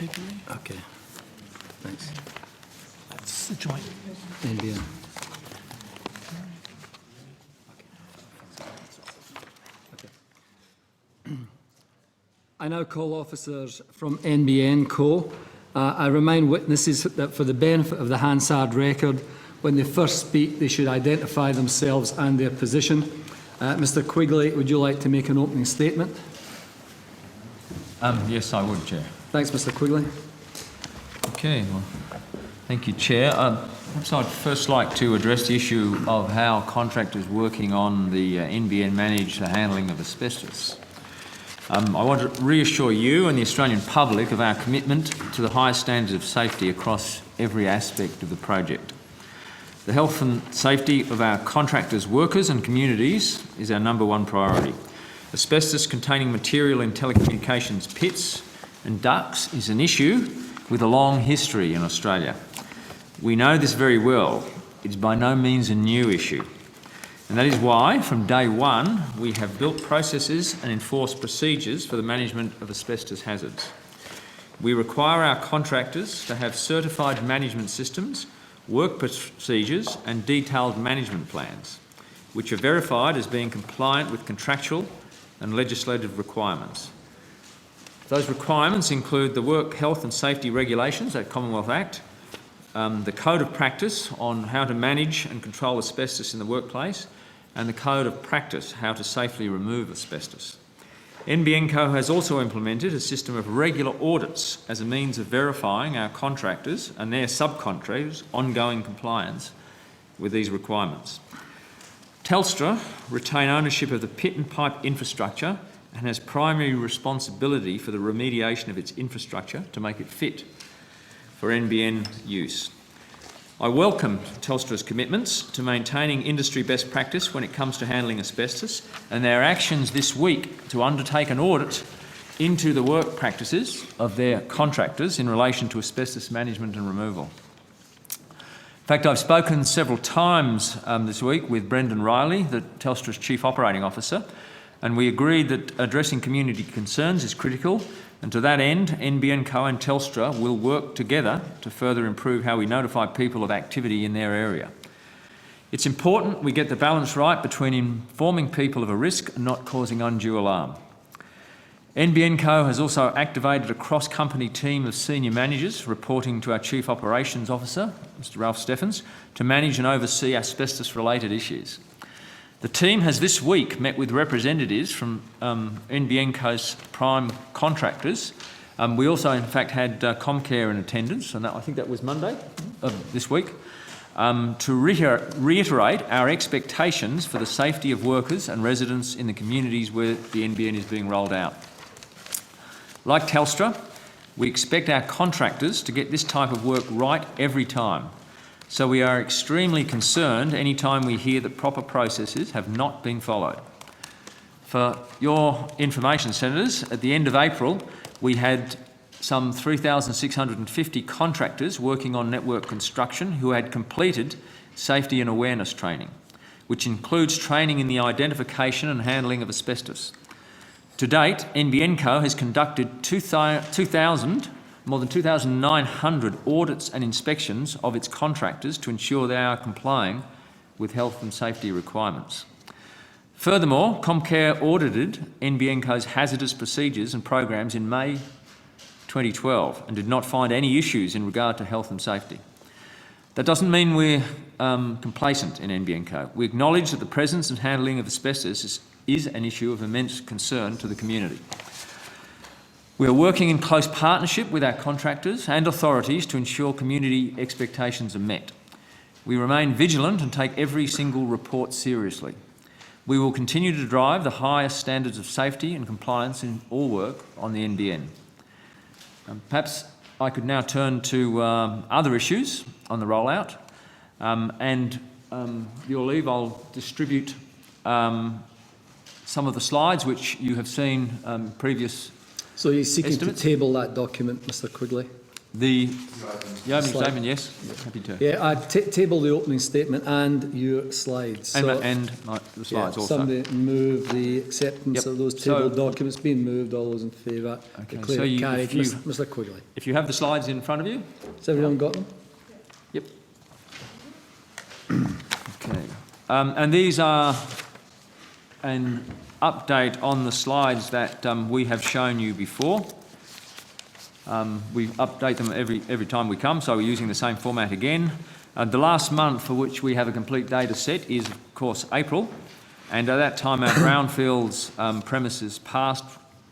February. Okay. Thanks. That's the joint. NBN. I now call officers from NBN Co. I remind witnesses that for the benefit of the Hansard record, when they first speak, they should identify themselves and their position. Mr Quigley, would you like to make an opening statement? Yes, I would, Chair. Thanks, Mr Quigley. Okay, well, thank you, Chair. Perhaps I'd first like to address the issue of how contractors working on the NBN manage the handling of asbestos. I want to reassure you and the Australian public of our commitment to the highest standards of safety across every aspect of the project. The health and safety of our contractors, workers and communities is our #1 priority. Asbestos containing material in telecommunications pits and ducts is an issue with a long history in Australia. We know this very well. It's by no means a new issue. And that is why, from day one, we have built processes and enforced procedures for the management of asbestos hazards. We require our contractors to have certified management systems, work procedures and detailed management plans, which are verified as being compliant with contractual and legislative requirements. Those requirements include the Work Health and Safety Regulations, that Commonwealth Act, the Code of Practice on how to manage and control asbestos in the workplace, and the Code of Practice how to safely remove asbestos. NBN Co has also implemented a system of regular audits as a means of verifying our contractors and their subcontractors' ongoing compliance with these requirements. Telstra retain ownership of the pit and pipe infrastructure and has primary responsibility for the remediation of its infrastructure to make it fit for NBN use. I welcome Telstra's commitments to maintaining industry best practice when it comes to handling asbestos and their actions this week to undertake an audit into the work practices of their contractors in relation to asbestos management and removal. In fact, I've spoken several times this week with Brendan Riley, the Telstra's Chief Operating Officer, and we agreed that addressing community concerns is critical, and to that end, NBN Co and Telstra will work together to further improve how we notify people of activity in their area. It's important we get the balance right between informing people of a risk and not causing undue alarm. NBN Co has also activated a cross-company team of senior managers reporting to our Chief Operations Officer, Mr Ralph Steffens, to manage and oversee asbestos-related issues. The team has this week met with representatives from NBN Co's prime contractors. We also, in fact, had Comcare in attendance, and I think that was Monday of this week, to reiterate our expectations for the safety of workers and residents in the communities where the NBN is being rolled out. Like Telstra, we expect our contractors to get this type of work right every time. So we are extremely concerned any time we hear that proper processes have not been followed. For your information, Senators, at the end of April, we had some 3,650 contractors working on network construction who had completed safety and awareness training, which includes training in the identification and handling of asbestos. To date, NBN Co has conducted more than 2,900 audits and inspections of its contractors to ensure they are complying with health and safety requirements. Furthermore, Comcare audited NBN Co's hazardous procedures and programs in May 2012 and did not find any issues in regard to health and safety. That doesn't mean we're complacent in NBN Co. We acknowledge that the presence and handling of asbestos is an issue of immense concern to the community. We are working in close partnership with our contractors and authorities to ensure community expectations are met. We remain vigilant and take every single report seriously. We will continue to drive the highest standards of safety and compliance in all work on the NBN. Perhaps I could now turn to other issues on the rollout, and your leave, I'll distribute some of the slides which you have seen previous. So you're seeking estimates? to table that document, Mr Quigley? The opening Slide. statement, yes? Happy to. Yeah, I'd table the opening statement and your slides. And, So, the slides yeah, also. somebody move the acceptance Yep. of those So- tabled documents being moved. All those in favour? Okay, Declare so it you- carried. if you- Mr. Quigley. If you have the slides in front of you. Has everyone got them? Yep. Okay. And these are an update on the slides that we have shown you before. We update them every time we come, so we're using the same format again. The last month for which we have a complete data set is, of course, April, and at that time our brownfields premises passed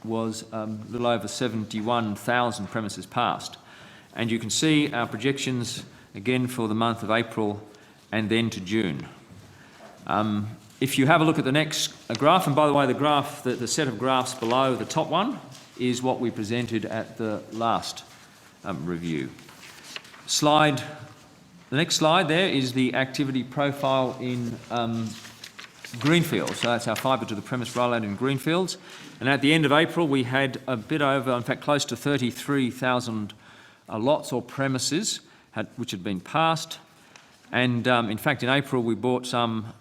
was a little over 71,000 premises passed. And you can see our projections again for the month of April and then to June. If you have a look at the next graph, and by the way, the graph, the set of graphs below the top one is what we presented at the last review. The next slide there is the activity profile in greenfields. So that's our fibre to the premise rollout in greenfields. And at the end of April, we had a bit over, in fact, close to 33,000 lots or premises which had been passed. And in fact, in April, we bought some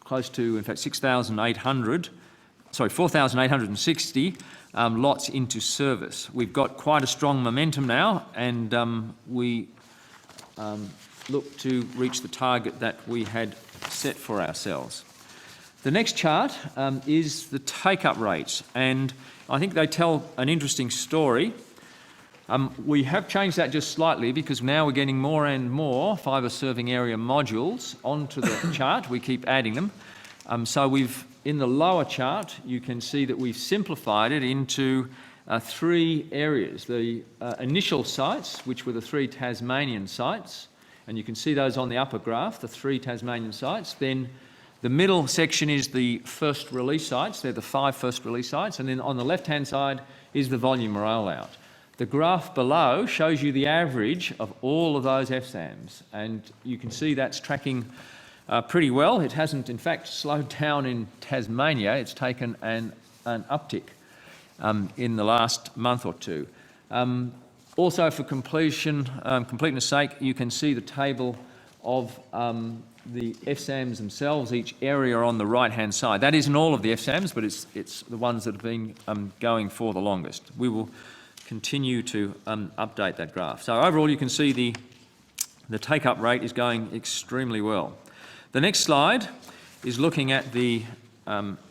close to, in fact, 4,860 lots into service. We've got quite a strong momentum now, and we look to reach the target that we had set for ourselves. The next chart is the take-up rates, and I think they tell an interesting story. We have changed that just slightly because now we're getting more and more fibre serving area modules onto the chart. We keep adding them. So in the lower chart, you can see that we've simplified it into 3 areas. The initial sites, which were the 3 Tasmanian sites, and you can see those on the upper graph, the 3 Tasmanian sites. Then the middle section is the first release sites. They're the 5 first release sites. And then on the left-hand side is the volume rollout. The graph below shows you the average of all of those FSAMs, and you can see that's tracking pretty well. It hasn't, in fact, slowed down in Tasmania. It's taken an uptick in the last month or two. Also, for completeness sake, you can see the table of the FSAMs themselves, each area on the right-hand side. That isn't all of the FSAMs, but it's the ones that have been going for the longest. We will continue to update that graph. So overall, you can see the take-up rate is going extremely well. The next slide is looking at the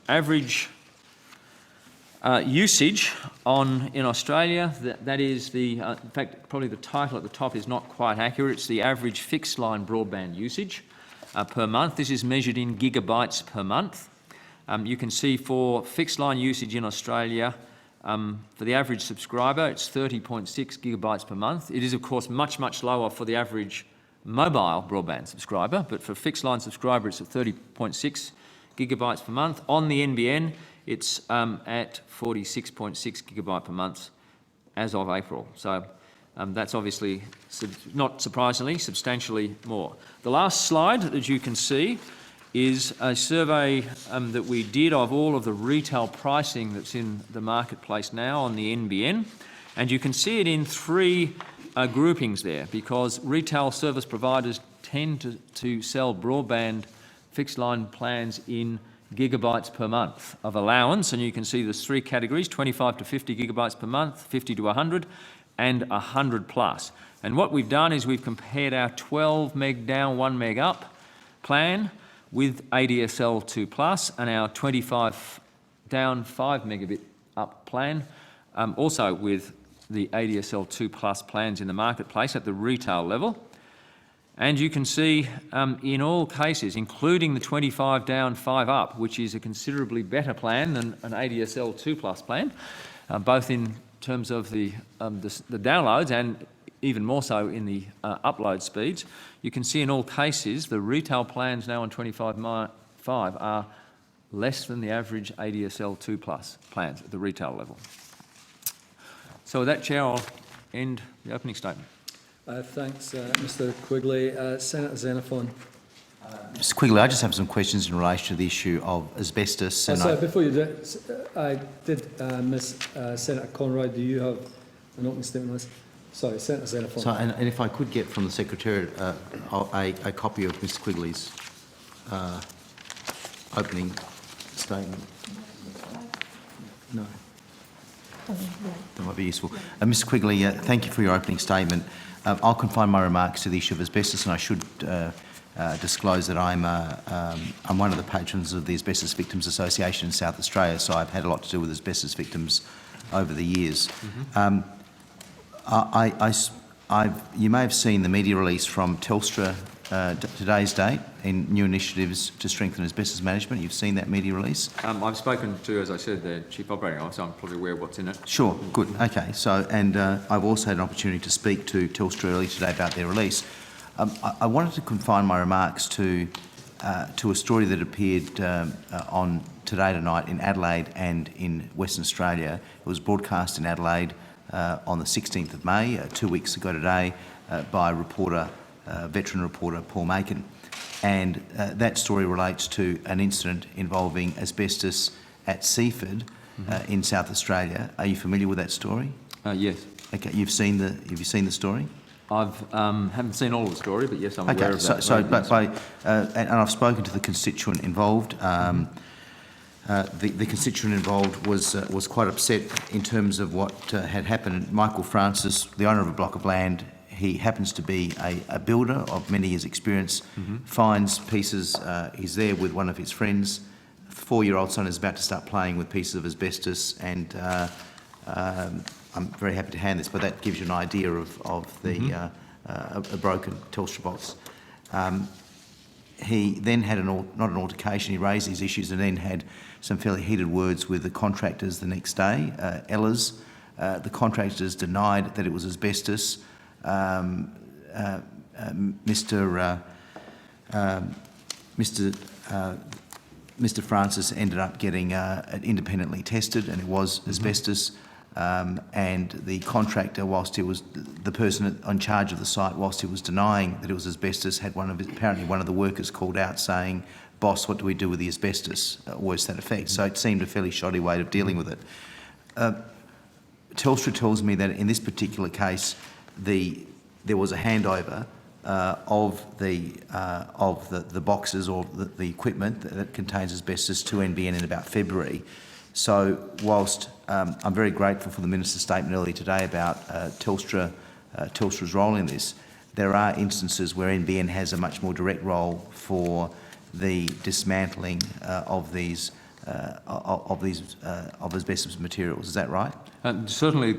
average usage in Australia. That is in fact, probably the title at the top is not quite accurate. It's the average fixed line broadband usage per month. This is measured in gigabytes per month. You can see for fixed line usage in Australia, for the average subscriber, it's 30.6 gigabytes per month. It is, of course, much, much lower for the average mobile broadband subscriber, but for fixed line subscriber, it's at 30.6 gigabytes per month. On the NBN, it's at 46.6 gigabyte per month as of April. So that's obviously, not surprisingly, substantially more. The last slide that you can see is a survey that we did of all of the retail pricing that's in the marketplace now on the NBN. And you can see it in 3 groupings there, because retail service providers tend to sell broadband fixed line plans in gigabytes per month of allowance. And you can see there's 3 categories, 25 to 50 gigabytes per month, 50 to 100, and 100 plus. And what we've done is we've compared our 12 meg down, 1 meg up plan with ADSL 2+, and our 25 down, 5 megabit up plan, also with the ADSL 2+ plans in the marketplace at the retail level. And you can see in all cases, including the 25 down, 5 up, which is a considerably better plan than an ADSL 2+ plan, both in terms of the downloads and even more so in the upload speeds. You can see in all cases the retail plans now on 25.5 are less than the average ADSL 2+ plans at the retail level. So with that, Chair, I'll end the opening statement. Thanks, Mr Quigley. Senator Xenophon. Mr Quigley, I just have some questions in relation to the issue of asbestos. Sorry, before you do, I did miss Senator Conroy. Do you have an opening statement on this? Sorry, Senator Xenophon. So, and if I could get from the Secretariat a copy of Mr Quigley's opening statement. No. That might be useful. Mr Quigley, thank you for your opening statement. I'll confine my remarks to the issue of asbestos, and I should disclose that I'm one of the patrons of the Asbestos Victims Association in South Australia, so I've had a lot to do with asbestos victims over the years. You may have seen the media release from Telstra today's date in new initiatives to strengthen asbestos management. You've seen that media release? I've spoken to, as I said, the Chief Operating Officer. I'm probably aware of what's in it. Sure, good. Okay, so, and I've also had an opportunity to speak to Telstra earlier today about their release. I wanted to confine my remarks to a story that appeared on Today Tonight in Adelaide and in Western Australia. It was broadcast in Adelaide on the 16th of May, 2 weeks ago today, by veteran reporter Paul Macon. And that story relates to an incident involving asbestos at Seaford in South Australia. Are you familiar with that story? Yes. Okay, have you seen the story? I haven't seen all of the story, but yes, I'm aware of that. And I've spoken to the constituent involved. The constituent involved was quite upset in terms of what had happened. Michael Francis, the owner of a block of land, he happens to be a builder of many years' experience, finds pieces, he's there with one of his friends. The 4-year-old son is about to start playing with pieces of asbestos, and I'm very happy to hand this, but that gives you an idea of the a broken Telstra box. He then had not an altercation, he raised these issues and then had some fairly heated words with the contractors the next day, Ella's. The contractors denied that it was asbestos. Mr. Francis ended up getting it independently tested, and it was asbestos. And the contractor, whilst he was the person in charge of the site, whilst he was denying that it was asbestos, had apparently one of the workers called out saying, "Boss, what do we do with the asbestos?" Words to that effect. So it seemed a fairly shoddy way of dealing with it. Telstra tells me that in this particular case, there was a handover of the boxes or the equipment that contains asbestos to NBN in about February. So whilst I'm very grateful for the Minister's statement earlier today about Telstra's role in this, there are instances where NBN has a much more direct role for the dismantling of asbestos materials. Is that right? Certainly,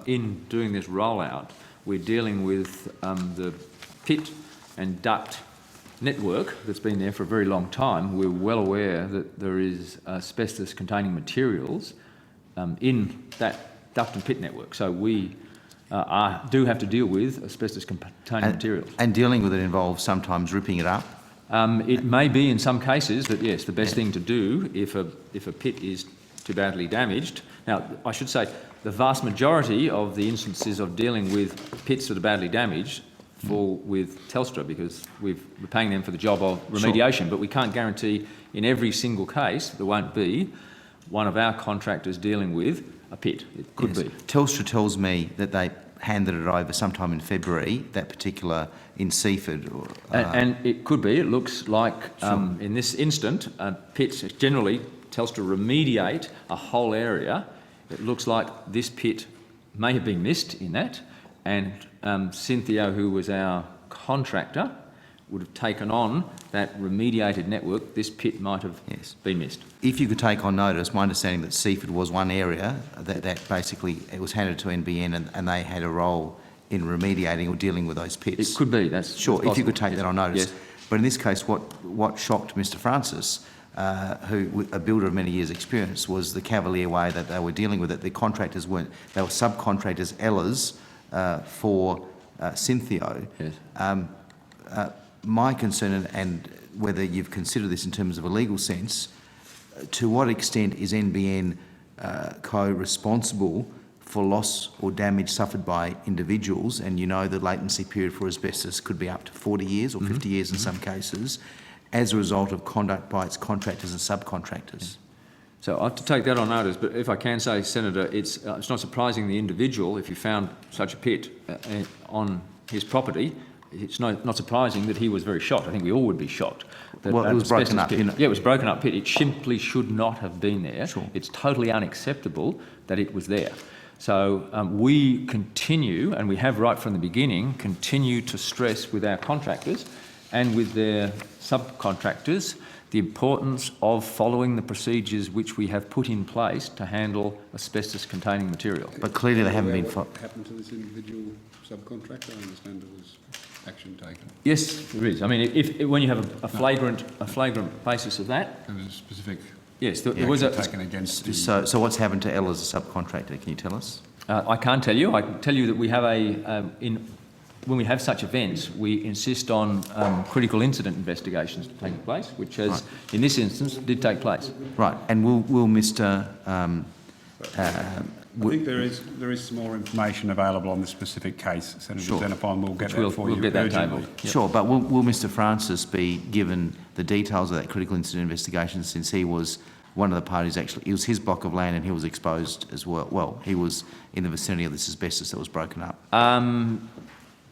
in doing this rollout, we're dealing with the pit and duct network that's been there for a very long time. We're well aware that there is asbestos-containing materials in that duct and pit network. So we do have to deal with asbestos-containing materials. And dealing with it involves sometimes ripping it up? It may be in some cases that, yes, the best thing to do if a pit is too badly damaged. Now, I should say the vast majority of the instances of dealing with pits that are badly damaged fall with Telstra, because we're paying them for the job of remediation. Sure. But we can't guarantee in every single case there won't be one of our contractors dealing with a pit. It could be. Telstra tells me that they handed it over sometime in February, that particular in Seaford. And it could be. It looks like in this instant, pits generally, Telstra remediate a whole area. It looks like this pit may have been missed in that, and Cynthia, who was our contractor, would have taken on that remediated network. This pit might have been missed. If you could take on notice, my understanding that Seaford was one area that basically it was handed to NBN and they had a role in remediating or dealing with those pits. It could be, that's sure. That's if you could take that on notice. Yes. But in this case, what shocked Mr. Francis, who a builder of many years' experience, was the cavalier way that they were dealing with it. The contractors weren't; they were subcontractors, Ella's, for Cynthia. Yes. My concern, and whether you've considered this in terms of a legal sense, to what extent is NBN co-responsible for loss or damage suffered by individuals? And you know the latency period for asbestos could be up to 40 years or 50 years in some cases, as a result of conduct by its contractors and subcontractors. So I have to take that on notice, but if I can say, Senator, it's not surprising the individual, if you found such a pit on his property, it's not surprising that he was very shocked. I think we all would be shocked. That Well, it was broken up. pit, yeah, it was broken up pit. It simply should not have been there. Sure. It's totally unacceptable that it was there. So we continue, and we have right from the beginning, continue to stress with our contractors and with their subcontractors the importance of following the procedures which we have put in place to handle asbestos-containing material. But clearly they haven't been... What happened to this individual subcontractor? I understand there was action taken. Yes, there is. I mean, if when you have a flagrant basis of that, There was a specific yes, there was action a. taken against the... So what's happened to Ella as a subcontractor? Can you tell us? I can't tell you. I can tell you that we have when we have such events, we insist on critical incident investigations taking place, which has, in this instance, did take place. Right. And will Mr... I think there is some more information available on this specific case. Senator Sure. Xenophon will get Which that for we'll you get that urgently. tabled. Yep. Sure, but will Mr Francis be given the details of that critical incident investigation, since he was one of the parties? Actually, it was his block of land and he was exposed as well. Well, he was in the vicinity of this asbestos that was broken up.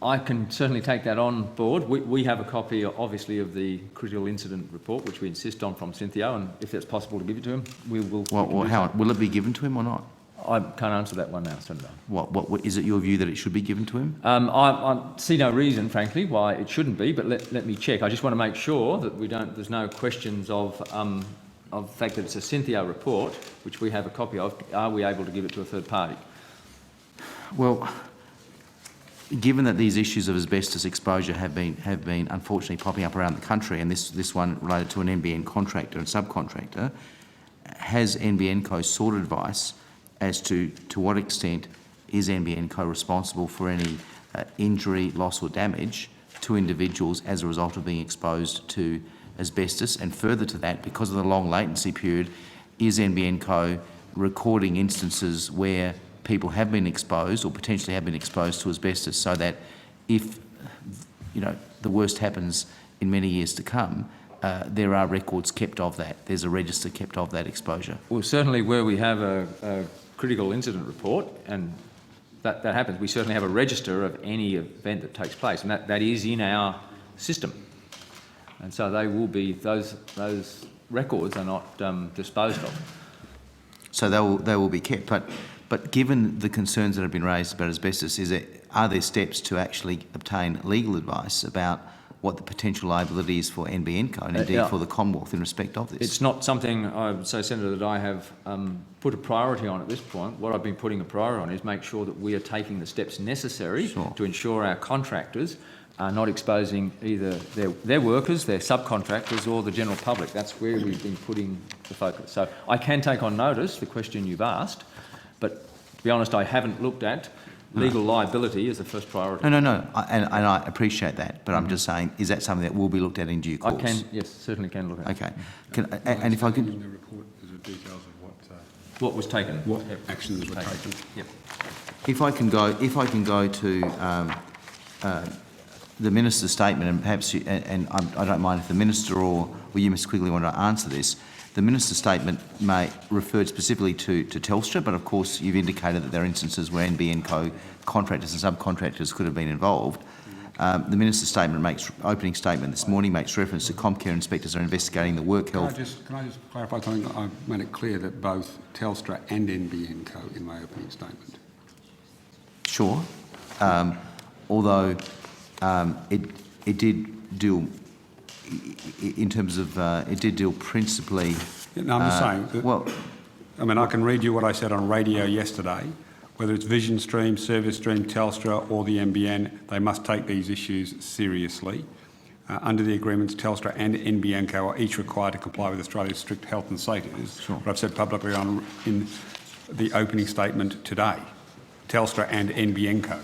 I can certainly take that on board. We have a copy, obviously, of the critical incident report, which we insist on from Cynthia, and if it's possible to give it to him, we will. Well, how will it be given to him or not? I can't answer that one now, Senator. What is it your view that it should be given to him? I see no reason, frankly, why it shouldn't be, but let me check. I just want to make sure that there's no questions of the fact that it's a Cynthia report, which we have a copy of. Are we able to give it to a third party? Well, given that these issues of asbestos exposure have been unfortunately popping up around the country, and this one related to an NBN contractor and subcontractor, has NBN Co sought advice as to what extent is NBN Co responsible for any injury, loss or damage to individuals as a result of being exposed to asbestos? And further to that, because of the long latency period, is NBN Co recording instances where people have been exposed or potentially have been exposed to asbestos, so that if the worst happens in many years to come, there are records kept of that. There's a register kept of that exposure. Well, certainly where we have a critical incident report, and that happens, we certainly have a register of any event that takes place, and that is in our system. And so they will be, those records are not disposed of. So they will be kept. But given the concerns that have been raised about asbestos, are there steps to actually obtain legal advice about what the potential liability is for NBN Co and indeed for the Commonwealth in respect of this? It's not something, I would say, Senator, that I have put a priority on at this point. What I've been putting a priority on is make sure that we are taking the steps necessary to ensure our contractors are not exposing either their workers, their subcontractors, or the general public. That's where we've been putting the focus. So I can take on notice the question you've asked, but to be honest, I haven't looked at legal liability as the first priority. No. And I appreciate that, but I'm just saying, is that something that will be looked at in due course? I can, yes, certainly can look at it. Okay. And if I could... In the report, there's the details of What was taken. what actions were taken. Yep. If I can go to the minister's statement, and perhaps I don't mind if the minister or you, Mr. Quigley, want to answer this. The minister's statement referred specifically to Telstra, but of course you've indicated that there are instances where NBN Co contractors and subcontractors could have been involved. The minister's opening statement this morning makes reference to Comcare inspectors are investigating the work health. Can I just clarify something? I made it clear that both Telstra and NBN Co in my opening statement. Sure, although it did deal, in terms of it did deal principally. No, I'm just saying that, well, I mean, I can read you what I said on radio yesterday. Whether it's Vision Stream, Service Stream, Telstra or the NBN, they must take these issues seriously. Under the agreements, Telstra and NBN Co are each required to comply with Australia's strict health and safety. Sure. What I've said publicly in the opening statement today. Telstra and NBN Co.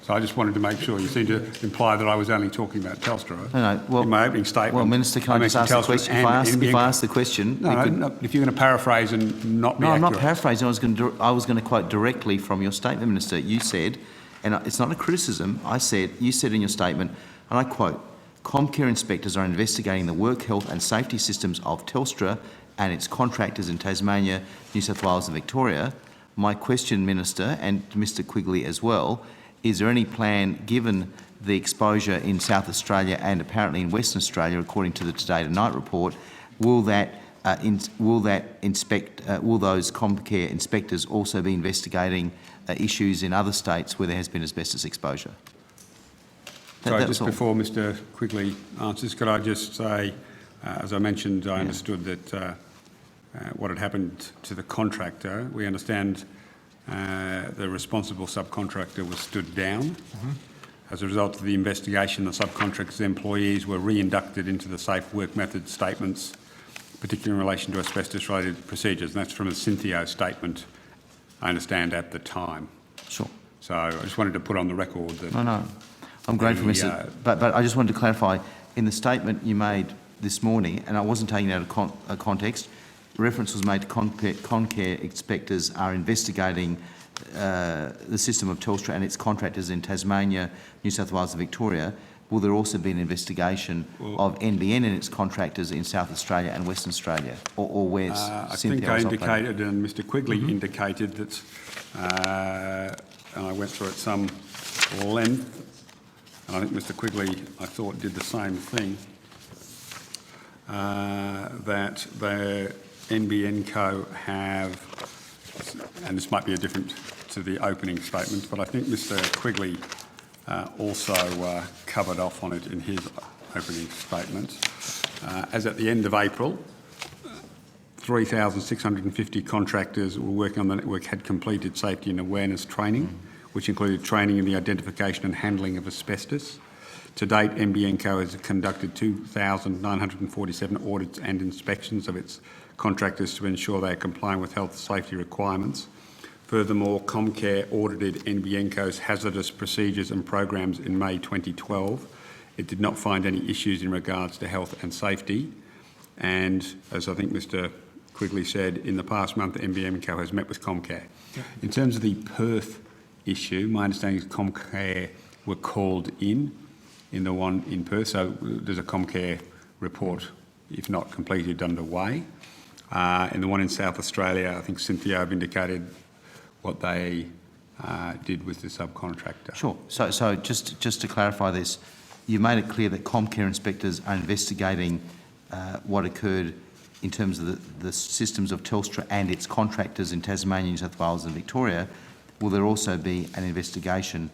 So I just wanted to make sure. You seem to imply that I was only talking about Telstra. No. Well, in my opening statement. Well, Minister, can I just ask the question? If I ask the question, no, if you're going to paraphrase and not be no, accurate. I'm not paraphrasing. I was going to quote directly from your statement, Minister. You said, and it's not a criticism. You said in your statement, and I quote: "Comcare inspectors are investigating the work health and safety systems of Telstra and its contractors in Tasmania, New South Wales and Victoria. My question, Minister, and to Mr Quigley as well, is there any plan, given the exposure in South Australia and apparently in Western Australia, according to the Today Tonight report, will those Comcare inspectors also be investigating issues in other states where there has been asbestos exposure? Sorry, just before Mr Quigley answers, could I just say, as I mentioned, I understood that what had happened to the contractor, we understand the responsible subcontractor was stood down. As a result of the investigation, the subcontractor's employees were re-inducted into the safe work method statements, particularly in relation to asbestos-related procedures. And that's from a Synthio statement, I understand, at the time. Sure. So I just wanted to put on the record that... No. I'm grateful, Mr. But I just wanted to clarify, in the statement you made this morning, and I wasn't taking it out of context, reference was made to Comcare inspectors are investigating the system of Telstra and its contractors in Tasmania, New South Wales and Victoria. Will there also be an investigation of NBN and its contractors in South Australia and Western Australia? Or where's I think I indicated, and Mr Quigley indicated that, and I went through it some length, and I think Mr Quigley, I thought, did the same thing, that the NBN Co have, and this might be a different to the opening statement, but I think Mr Quigley also covered off on it in his opening statement. As at the end of April, 3,650 contractors were working on the network had completed safety and awareness training, which included training in the identification and handling of asbestos. To date, NBN Co has conducted 2,947 audits and inspections of its contractors to ensure they are complying with health and safety requirements. Furthermore, Comcare audited NBN Co's hazardous procedures and programs in May 2012. It did not find any issues in regards to health and safety. And as I think Mr Quigley said, in the past month, NBN Co has met with Comcare. In terms of the Perth issue, my understanding is Comcare were called in the one in Perth, so there's a Comcare report, if not completed, underway. In the one in South Australia, I think Cynthia have indicated what they did with the subcontractor. Sure. So just to clarify this, you made it clear that Comcare inspectors are investigating what occurred in terms of the systems of Telstra and its contractors in Tasmania, New South Wales and Victoria. Will there also be an investigation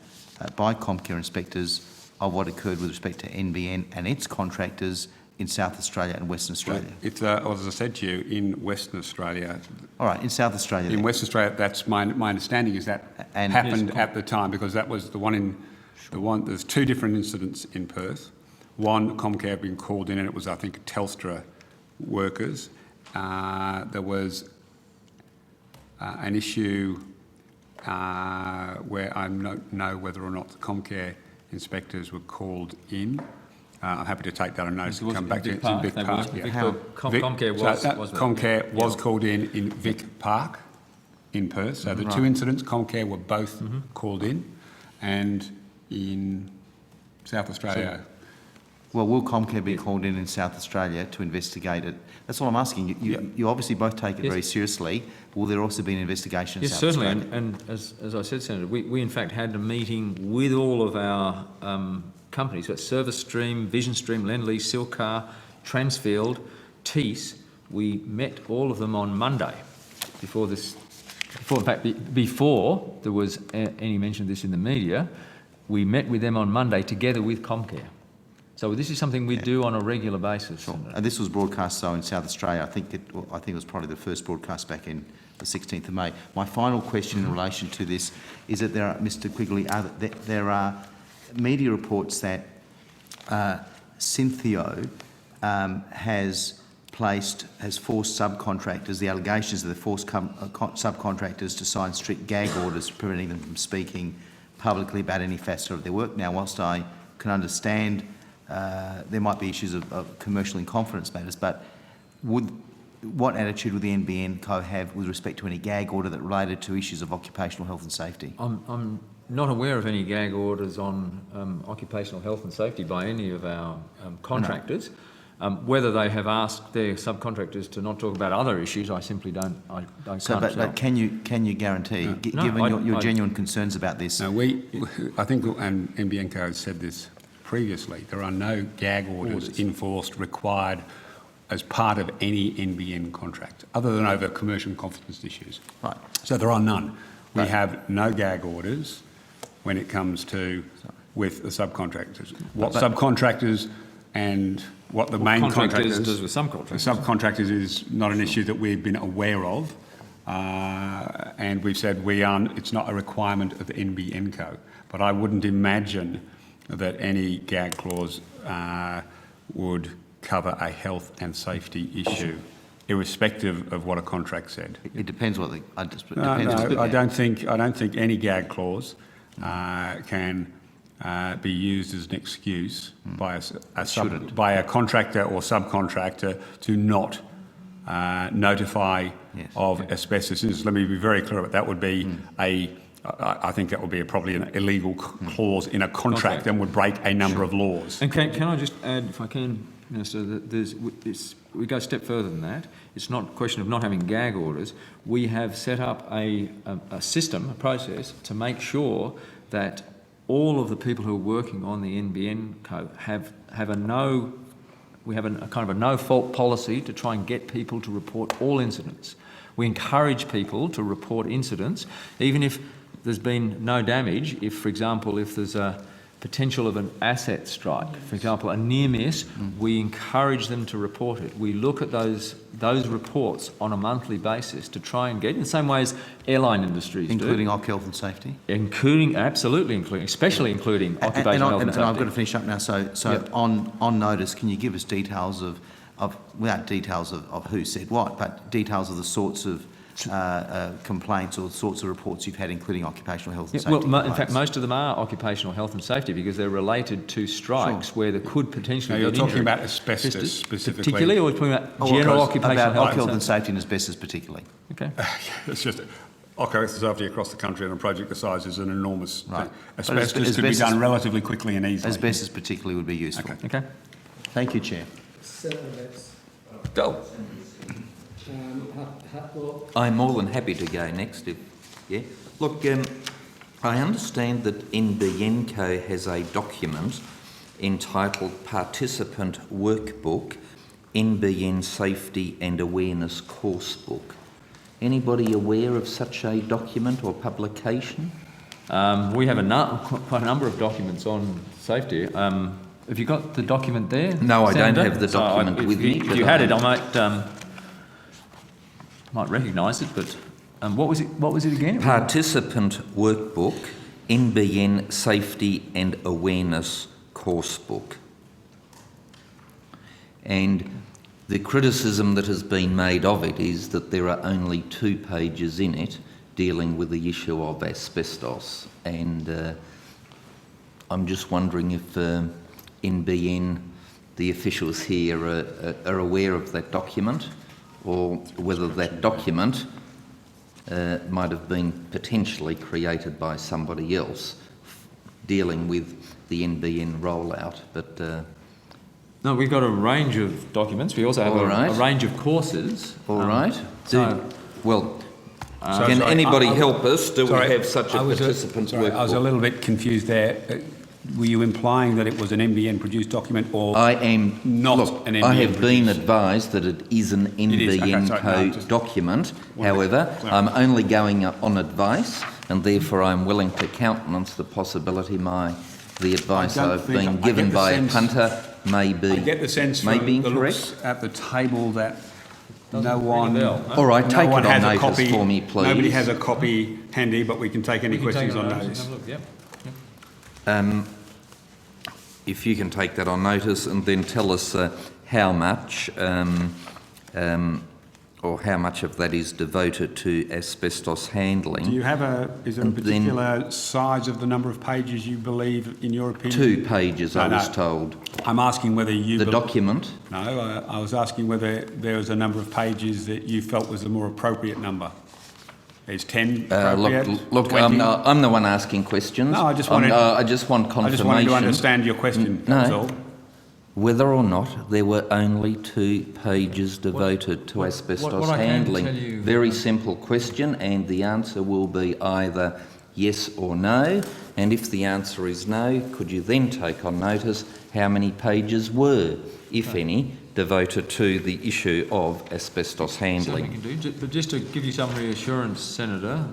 by Comcare inspectors of what occurred with respect to NBN and its contractors in South Australia and Western Australia? Well, as I said to you, in Western Australia... All right, in South Australia... In Western Australia, that's my understanding is that happened at the time, because that was the one in... There's two different incidents in Perth. One, Comcare had been called in, and it was, I think, Telstra workers. There was an issue where I don't know whether or not the Comcare inspectors were called in. I'm happy to take that on notice and come back to it. It's in Vic Park. Comcare was called in Vic Park in Perth. So the two incidents, Comcare were both called in, and in South Australia. Well, will Comcare be called in South Australia to investigate it? That's all I'm asking. You obviously both take it very seriously. Will there also be an investigation in South Australia? Yes, certainly. And as I said, Senator, we in fact had a meeting with all of our companies, that's Service Stream, Vision Stream, Lendlease, Silcar, Transfield, Tees. We met all of them on Monday before there was any mention of this in the media. We met with them on Monday together with Comcare. So this is something we do on a regular basis. Sure. And this was broadcast, though, in South Australia. I think it was probably the first broadcast back in the 16th of May. My final question in relation to this is that there are, Mr Quigley, there are media reports that Synthio has forced subcontractors, the allegations that they forced subcontractors to sign strict gag orders preventing them from speaking publicly about any facet of their work. Now, whilst I can understand there might be issues of commercial in confidence matters, but what attitude would the NBN Co have with respect to any gag order that related to issues of occupational health and safety? I'm not aware of any gag orders on occupational health and safety by any of our contractors. Whether they have asked their subcontractors to not talk about other issues, I simply don't. I can't So, tell. but can you guarantee, No, given your I- genuine concerns about this? No, I think, and NBN has said this previously, there are no gag orders enforced required as part of any NBN contract, other than over commercial confidence issues. Right. So there are none. We Right. have no gag orders when it comes to with the subcontractors. What But- subcontractors and what the main contractors contractors does with The subcontractors. subcontractors is not an issue that we've been aware of, and we've said it's not a requirement of the NBN Co. But I wouldn't imagine that any gag clause would cover a health and safety issue, irrespective of what a contract said. It depends what the, it depends No, what I don't think any gag clause can be used as an excuse by by a contractor or subcontractor to not notify Yes. of asbestos. Let me be very clear, that would be I think that would be probably an illegal clause in a contract and would break a number of laws. And can I just add, if I can, Minister, that we go a step further than that. It's not a question of not having gag orders. We have set up a system, a process, to make sure that all of the people who are working on the NBN code have a no. We have a kind of a no-fault policy to try and get people to report all incidents. We encourage people to report incidents, even if there's been no damage. If, for example, if there's a potential of an asset strike, for example, a near miss, we encourage them to report it. We look at those reports on a monthly basis to try and get, in the same way as airline industries including do. health and safety? Especially including occupational health and And I've got safety. to finish up now. So Yep. on notice, can you give us details of without details of who said what, but details of the sorts of complaints or the sorts of reports you've had, including occupational health and Yeah, safety? well, in fact, most of them are occupational health and safety because they're related to strikes where there could potentially Now, be you're an talking injury. about asbestos specifically. Particularly, or we're talking about Oh, general okay. occupational about health, health and and safety? safety and asbestos particularly. Okay. It's just occupational safety across the country on a project the size is an enormous Right. thing. But Asbestos could be asbestos- done relatively quickly and easily. Asbestos particularly would be useful. Okay. Okay. Thank you, Chair. Senator Betts. Go. Well, I'm more than happy to go next. Look, I understand that NBN Co has a document entitled Participant Workbook, NBN Safety and Awareness Coursebook. Anybody aware of such a document or publication? We have quite a number of documents on safety. Have you got the document there? No, I don't Senator? have the So document if with you, me, If but you had I- it, I might recognise it, but what was it? What was it again? Participant Workbook, NBN Safety and Awareness Coursebook. And the criticism that has been made of it is that there are only 2 pages in it dealing with the issue of asbestos. And I'm just wondering if NBN, the officials here, are aware of that document, or whether that document might have been potentially created by somebody else dealing with the NBN rollout. But No, we've got a range of documents. We also have All right. a range of courses. all right. So, Well, So- can sorry, anybody I- help us? Do sorry, we have such a participant Sorry, I was a workbook? little bit confused there. Were you implying that it was an NBN produced document or? I am Not look, an I NBN have been produced. advised that it is an is, okay, NBN sorry, Co no, just document. wanted to However, clarify. I'm only going on advice, and therefore I'm willing to countenance the possibility the advice don't I've think- been I get given the by a sense- punter may be I get the sense may from be the incorrect. looks at the table that no ring a one, bell, no? All right, no take it one on has a notice copy. for me, please. Nobody has a copy handy, but we can take any we can take questions it on notice and notice. have a look, yep. If you can take that on notice and then tell us how much or how much of that is devoted to asbestos handling. Do you have is there a And then- particular size of the number of pages you believe, in your opinion? 2 pages, I No, was no. told. I'm asking whether you... The document, No, I was asking whether there was a number of pages that you felt was the more appropriate number. Is 10 appropriate? look, 20? I'm the one asking questions. No, I just wanted- I just want confirmation. I just wanted to understand your question, that was No. all. whether or not there were only 2 pages devoted to asbestos what I can handling. tell you- Very simple question, and the answer will be either yes or no. And if the answer is no, could you then take on notice how many pages were, if any, devoted to the issue of asbestos handling? Certainly can do. But just to give you some reassurance, Senator,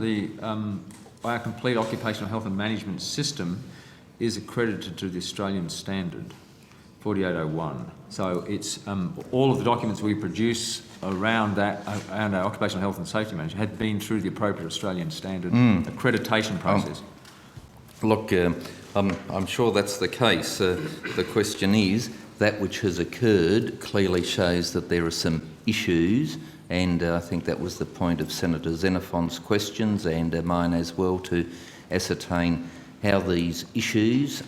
our complete occupational health and management system is accredited to the Australian standard, 4801. So it's all of the documents we produce around our occupational health and safety management had been through the appropriate Australian standard accreditation process. Look, I'm sure that's the case. The question is, that which has occurred clearly shows that there are some issues, and I think that was the point of Senator Xenophon's questions and mine as well, to ascertain how these issues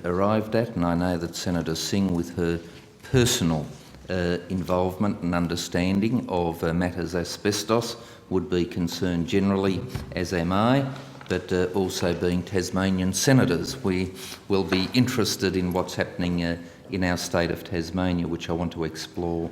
arrived at. And I know that Senator Singh, with her personal involvement and understanding of matters asbestos, would be concerned generally, as am I. But also being Tasmanian senators, we will be interested in what's happening in our state of Tasmania, which I want to explore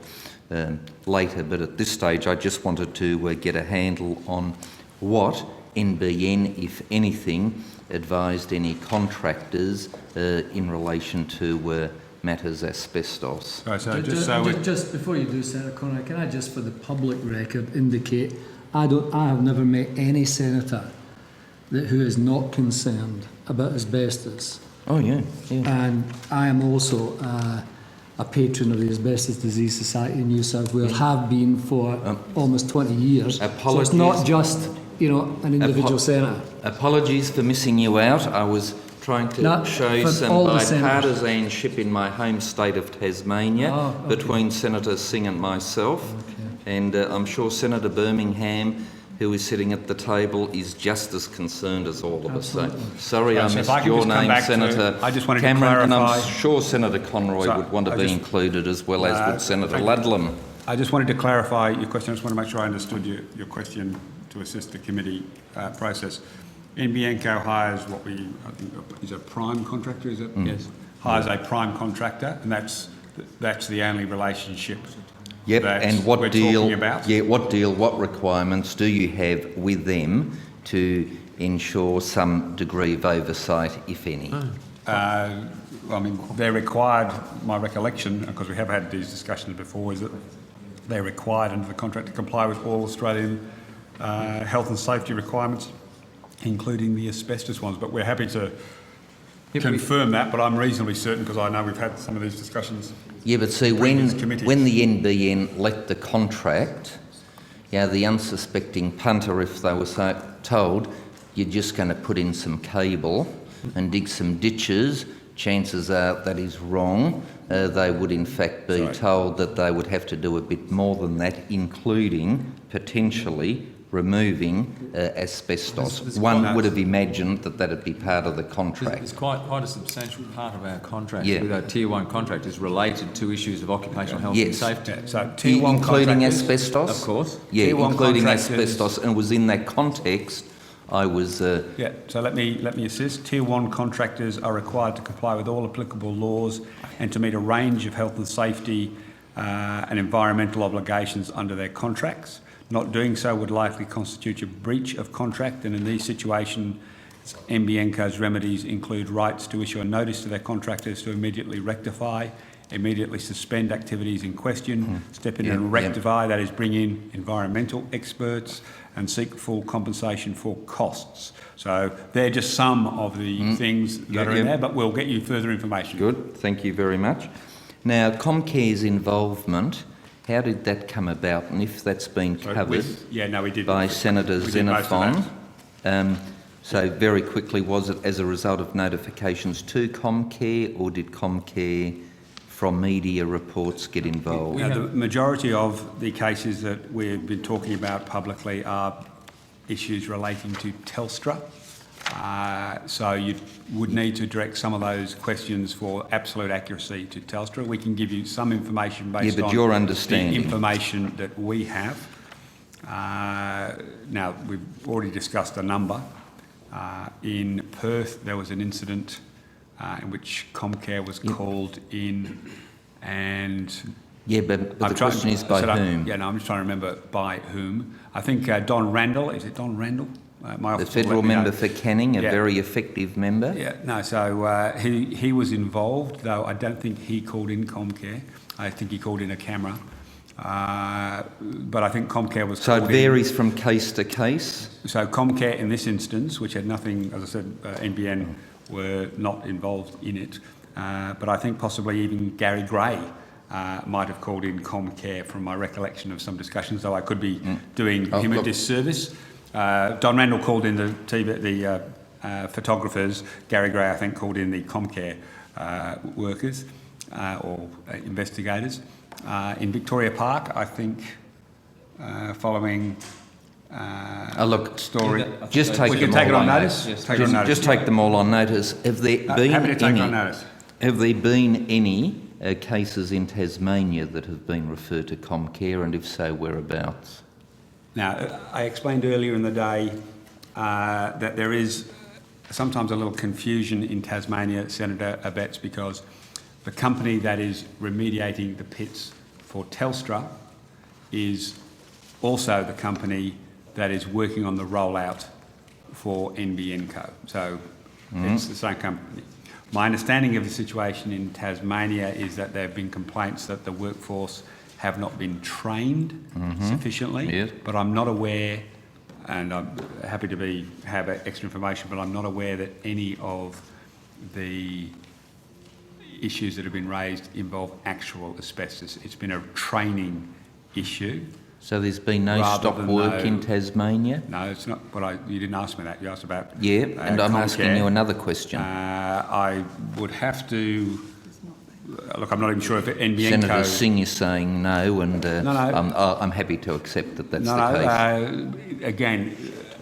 later. But at this stage, I just wanted to get a handle on what NBN, if anything, advised any contractors in relation to matters asbestos. Right, so Just before you do, Senator Conroy, can I just, for the public record, indicate I have never met any senator who is not concerned about asbestos. Oh, yeah. And I am also a patron of the Asbestos Disease Society in New South Wales, have been for almost 20 years. So it's not just, an individual senator. Apologies for missing you out. I was trying to show some bipartisanship in my home state of Tasmania between Senator Singh and myself. Okay. And I'm sure Senator Birmingham, who is sitting at the table, is just as concerned as all of us. So, sorry, I missed your name, Senator Cameron, and I'm sure Senator Conroy would want to be included, as well as would Senator Ludlam. I just wanted to clarify your question. I just want to make sure I understood your question to assist the committee process. NBN Co hires what I think is a prime contractor, is it? Yes. Hires a prime contractor, and that's the only relationship. Yep, and what requirements do you have with them to ensure some degree of oversight, if any? They're required, my recollection, because we have had these discussions before, is that they're required under the contract to comply with all Australian health and safety requirements, including the asbestos ones. But we're happy to confirm that, but I'm reasonably certain, because I know we've had some of these discussions. Yeah, but see, when the NBN let the contract, the unsuspecting punter, if they were told you're just going to put in some cable and dig some ditches, chances are that is wrong. They would in fact be told that they would have to do a bit more than that, including potentially removing asbestos. One would have imagined that that'd be part of the contract. It's quite a substantial part of our contract with our Tier 1 contract is related to issues of occupational health and safety. So Tier 1 including asbestos? Of course. Yeah, including asbestos, and was in that context I was... so let me assist. Tier 1 contractors are required to comply with all applicable laws and to meet a range of health and safety and environmental obligations under their contracts. Not doing so would likely constitute a breach of contract, and in these situations, NBN Co's remedies include rights to issue a notice to their contractors to immediately rectify, immediately suspend activities in question, step in and rectify, that is, bring in environmental experts, and seek full compensation for costs. So they're just some of the things that are in there, but we'll get you further information. Good, thank you very much. Now, Comcare's involvement, how did that come about, and if that's been covered by Senator Xenophon? So very quickly, was it as a result of notifications to Comcare, or did Comcare from media reports get involved? The majority of the cases that we've been talking about publicly are issues relating to Telstra. So you would need to direct some of those questions for absolute accuracy to Telstra. We can give you some information based on your understanding. The information that we have. Now, we've already discussed a number. In Perth, there was an incident in which Comcare was called in and Yeah, but the I'm trying- question is by so whom? Yeah, no, I'm just trying to remember by whom. I think Don Randall, is it Don Randall? My The office will let federal me know. member for Canning, a Yeah. very effective member. Yeah, no, so he was involved, though I don't think he called in Comcare. I think he called in a camera. But I think Comcare was So it called in. varies from case to case. So Comcare in this instance, which had nothing, as I said, NBN were not involved in it, but I think possibly even Gary Gray might have called in Comcare from my recollection of some discussions, though I could be doing him a disservice. Don Randall called in the photographers. Gary Gray, I think, called in the Comcare workers or investigators. In Victoria Park, I think, following Look, story. just take We them can take it all on on notice. Yes, Take it on notice. Just take them all on notice. Have there been Happy to take any? it on notice. Have there been any cases in Tasmania that have been referred to Comcare, and if so, whereabouts? Now, I explained earlier in the day that there is sometimes a little confusion in Tasmania, Senator Abetz, because the company that is remediating the pits for Telstra is also the company that is working on the rollout for NBN Co. So it's the same company. My understanding of the situation in Tasmania is that there have been complaints that the workforce have not been trained sufficiently, Yes. but I'm not aware, and I'm happy to have extra information, but I'm not aware that any of the issues that have been raised involve actual asbestos. It's been a training issue. So there's been no Rather stop than work no- in Tasmania? No, it's not. Well, you didn't ask me that. You asked about Yeah, and I'm asking Comcare. you another question. I would have to look. I'm not even sure if NBN Senator Co. Singh is saying no, and No. I'm happy to accept that that's No, the case. again,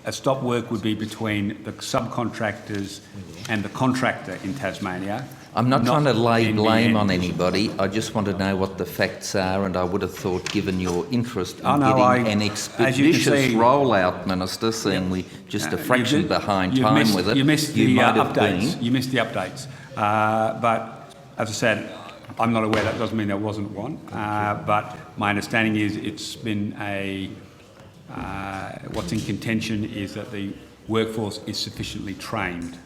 a stop work would be between the subcontractors and the contractor in Tasmania. I'm not trying to lay NBN. blame on anybody. I just want to know what the facts are, and I would have thought, given your interest in getting an expeditious see- rollout, Minister, seeing we just a fraction behind You've time missed- with it, You missed the might have updates. been. You missed the updates. But as I said, I'm not aware. That doesn't mean there wasn't one. But my understanding is it's been what's in contention is that the workforce is sufficiently trained.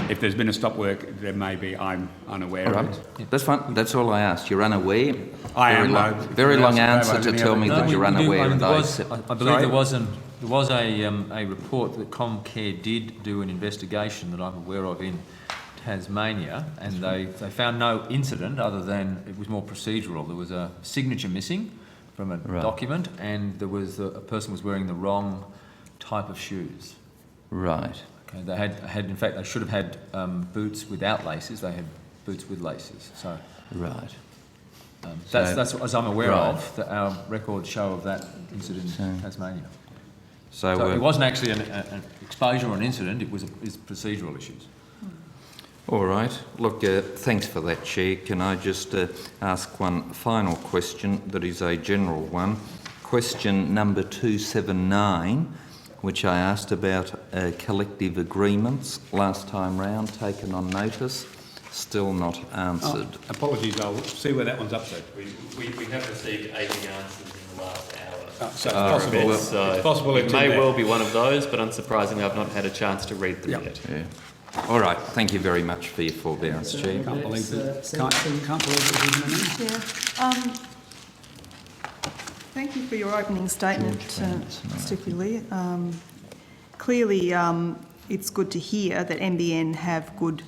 If there's been a stop work, there may be. I'm unaware All of right, it. that's fine. That's all I asked. You're unaware. I Very am. long, no. very long That's answer to any tell other- me No, that you're we do. unaware, I mean, and there I was, accept. I believe there was a report that Comcare did do an investigation that I'm aware of in Tasmania, and they found no incident other than it was more procedural. There was a signature missing from a document, and there was a person was wearing the wrong type of shoes. Right. Okay, they had in fact they should have had boots without laces. They had boots with laces. So Right. that's what, as I'm aware Right. of, that our records show of that incident in Tasmania. So, So it wasn't actually an exposure or an incident. It's procedural issues. all right. Look, thanks for that, Chair. Can I just ask one final question that is a general one? Question number 279, which I asked about collective agreements last time round, taken on notice, still not answered. Apologies, I'll see where that one's up to. We have received 80 answers in the last hour. So it's possible. So It's possible it it's may in there. well be one of those, but unsurprisingly, I've not had a chance to read through Yep. yet. Yeah. All right. Thank you very much for your forbearance, Chair. Can't believe it. Can't believe it was even an Yeah. Thank you for your opening statement, Mr. Quigley. Clearly, it's good to hear that NBN have good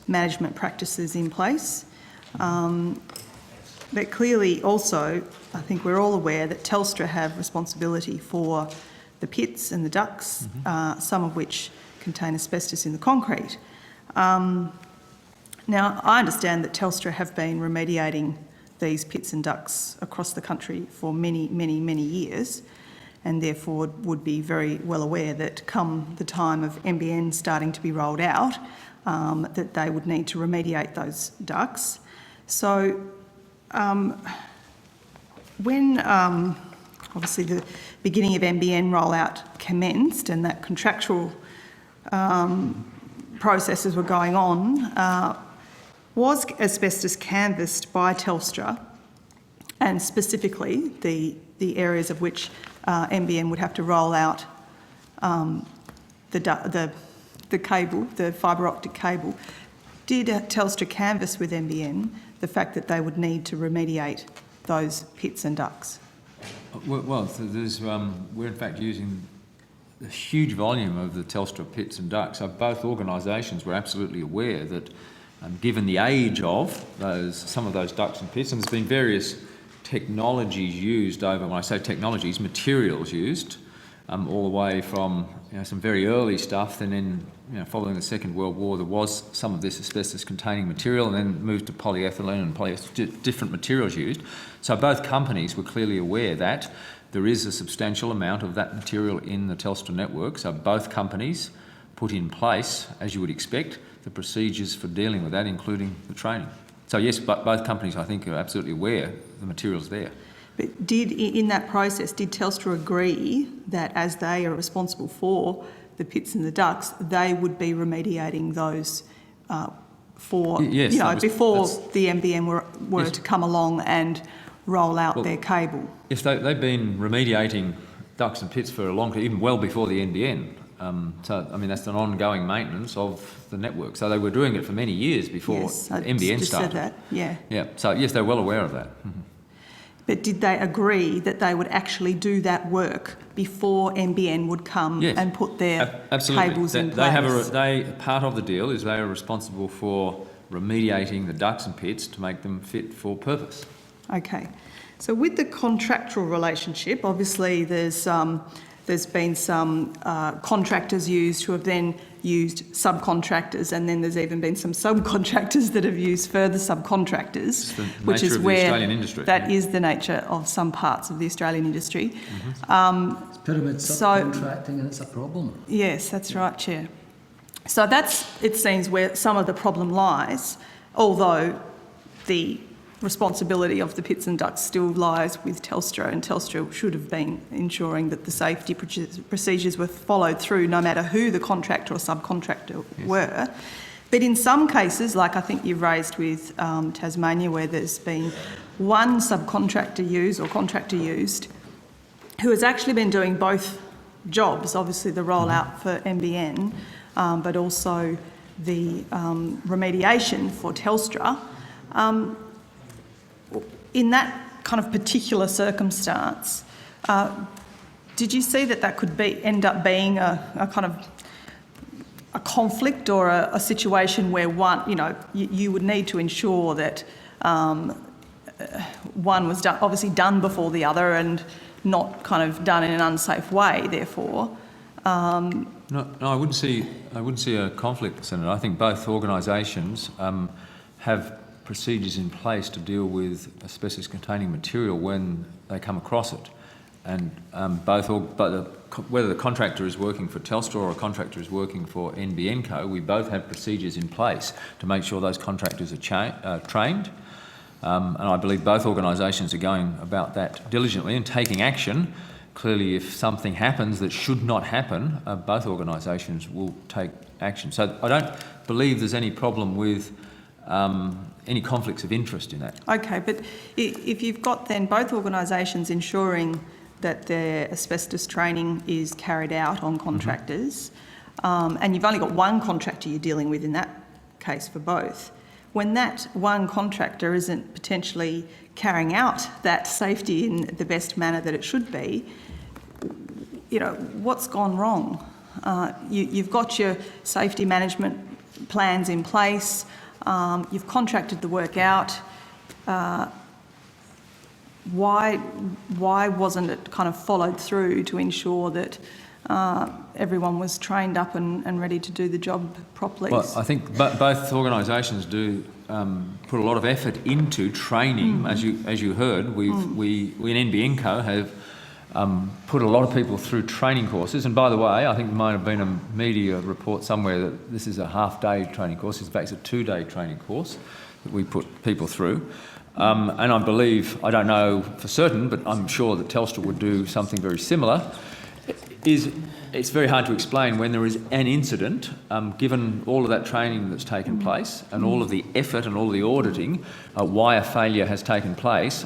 management practices in place. But clearly also, I think we're all aware that Telstra have responsibility for the pits and the ducts, some of which contain asbestos in the concrete. Now, I understand that Telstra have been remediating these pits and ducts across the country for many, many, many years, and therefore would be very well aware that come the time of NBN starting to be rolled out, that they would need to remediate those ducts. So when obviously the beginning of NBN rollout commenced and that contractual processes were going on, Was asbestos canvassed by Telstra, and specifically the areas of which NBN would have to roll out the cable, the fibre optic cable? Did Telstra canvass with NBN the fact that they would need to remediate those pits and ducts? Well, there's, we're in fact using a huge volume of the Telstra pits and ducts. So both organisations were absolutely aware that, given the age of some of those ducts and pits, and there's been various technologies used over, when I say technologies, materials used, all the way from some very early stuff, and then following the Second World War there was some of this asbestos-containing material, and then moved to polyethylene and polyester, different materials used. So both companies were clearly aware that there is a substantial amount of that material in the Telstra network. So both companies put in place, as you would expect, the procedures for dealing with that, including the training. So yes, but both companies, I think, are absolutely aware the material's there. But in that process, did Telstra agree that as they are responsible for the pits and the ducts, they would be remediating those before the NBN were yes. to come along and roll out their cable? Yes, they've been remediating ducts and pits for a long time, even well before the NBN. So, I mean, that's an ongoing maintenance of the network. So they were doing it for many years before NBN just started. said that, yeah. Yeah, so yes, they're well aware of that. Mm-hmm. But did they agree that they would actually do that work before NBN would come and put their cables in place? Part of the deal is they are responsible for remediating the ducts and pits to make them fit for purpose. Okay. So with the contractual relationship, obviously there's been some contractors used who have then used subcontractors, and then there's even been some subcontractors that have used further subcontractors, which is where that is the nature of some parts of the Australian industry. Mm-hmm. It's pyramid subcontracting, and it's a problem. Yes, that's right, Chair. So that's, it seems, where some of the problem lies, although the responsibility of the pits and ducts still lies with Telstra, and Telstra should have been ensuring that the safety procedures were followed through no matter who the contractor or subcontractor were. But in some cases, like I think you've raised with Tasmania, where there's been one subcontractor used or contractor used who has actually been doing both jobs, obviously the rollout for NBN, but also the remediation for Telstra. In that kind of particular circumstance, did you see that could end up being a kind of a conflict or a situation where you would need to ensure that one was obviously done before the other and not kind of done in an unsafe way, therefore? No, I wouldn't see a conflict, Senator. I think both organisations have procedures in place to deal with asbestos-containing material when they come across it, and whether the contractor is working for Telstra or a contractor is working for NBN Co, we both have procedures in place to make sure those contractors are trained, and I believe both organisations are going about that diligently and taking action. Clearly, if something happens that should not happen, both organisations will take action. So I don't believe there's any problem with any conflicts of interest in that. Okay, but if you've got then both organisations ensuring that their asbestos training is carried out on contractors, and you've only got one contractor you're dealing with in that case for both, when that one contractor isn't potentially carrying out that safety in the best manner that it should be, what's gone wrong? You've got your safety management plans in place. You've contracted the work out. Why wasn't it kind of followed through to ensure that everyone was trained up and ready to do the job properly? Well, I think both organisations do put a lot of effort into training. As you heard, we in NBN Co have put a lot of people through training courses. And by the way, I think there might have been a media report somewhere that this is a half-day training course. In fact, it's a 2-day training course that we put people through. And I believe, I don't know for certain, but I'm sure that Telstra would do something very similar. it's very hard to explain when there is an incident, given all of that training that's taken place and all of the effort and all the auditing, why a failure has taken place.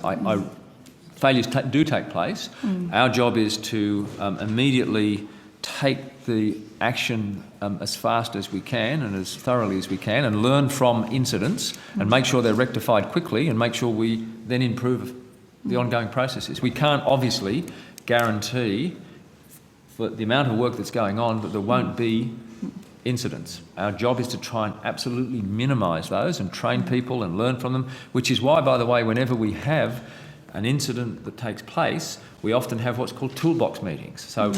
Failures do take place. Our job is to immediately take the action as fast as we can and as thoroughly as we can and learn from incidents and make sure they're rectified quickly and make sure we then improve the ongoing processes. We can't obviously guarantee for the amount of work that's going on that there won't be incidents. Our job is to try and absolutely minimise those and train people and learn from them, which is why, by the way, whenever we have an incident that takes place, we often have what's called toolbox meetings. So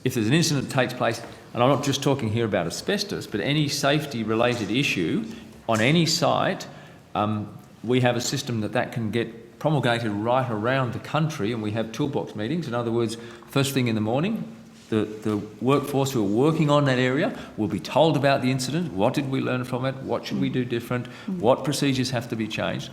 if there's an incident that takes place, and I'm not just talking here about asbestos, but any safety-related issue on any site, we have a system that can get promulgated right around the country, and we have toolbox meetings. In other words, first thing in the morning, the workforce who are working on that area will be told about the incident. What did we learn from it? What should we do different? What procedures have to be changed?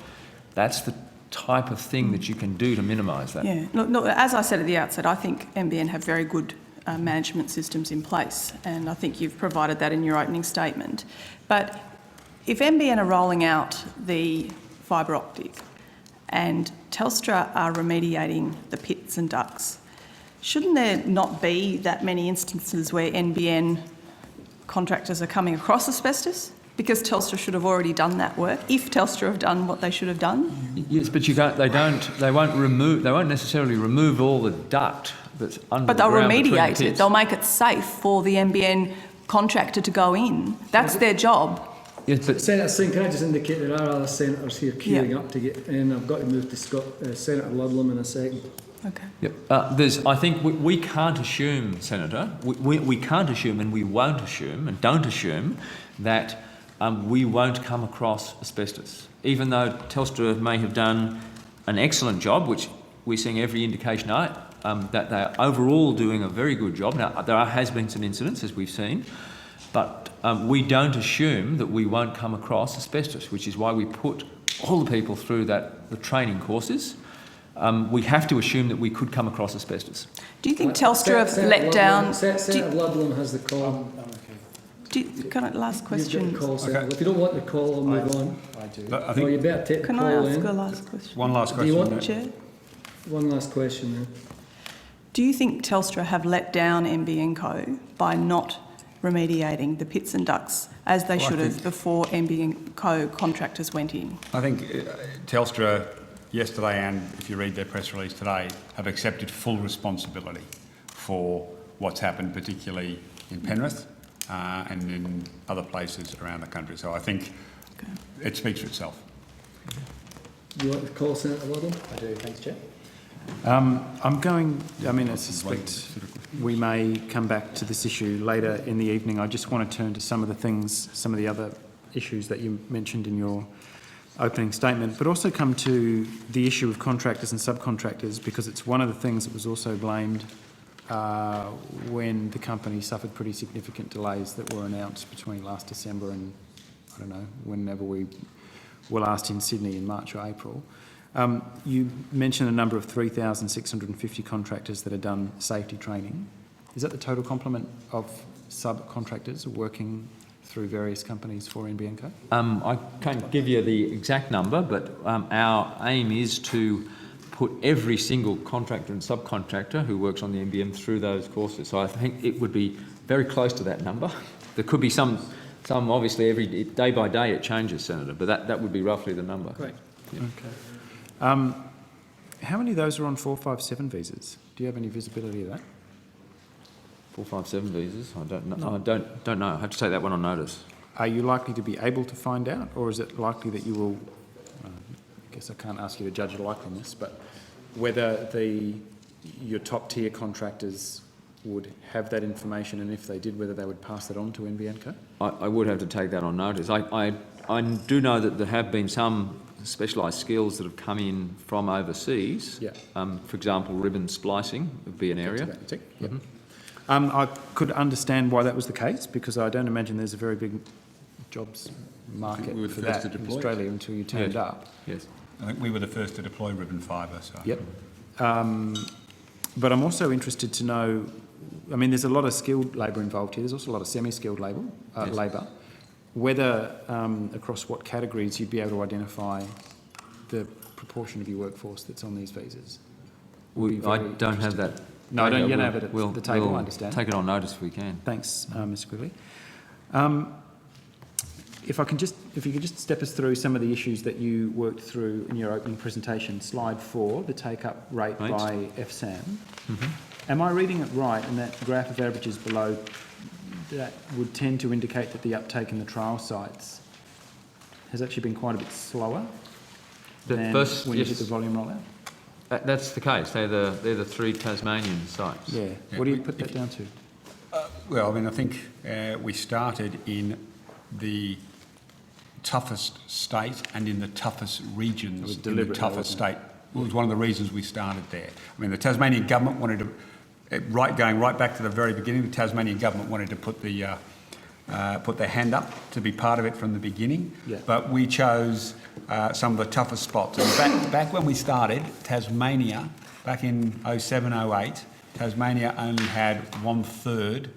That's the type of thing that you can do to minimise that. Yeah, look, as I said at the outset, I think NBN have very good management systems in place, and I think you've provided that in your opening statement. But if NBN are rolling out the fibre optic and Telstra are remediating the pits and ducts, shouldn't there not be that many instances where NBN contractors are coming across asbestos? Because Telstra should have already done that work, if Telstra have done what they should have done. Yes, but you can't. They won't necessarily remove all the duct that's under But the they'll ground between the remediate it. pits. They'll make it safe for the NBN contractor to go in. That's their job. Yes, but Senator Singh, can I just indicate there are other senators here queuing up to get in? I've got to move to Senator Ludlam in a second. Okay. yep. I think we can't assume, Senator, we can't assume and we won't assume and don't assume that we won't come across asbestos. Even though Telstra may have done an excellent job, which we're seeing every indication that they're overall doing a very good job. Now, there has been some incidents, as we've seen, but we don't assume that we won't come across asbestos, which is why we put all the people through the training courses. We have to assume that we could come across asbestos. Do you think Telstra have let down... Senator Ludlam has the call. Last question. You've got the call, Senator. If you don't want the call, I'll move on. I do. No, you better take the Can call I ask in. a last question? One last Do question. you want Chair? One last question then. Do you think Telstra have let down NBN Co by not remediating the pits and ducts as they should have before NBN Co contractors went in? I think Telstra yesterday, and if you read their press release today, have accepted full responsibility for what's happened, particularly in Penrith and in other places around the country. So I think it speaks for itself. You want the call, Senator Ludlam? I do, thanks, Chair. I suspect we may come back to this issue later in the evening. I just want to turn to some of the other issues that you mentioned in your opening statement, but also come to the issue of contractors and subcontractors, because it's one of the things that was also blamed when the company suffered pretty significant delays that were announced between last December and, I don't know, whenever we were last in Sydney in March or April. You mentioned a number of 3,650 contractors that have done safety training. Is that the total complement of subcontractors working through various companies for NBN Co? I can't give you the exact number, but our aim is to put every single contractor and subcontractor who works on the NBN through those courses. So I think it would be very close to that number. There could be some obviously every day by day it changes, Senator, but that would be roughly the number. Great. Yeah. Okay. How many of those are on 457 visas? Do you have any visibility of that? 457 visas? I don't know. No. I don't know. I have to take that one on notice. Are you likely to be able to find out, or is it likely that you will? I guess I can't ask you to judge likeliness, but whether your top tier contractors would have that information, and if they did, whether they would pass that on to NBN Co? I would have to take that on notice. I do know that there have been some specialised skills that have come in from overseas. Yeah. For example, ribbon splicing would be an area. Yep. I could understand why that was the case, because I don't imagine there's a very big jobs market we were for first that to in deploy. Australia until you turned Yes. up. Yes. I think we were the first to deploy ribbon fibre. So. Yep. But I'm also interested to know I mean, there's a lot of skilled labour involved here. There's also a lot of semi-skilled labour. Whether across what categories you'd be able to identify the proportion of your workforce that's on these visas. I don't have that. No, I don't yet We'll- have it at we'll- the table, we'll I understand. Take it on notice if we can. Thanks, Mr Quigley. If you could just step us through some of the issues that you worked through in your opening presentation. Slide 4, the take-up rate Right. by FSAM. Am I reading it right in that graph of averages below that would tend to indicate that the uptake in the trial sites has actually been quite a bit slower than when you hit the volume rollout? That's the case. They're the 3 Tasmanian sites. Yeah. What do you put that down to? Well, I mean, I think we started in the toughest state and in the toughest regions in the toughest state. It was one of the reasons we started there. I mean, the Tasmanian government wanted to, going right back to the very beginning, the Tasmanian government wanted to put their hand up to be part of it from the beginning. Yeah. But we chose some of the toughest spots. And back when we started, Tasmania, back in 07, 08, Tasmania only had 1/3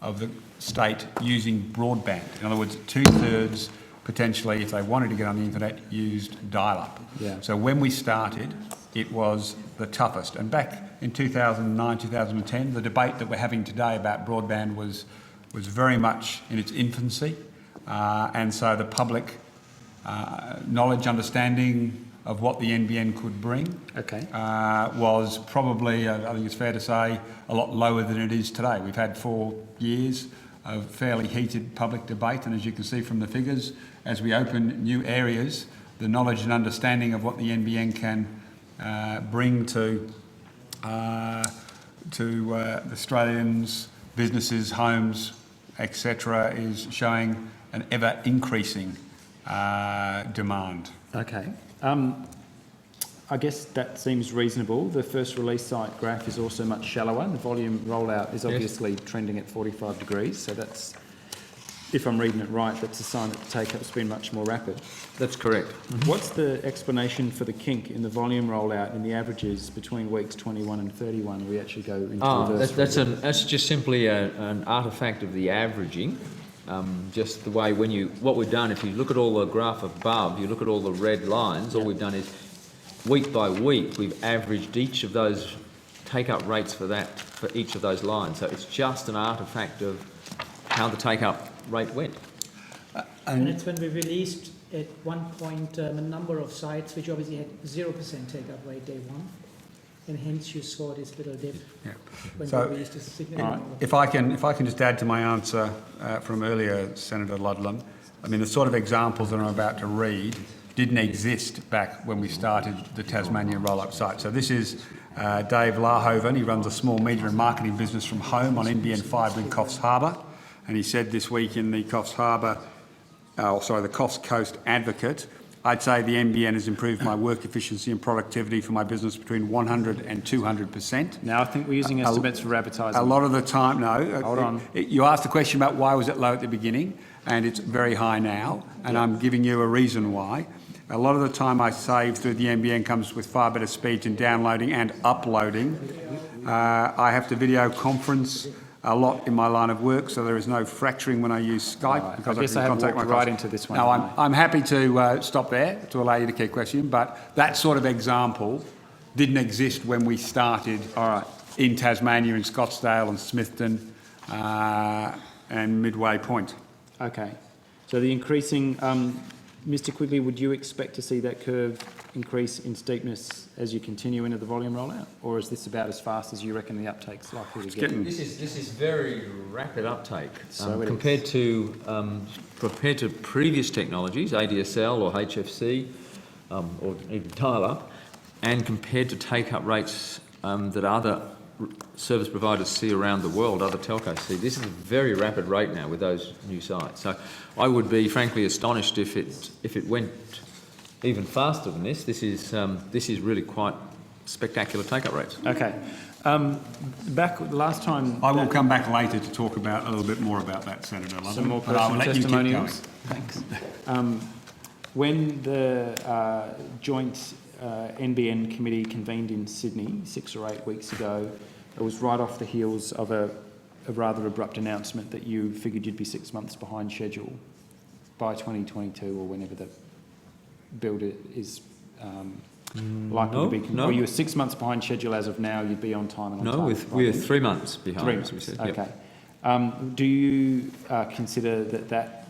of the state using broadband. In other words, 2/3 potentially, if they wanted to get on the internet, used dial-up. Yeah. So when we started, it was the toughest. And back in 2009, 2010, the debate that we're having today about broadband was very much in its infancy. And so the public knowledge, understanding of what the NBN could bring was probably, I think it's fair to say, a lot lower than it is today. We've had 4 years of fairly heated public debate, and as you can see from the figures, as we open new areas, the knowledge and understanding of what the NBN can bring to Australians, businesses, homes, etc., is showing an ever increasing demand. Okay. I guess that seems reasonable. The first release site graph is also much shallower. The volume rollout is obviously trending at 45 degrees, so that's, if I'm reading it right, that's a sign that the take-up's been much more rapid. That's correct. What's the explanation for the kink in the volume rollout in the averages between weeks 21 and 31? We actually go into reverse. That's just simply an artefact of the averaging. Just the way what we've done, if you look at all the graph above, you look at all the red lines, all we've done is week by week, we've averaged each of those take-up rates for each of those lines. So it's just an artefact of how the take-up rate went. And it's when we released at one point a number of sites which obviously had 0% take-up rate day one, and hence you saw this little dip when we released a significant. If I can just add to my answer from earlier, Senator Ludlam, I mean, the sort of examples that I'm about to read didn't exist back when we started the Tasmania roll-up site. So this is Dave Larhoven. He runs a small media and marketing business from home on NBN Fibre in Coffs Harbour. And he said this week in the the Coffs Coast Advocate, I'd say the NBN has improved my work efficiency and productivity for my business between 100 and 200%. Now, I think we're using estimates for advertising. A lot of the time, no. Hold on. You asked the question about why was it low at the beginning, and it's very high now, and I'm giving you a reason why. A lot of the time I save through the NBN comes with far better speeds in downloading and uploading. I have to video conference a lot in my line of work, so there is no fracturing when I use Skype. Right. Because I guess I can have contact walked my right customers. into this one. No, I'm happy to stop there to allow you to keep question, but that sort of example didn't exist when we started in Tasmania, in Scottsdale and Smithton and Midway Point. Okay. So the increasing, Mr Quigley, would you expect to see that curve increase in steepness as you continue into the volume rollout, or is this about as fast as you reckon the uptake's likely to get? This is very rapid uptake So compared to previous technologies, ADSL or HFC, or even dial-up, and compared to take-up rates that other service providers see around the world, other telcos see. This is a very rapid rate now with those new sites. So I would be frankly astonished if it went even faster than this. This is really quite spectacular take-up rates. Okay. Back last time... I will come back later to talk about a little bit more about that, Senator Ludlam. Some more but I will personal let you keep going. testimonials. Thanks. When the joint NBN committee convened in Sydney 6 or 8 weeks ago, it was right off the heels of a a rather abrupt announcement that you figured you'd be 6 months behind schedule by 2022 or whenever the build is likely to be. No. Or you were 6 months behind schedule as of now, you'd be on time and on time. No, we're 3 months behind. 3 as we months, said. Yep. okay. Do you consider that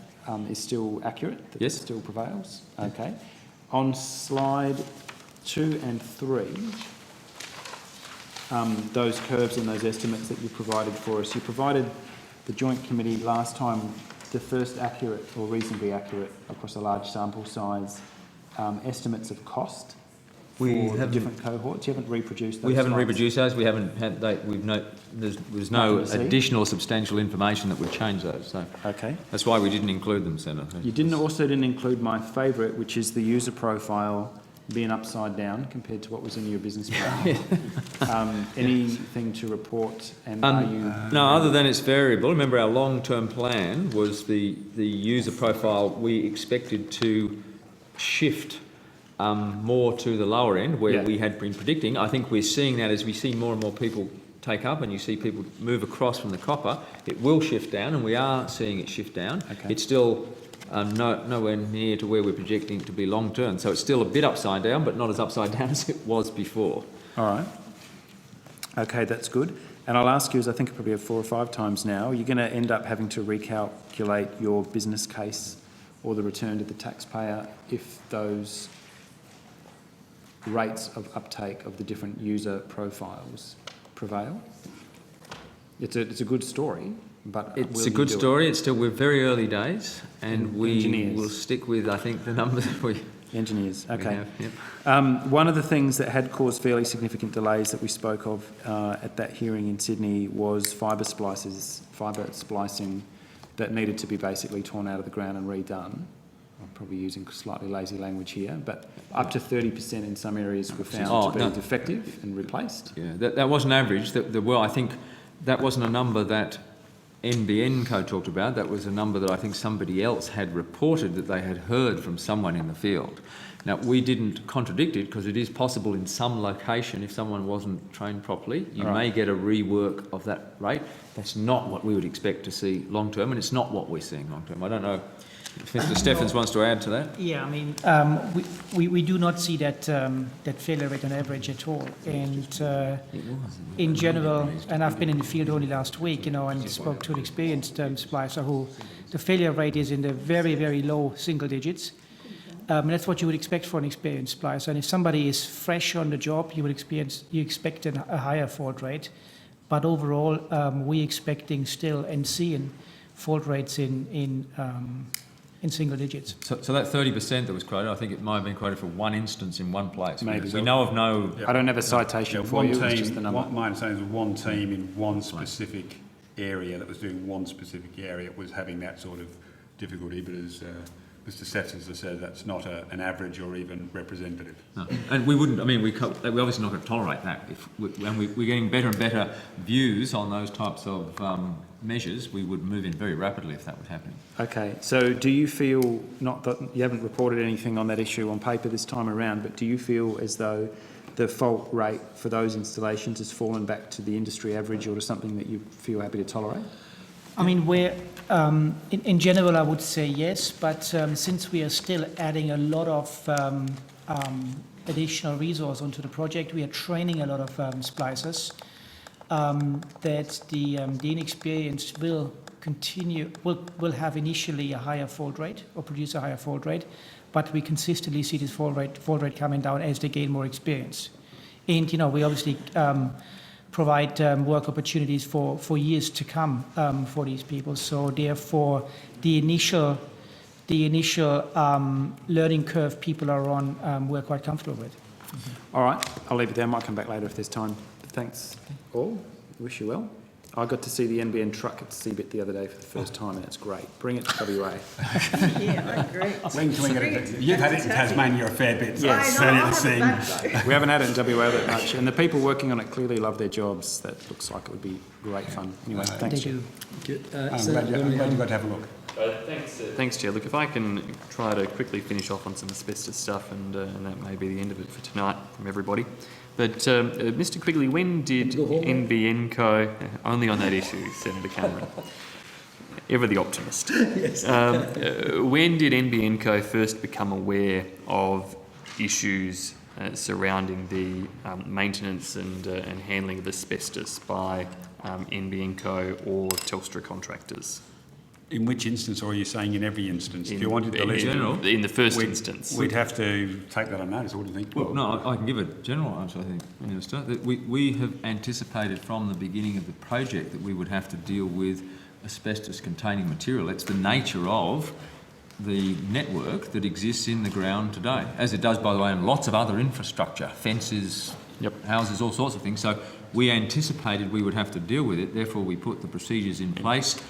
is still accurate? That Yes. it still prevails? Okay. On slide 2 and 3, those curves and those estimates that you provided for us, you provided the joint committee last time the first accurate or reasonably accurate across a large sample size estimates of cost for the different cohorts. You haven't reproduced those. We haven't slides. reproduced those. We haven't had. There's no additional substantial information that would change those. So Okay. that's why we didn't include them, Senator. You didn't include my favourite, which is the user profile being upside down compared to what was in your business plan. Anything to report? And are you? No, other than it's variable. Remember, our long-term plan was the user profile. We expected to shift more to the lower end where we had been predicting. I think we're seeing that as we see more and more people take up and you see people move across from the copper, it will shift down, and we are seeing it shift down. Okay. It's still nowhere near to where we're projecting it to be long term, so it's still a bit upside down, but not as upside down as it was before. All right. Okay, that's good. And I'll ask you, as I think I probably have 4 or 5 times now, you're going to end up having to recalculate your business case or the return to the taxpayer if those rates of uptake of the different user profiles prevail? It's a good story, but it's a good story. It's still, we're very early days, and we will stick with, I think, the numbers that we Engineers, okay. have. Yep. One of the things that had caused fairly significant delays that we spoke of at that hearing in Sydney was fibre splicing that needed to be basically torn out of the ground and redone. I'm probably using slightly lazy language here, but up to 30% in some areas were found to be defective and replaced. Yeah, that wasn't average. I think that wasn't a number that NBN talked about. That was a number that I think somebody else had reported that they had heard from someone in the field. Now, we didn't contradict it because it is possible in some location, if someone wasn't trained properly, you may get a rework of that rate. That's not what we would expect to see long term, and it's not what we're seeing long term. I don't know if Mr. Steffens wants to add to that. Yeah, I mean, we do not see that failure rate on average at all. And in general, and I've been in the field only last week, and spoke to an experienced splicer who the failure rate is in the very, very low single digits. And that's what you would expect for an experienced splicer. And if somebody is fresh on the job, you expect a higher fault rate. But overall, we're expecting still and seeing fault rates in single digits. So that 30% that was quoted, I think it might have been quoted for one instance in one place. Maybe. We know of no... I don't have a citation for you, it's just the number. My understanding is one team in one specific area that was doing one specific area was having that sort of difficulty, but as Mr. Steffens has said, that's not an average or even representative. No. And we wouldn't, we're obviously not going to tolerate that. When we're getting better and better views on those types of measures, we would move in very rapidly if that was happening. Okay, so do you feel, not that you haven't reported anything on that issue on paper this time around, but do you feel as though the fault rate for those installations has fallen back to the industry average or to something that you feel happy to tolerate? I mean, in general, I would say yes, but since we are still adding a lot of additional resource onto the project, we are training a lot of splicers, that the inexperienced will have initially a higher fault rate or produce a higher fault rate, but we consistently see this fault rate coming down as they gain more experience. And, we obviously provide work opportunities for years to come for these people. So therefore, the initial learning curve people are on, we're quite comfortable with. All right, I'll leave it there. I might come back later if there's time. Thanks all. Wish you well. I got to see the NBN truck at Seabit the other day for the first time, and it's great. Bring it to WA. Yeah, I agree. When can we get it? You've had it in Tasmania a fair bit. Yes. We haven't had it in WA that much, and the people working on it clearly love their jobs. That looks like it would be great fun. Anyway, thanks. They do. I'm glad you got to have a look. Thanks, Chair. Look, if I can try to quickly finish off on some asbestos stuff, and that may be the end of it for tonight from everybody. But Mr Quigley, when did NBN Co, only on that issue, Senator Cameron, ever the optimist. Yes. When did NBN Co first become aware of issues surrounding the maintenance and handling of asbestos by NBN Co or Telstra contractors? In which instance, or are you saying in every instance? If you wanted the list, in the first instance. We'd have to take that on notice. What do you think? Well, no, I can give a general answer, I think, Minister. That we have anticipated from the beginning of the project that we would have to deal with asbestos-containing material. It's the nature of the network that exists in the ground today, as it does, by the way, in lots of other infrastructure, fences, houses, all sorts of things. So we anticipated we would have to deal with it, therefore we put the procedures in place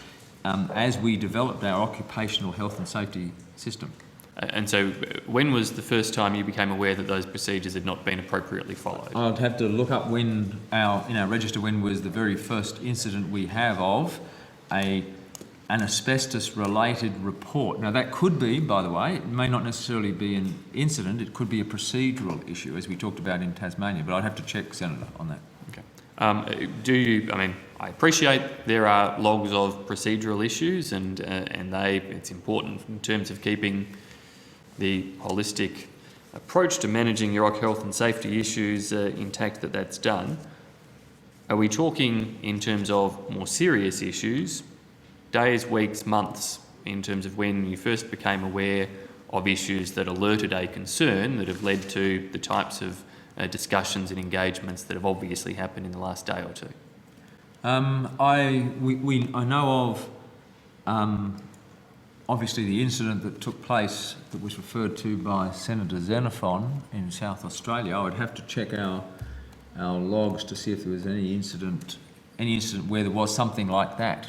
as we developed our occupational health and safety system. And so when was the first time you became aware that those procedures had not been appropriately followed? I'd have to look up when in our register when was the very first incident we have of an asbestos-related report. Now that could be, by the way, it may not necessarily be an incident, it could be a procedural issue, as we talked about in Tasmania, but I'd have to check, Senator, on that. Okay. I appreciate there are logs of procedural issues and it's important in terms of keeping the holistic approach to managing your health and safety issues intact, that's done. Are we talking in terms of more serious issues, days, weeks, months, in terms of when you first became aware of issues that alerted a concern that have led to the types of discussions and engagements that have obviously happened in the last day or two? I know of obviously the incident that took place that was referred to by Senator Xenophon in South Australia. I would have to check our logs to see if there was any incident where there was something like that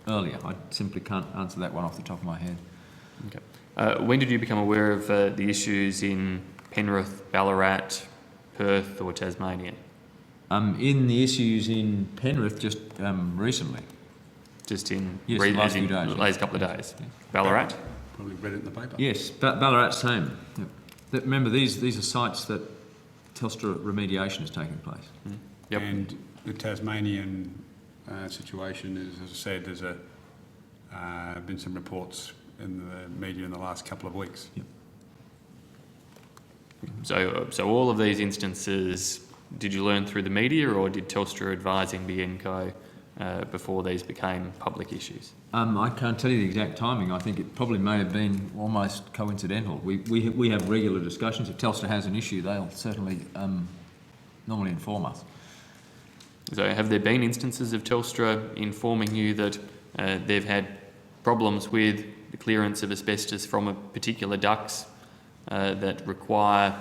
earlier. I simply can't answer that one off the top of my head. Okay. When did you become aware of the issues in Penrith, Ballarat, Perth or Tasmania? In the issues in Penrith just recently. Just in the last few days. The last couple of days. Ballarat? Probably read it in the paper. Yes, Ballarat's same. Yep. Remember, these are sites that Telstra remediation has taken place. Yep. And the Tasmanian situation is, as I said, there's been some reports in the media in the last couple of weeks. Yep. So all of these instances, did you learn through the media or did Telstra advise NBN Co before these became public issues? I can't tell you the exact timing. I think it probably may have been almost coincidental. We have regular discussions. If Telstra has an issue, they'll certainly normally inform us. So have there been instances of Telstra informing you that they've had problems with the clearance of asbestos from a particular ducts that require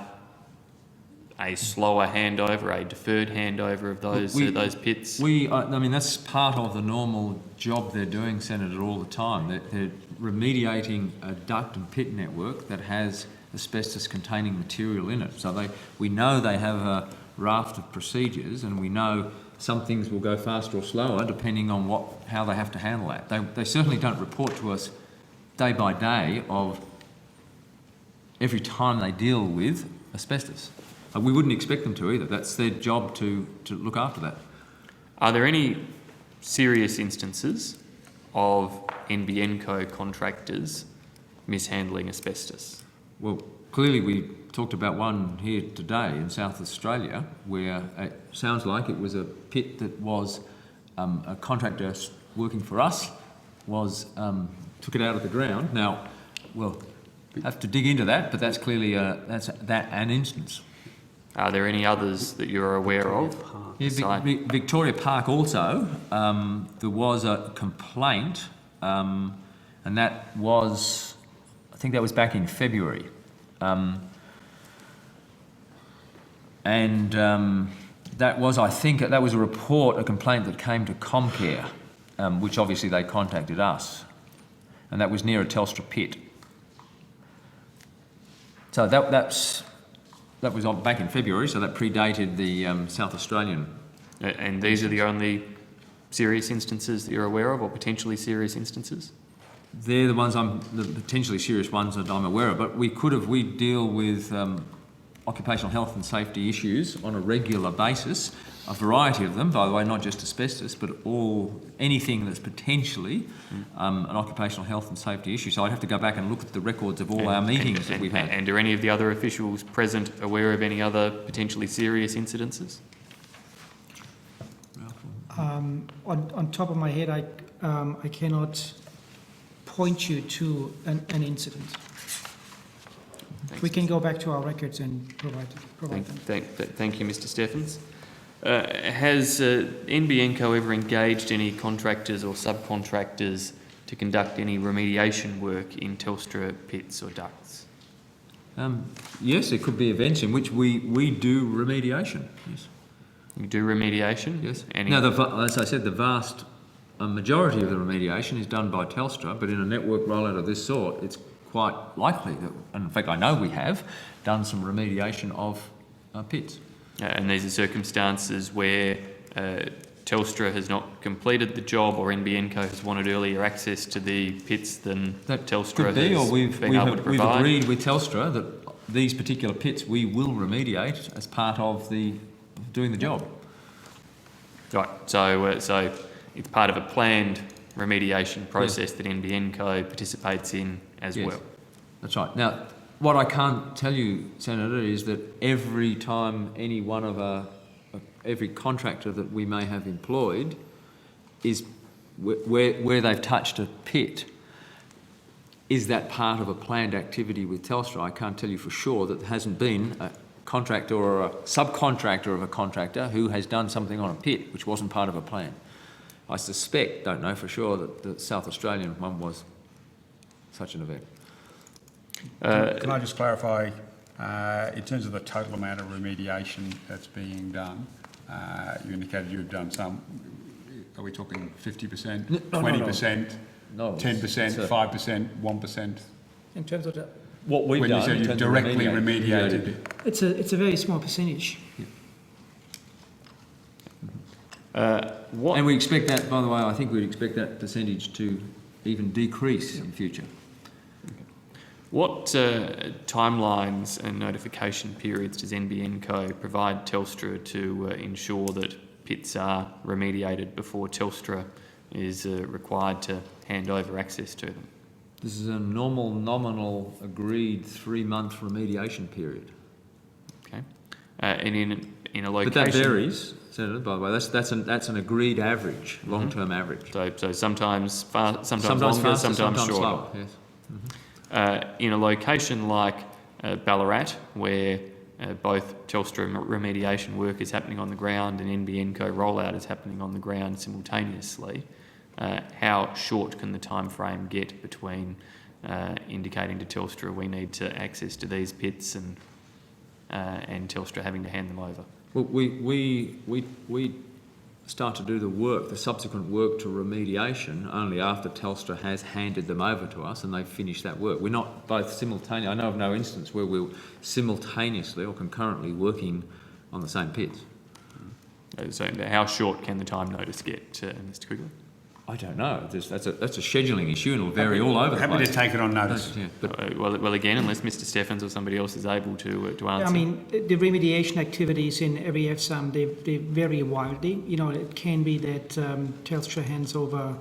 a slower handover, a deferred handover of those pits? That's part of the normal job they're doing, Senator, all the time. They're remediating a duct and pit network that has asbestos-containing material in it. So we know they have a raft of procedures, and we know some things will go faster or slower depending on how they have to handle that. They certainly don't report to us day by day of every time they deal with asbestos. We wouldn't expect them to either. That's their job to look after that. Are there any serious instances of NBN Co contractors mishandling asbestos? Well, clearly we talked about one here today in South Australia where it sounds like it was a pit that was a contractor working for us took it out of the ground. Now, we'll have to dig into that, but that's clearly an instance. Are there any others that you're aware of? Yeah, Victoria Park also, there was a complaint, and that was, I think that was back in February. That was a report, a complaint that came to Comcare, which obviously they contacted us, and that was near a Telstra pit. So that was back in February, so that predated the South Australian. And these are the only serious instances that you're aware of, or potentially serious instances? They're the potentially serious ones that I'm aware of, but we deal with occupational health and safety issues on a regular basis, a variety of them, by the way, not just asbestos, but anything that's potentially an occupational health and safety issue. So I'd have to go back and look at the records of all our meetings that we've had. And are any of the other officials present aware of any other potentially serious incidences? On top of my head, I cannot point you to an incident. Thanks. We can go back to our records and provide them. Thank you, Mr. Steffens. Has NBN Co ever engaged any contractors or subcontractors to conduct any remediation work in Telstra pits or ducts? Yes, there could be events in which we do remediation. Yes. You do remediation? Yes. Any- As I said, the vast majority of the remediation is done by Telstra, but in a network rollout of this sort, it's quite likely that, and in fact I know we have, done some remediation of pits. And these are circumstances where Telstra has not completed the job, or NBN Co has wanted earlier access to the pits than That Telstra could be, has or we've been able to we've provide. agreed with Telstra that these particular pits we will remediate as part of doing the job. Right, so it's part of a planned remediation process that NBN Co participates in as Yes. well. That's right. Now, what I can't tell you, Senator, is that every time any one of every contractor that we may have employed is where they've touched a pit, is that part of a planned activity with Telstra? I can't tell you for sure that there hasn't been a contractor or a subcontractor of a contractor who has done something on a pit which wasn't part of a plan. I suspect, don't know for sure, that the South Australian one was such an event. Can I just clarify, in terms of the total amount of remediation that's being done, you indicated you've done some. Are we talking 50%, 20%, No, 10%, 5%, 1%? In terms of the, What we've When done you said in you've terms of directly remediated. it's a very small percentage. What? And we expect that, by the way, I think we'd expect that percentage to even decrease in future. What timelines and notification periods does NBN Co provide Telstra to ensure that pits are remediated before Telstra is required to hand over access to them? This is a normal, nominal, agreed 3-month remediation period. Okay, and in a location. But that varies, Senator, by the way. That's an agreed average, long-term average. So sometimes longer, sometimes faster, shorter. slower. Yes. In a location like Ballarat, where both Telstra remediation work is happening on the ground and NBN Co rollout is happening on the ground simultaneously, how short can the time frame get between indicating to Telstra we need to access to these pits and Telstra having to hand them over? Well, we start to do the subsequent work to remediation only after Telstra has handed them over to us and they've finished that work. We're not both simultaneously. I know of no instance where we're simultaneously or concurrently working on the same pits. So how short can the time notice get, Mr. Quigley? I don't know. That's a scheduling issue and it'll vary all over the place. Happy to take it on notice. Yeah, but Well, again, unless Mr. Steffens or somebody else is able to answer. I mean, the remediation activities in every FSAM, they vary wildly. You know, it can be that Telstra hands over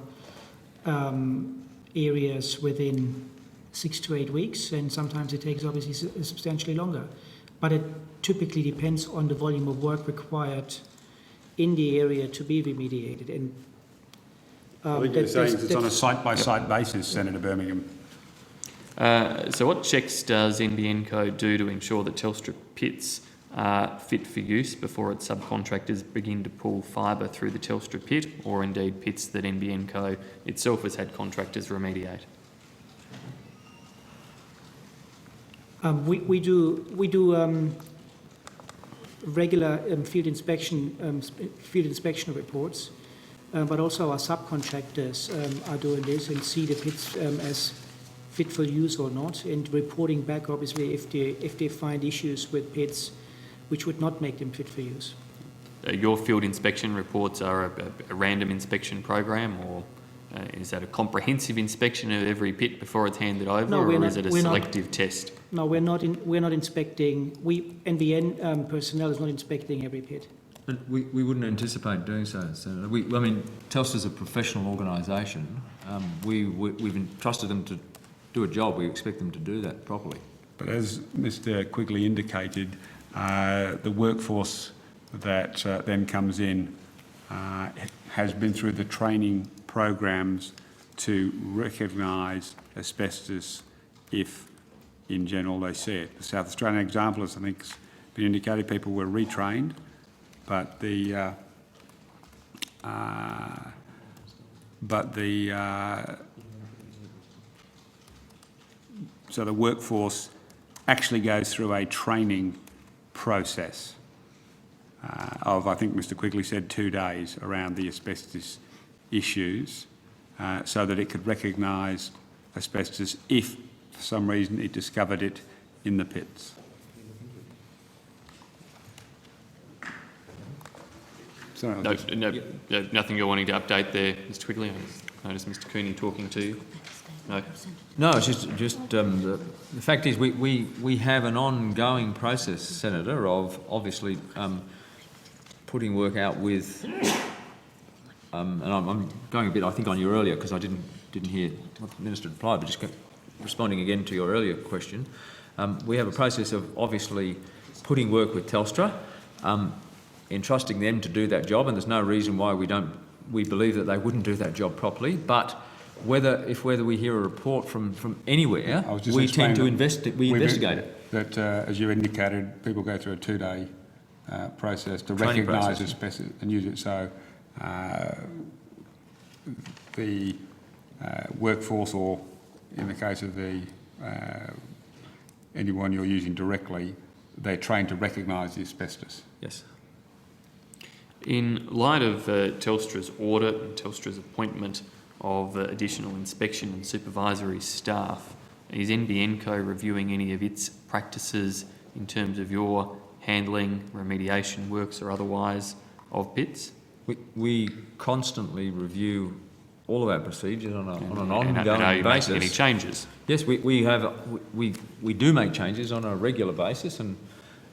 areas within 6 to 8 weeks, and sometimes it takes obviously substantially longer. But it typically depends on the volume of work required in the area to be remediated. And I think you're saying it's on a site-by-site basis, Senator Birmingham. So what checks does NBN Co do to ensure that Telstra pits are fit for use before its subcontractors begin to pull fibre through the Telstra pit, or indeed pits that NBN Co itself has had contractors remediate? We do regular field inspection reports. But also our subcontractors are doing this and see the pits as fit for use or not, and reporting back obviously if they find issues with pits which would not make them fit for use. Your field inspection reports are a random inspection program, or Is that a comprehensive inspection of every pit before it's handed over, No, or is it a selective test? No, we're not inspecting. NBN personnel is not inspecting every pit. But we wouldn't anticipate doing so, Senator. I mean, Telstra's a professional organisation. We've entrusted them to do a job. We expect them to do that properly. But as Mr Quigley indicated, the workforce that then comes in has been through the training programs to recognise asbestos if, in general, they see it. The South Australian example, as I think has been indicated, people were retrained, but so the workforce actually goes through a training process of, I think Mr Quigley said, 2 days around the asbestos issues, so that it could recognise asbestos if, for some reason, it discovered it in the pits. Sorry, Nothing you're wanting to update there, Mr Quigley? I noticed Mr Cooney talking to you. No. No, it's just the fact is we have an ongoing process, Senator, of obviously putting work out with, and I'm going a bit, I think, on your earlier, because I didn't hear what the Minister replied, but just responding again to your earlier question. We have a process of obviously putting work with Telstra, entrusting them to do that job, and there's no reason why we believe that they wouldn't do that job properly, but whether we hear a report from anywhere, we tend to investigate it. That, as you indicated, people go through a 2-day process to recognise asbestos and use it. So the workforce, or in the case of the anyone you're using directly, they're trained to recognise the asbestos. Yes. In light of Telstra's audit and Telstra's appointment of additional inspection and supervisory staff, is NBN Co reviewing any of its practices in terms of your handling, remediation works or otherwise of pits? We constantly review all of our procedures on an ongoing are you basis. making any changes? Yes, we do make changes on a regular basis, and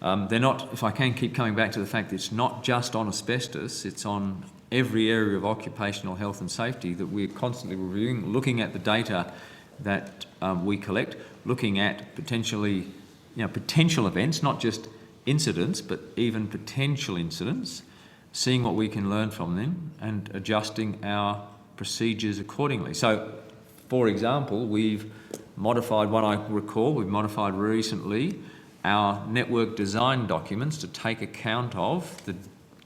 they're not, if I can keep coming back to the fact that it's not just on asbestos, it's on every area of occupational health and safety that we're constantly reviewing, looking at the data that we collect, looking at potential events, not just incidents, but even potential incidents, seeing what we can learn from them and adjusting our procedures accordingly. So, for example, we've modified recently our network design documents to take account of the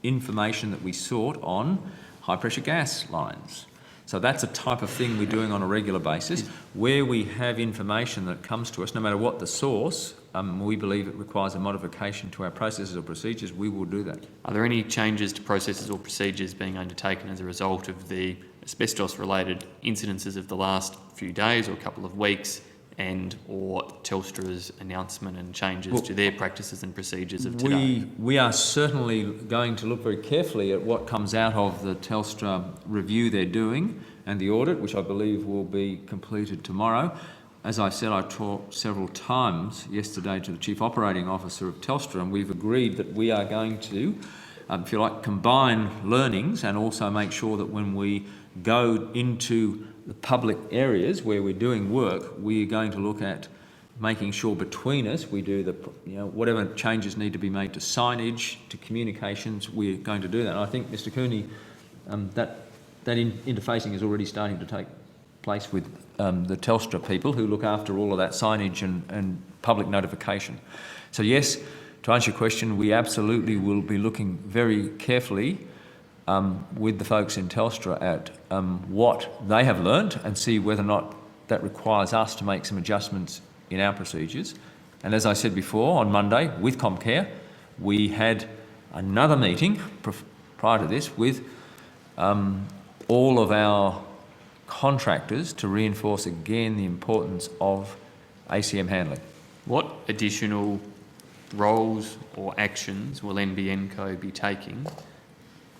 information that we sought on high pressure gas lines. So that's a type of thing we're doing on a regular basis. Where we have information that comes to us, no matter what the source, we believe it requires a modification to our processes or procedures, we will do that. Are there any changes to processes or procedures being undertaken as a result of the asbestos-related incidences of the last few days or a couple of weeks, and or Telstra's announcement and changes to their practices and procedures of today? We are certainly going to look very carefully at what comes out of the Telstra review they're doing and the audit, which I believe will be completed tomorrow. As I said, I talked several times yesterday to the Chief Operating Officer of Telstra, and we've agreed that we are going to, if you like, combine learnings and also make sure that when we go into the public areas where we're doing work, we're going to look at making sure between us we do whatever changes need to be made to signage, to communications, we're going to do that. And I think, Mr Cooney, that interfacing is already starting to take place with the Telstra people who look after all of that signage and public notification. So yes, to answer your question, we absolutely will be looking very carefully with the folks in Telstra at what they have learnt and see whether or not that requires us to make some adjustments in our procedures. And as I said before, on Monday with Comcare, we had another meeting prior to this with all of our contractors to reinforce again the importance of ACM handling. What additional roles or actions will NBN Co be taking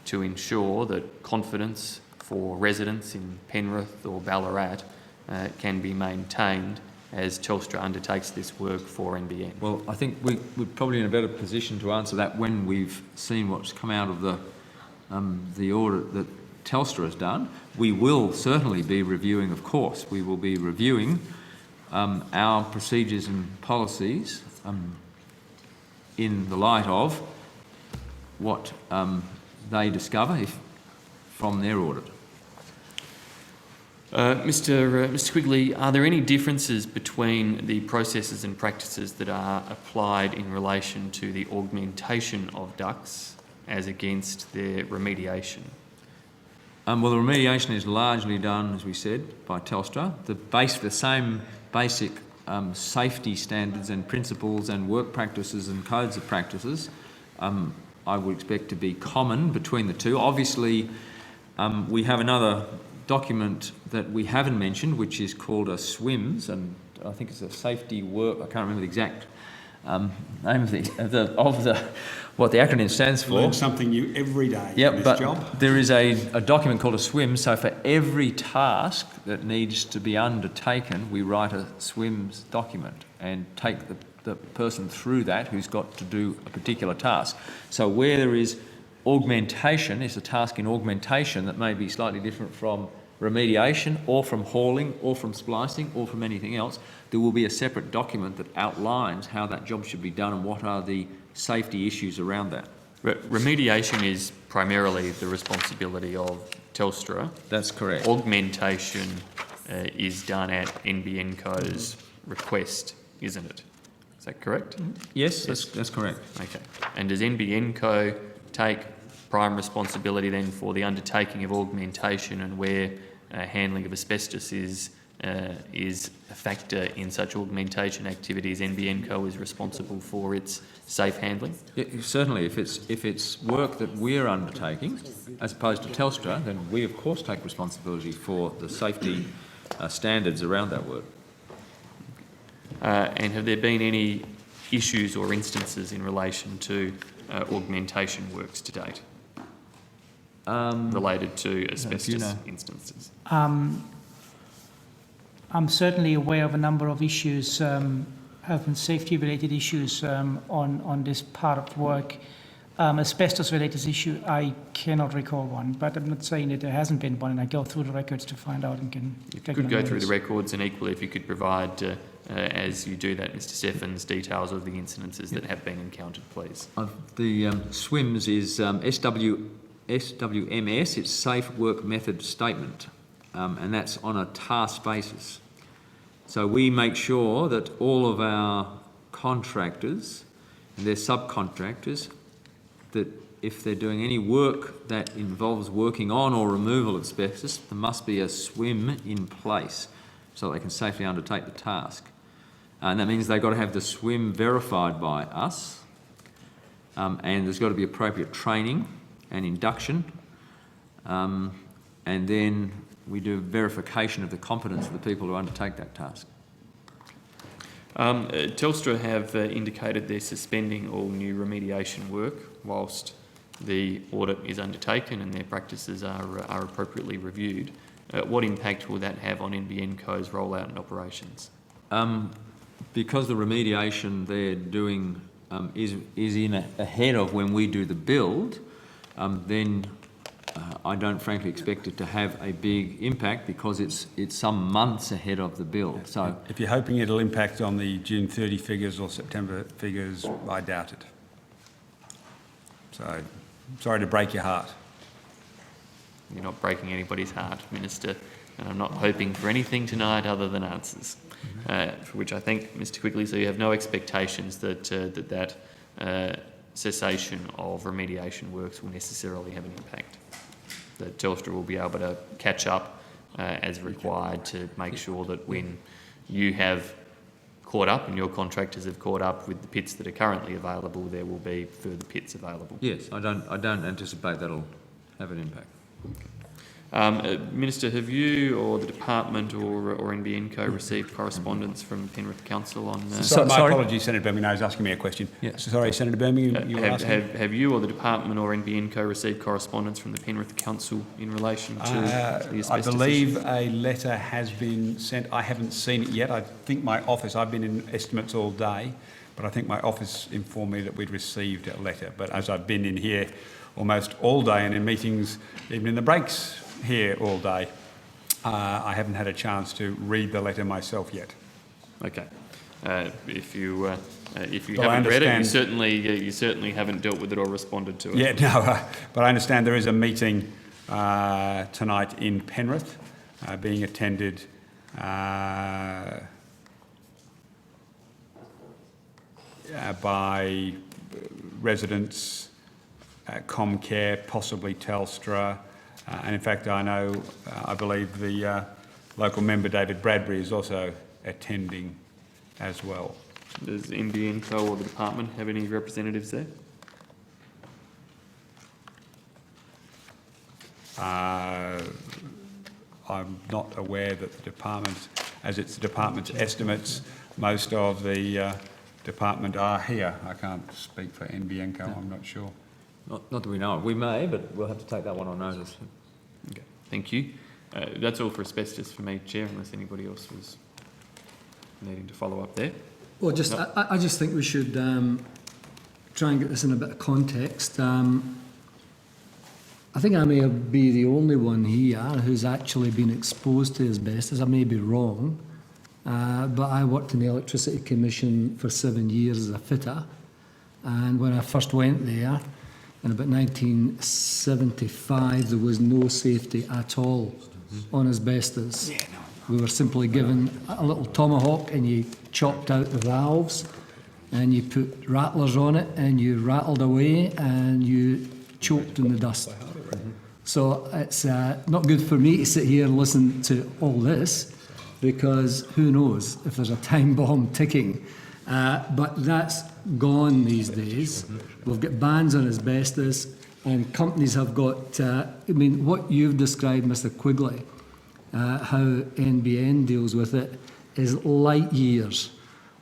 to ensure that confidence for residents in Penrith or Ballarat can be maintained as Telstra undertakes this work for NBN? Well, I think we're probably in a better position to answer that when we've seen what's come out of the audit that Telstra has done. We will certainly be reviewing, of course, we will be reviewing our procedures and policies in the light of what they discover from their audit. Mr. Quigley, are there any differences between the processes and practices that are applied in relation to the augmentation of ducts as against their remediation? Well, the remediation is largely done, as we said, by Telstra. The same basic safety standards and principles and work practices and codes of practices I would expect to be common between the two. Obviously, we have another document that we haven't mentioned, which is called a SWIMS, and I think it's a safety work. I can't remember the exact name of what the acronym stands for. Learn something new every day in this but job. There is a document called a SWIMS. So for every task that needs to be undertaken, we write a SWIMS document and take the person through that who's got to do a particular task. So where there is augmentation, is a task in augmentation that may be slightly different from remediation or from hauling or from splicing or from anything else, there will be a separate document that outlines how that job should be done and what are the safety issues around that. Remediation is primarily the responsibility of Telstra. That's correct. Augmentation is done at NBN Co's request, isn't it? Is that correct? Yes, that's correct. Okay. And does NBN Co take prime responsibility then for the undertaking of augmentation, and where handling of asbestos is a factor in such augmentation activities, NBN Co is responsible for its safe handling? Yeah, certainly, if it's work that we're undertaking, as opposed to Telstra, then we of course take responsibility for the safety standards around that work. And have there been any issues or instances in relation to augmentation works to date related to asbestos instances? I'm certainly aware of a number of issues, health and safety related issues on this part of work. Asbestos related issue, I cannot recall one, but I'm not saying that there hasn't been one, and I go through the records to find out and can you could go through the records, and equally if you could provide, as you do that, Mr. Steffens, details of the incidences that have been encountered, please. The SWIMS is SWMS, it's Safe Work Method Statement, and that's on a task basis. So we make sure that all of our contractors and their subcontractors, that if they're doing any work that involves working on or removal of asbestos, there must be a SWIM in place so they can safely undertake the task. And that means they've got to have the SWIM verified by us, and there's got to be appropriate training and induction, and then we do verification of the competence of the people who undertake that task. Telstra have indicated they're suspending all new remediation work whilst the audit is undertaken and their practices are appropriately reviewed. What impact will that have on NBN Co's rollout and operations? Because the remediation they're doing is ahead of when we do the build, then I don't frankly expect it to have a big impact because it's some months ahead of the build. So if you're hoping it'll impact on the June 30 figures or September figures, I doubt it. So, sorry to break your heart. You're not breaking anybody's heart, Minister, and I'm not hoping for anything tonight other than answers, for which I think, Mr. Quigley, so you have no expectations that that cessation of remediation works will necessarily have an impact, that Telstra will be able to catch up as required to make sure that when you have caught up and your contractors have caught up with the pits that are currently available, there will be further pits available. yes, I don't anticipate that'll have an impact. Minister, have you or the department or NBN Co received correspondence from Penrith Council on... My apologies, Senator Birmingham. I was asking me a question. Yeah. Sorry, Senator Birmingham, you were asking? Have you or the department or NBN Co received correspondence from the Penrith Council in relation to the asbestos I believe issue? a letter has been sent. I haven't seen it yet. I think my office, I've been in estimates all day, but I think my office informed me that we'd received a letter. But as I've been in here almost all day and in meetings, even in the breaks here all day, I haven't had a chance to read the letter myself yet. Okay. If you But I haven't read it, understand- you certainly haven't dealt with it or responded to it. Yeah, no, but I understand there is a meeting tonight in Penrith being attended by residents, Comcare, possibly Telstra, and in fact I believe the local member David Bradbury is also attending as well. Does NBN Co or the department have any representatives there? I'm not aware that the department, as it's the department's estimates, most of the department are here. I can't speak for NBN Co, I'm not sure. Not that we know of. We may, but we'll have to take that one on notice. Okay, thank you. That's all for asbestos for me, Chair, unless anybody else was needing to follow up there. Well, I just think we should try and get this in a bit of context. I think I may be the only one here who's actually been exposed to asbestos. I may be wrong, but I worked in the Electricity Commission for 7 years as a fitter, and when I first went there, in about 1975, there was no safety at all on asbestos. We were simply given a little tomahawk and you chopped out the valves and you put rattlers on it and you rattled away and you choked in the dust. So it's not good for me to sit here and listen to all this, because who knows if there's a time bomb ticking. But that's gone these days. We've got bans on asbestos and companies have got, what you've described, Mr Quigley, how NBN deals with it is light years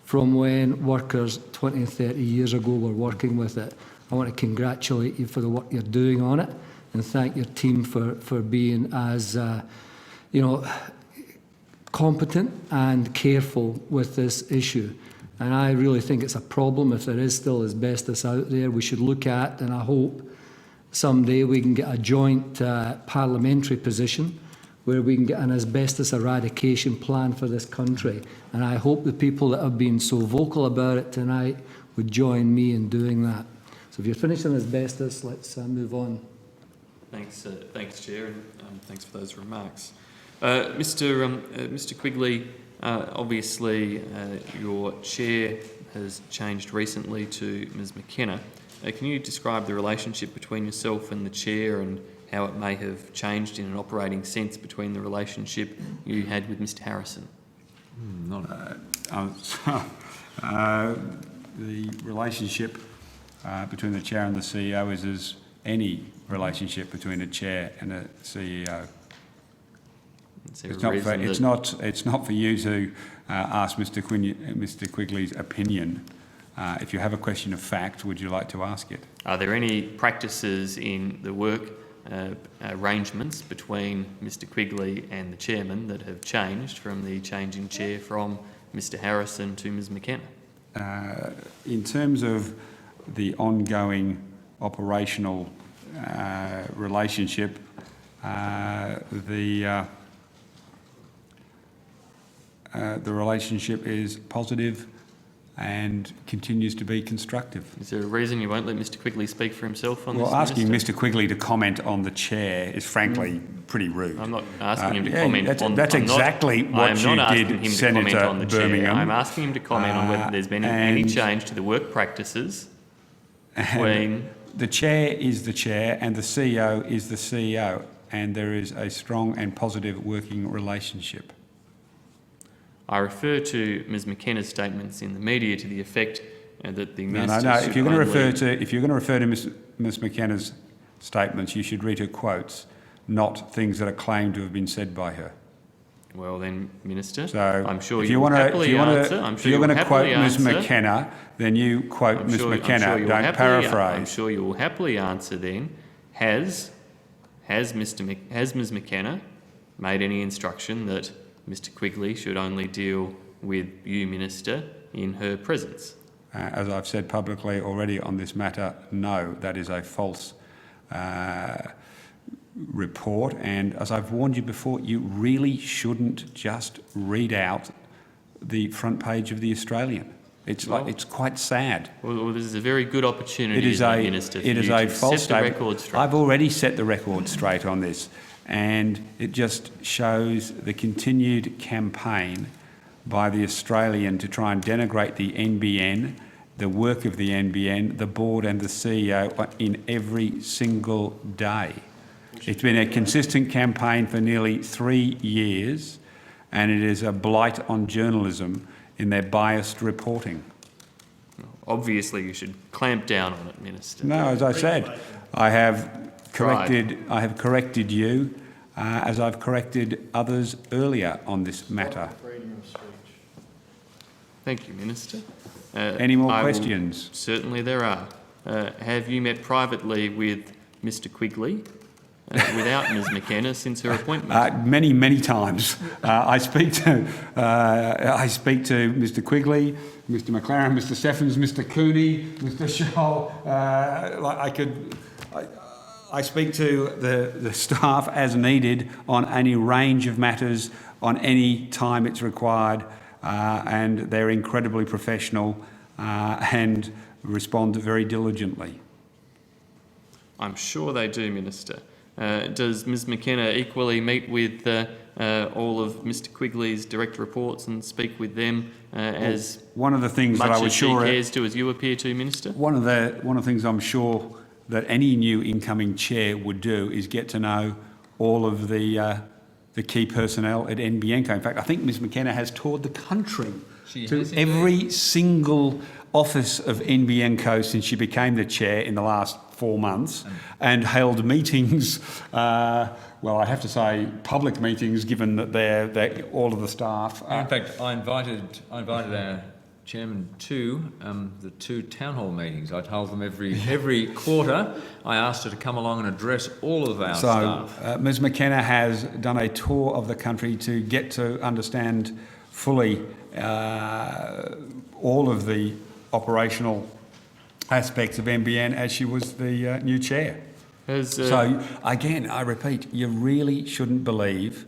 from when workers 20 and 30 years ago were working with it. I want to congratulate you for the work you're doing on it and thank your team for being as competent and careful with this issue. And I really think it's a problem. If there is still asbestos out there, we should look at, and I hope someday we can get a joint parliamentary position where we can get an asbestos eradication plan for this country. And I hope the people that have been so vocal about it tonight would join me in doing that. So if you're finished on asbestos, let's move on. Thanks, Chair, and thanks for those remarks. Mr Quigley, obviously your chair has changed recently to Ms McKenna. Can you describe the relationship between yourself and the chair and how it may have changed in an operating sense between the relationship you had with Mr Harrison? The relationship between the chair and the CEO is as any relationship between a chair and a CEO. It's not for you to ask Mr Quigley's opinion. If you have a question of fact, would you like to ask it? Are there any practices in the work arrangements between Mr Quigley and the chairman that have changed from the change in chair from Mr Harrison to Ms McKenna? In terms of the ongoing operational relationship, the relationship is positive and continues to be constructive. Is there a reason you won't let Mr Quigley speak for himself on this? Well, asking Mr Quigley to comment on the chair is frankly pretty rude. I'm not asking him to comment on... That's exactly what you did, Senator Birmingham. I'm asking him to comment on whether there's been any change to the work practices between... The chair is the chair and the CEO is the CEO, and there is a strong and positive working relationship. I refer to Ms McKenna's statements in the media to the effect that the minister... No. If you're going to refer to Ms McKenna's statements, you should read her quotes, not things that are claimed to have been said by her. Well then, Minister, So I'm sure if you will happily answer. if you're going to quote Ms McKenna, then you quote Ms McKenna, don't paraphrase. I'm sure you will happily answer then. Has Ms McKenna made any instruction that Mr Quigley should only deal with you, Minister, in her presence? As I've said publicly already on this matter, no, that is a false report. And as I've warned you before, you really shouldn't just read out the front page of the Australian. It's quite sad. Well, this is a very good opportunity, It is Minister, for it is you a to false set the statement. record straight. I've already set the record straight on this, and it just shows the continued campaign by the Australian to try and denigrate the NBN, the work of the NBN, the board and the CEO in every single day. It's been a consistent campaign for nearly 3 years, and it is a blight on journalism in their biased reporting. Obviously, you should clamp down on it, Minister. No, as I said, I have corrected you, as I've corrected others earlier on this matter. Thank you, Minister. Any more questions? Certainly there are. Have you met privately with Mr Quigley without Ms McKenna since her appointment? Many, many times. I speak to Mr Quigley, Mr McLaren, Mr Steffens, Mr Cooney, Mr Scholl. I speak to the staff as needed on any range of matters, on any time it's required, and they're incredibly professional and respond very diligently. I'm sure they do, Minister. Does Ms McKenna equally meet with all of Mr Quigley's direct reports and speak with them as one of the things much that I was as sure she cares to as you appear to, Minister? One of the things I'm sure that any new incoming chair would do is get to know all of the key personnel at NBN. In fact, I think Ms McKenna has toured the country to every single office of NBN Co since she became the chair in the last 4 months, and held meetings, well, I have to say public meetings, given that they're all of the staff. In fact, I invited our chairman to the 2 town hall meetings. I told them every quarter I asked her to come along and address all of our staff. Ms McKenna has done a tour of the country to get to understand fully all of the operational aspects of NBN as she was the new chair. So again, I repeat, you really shouldn't believe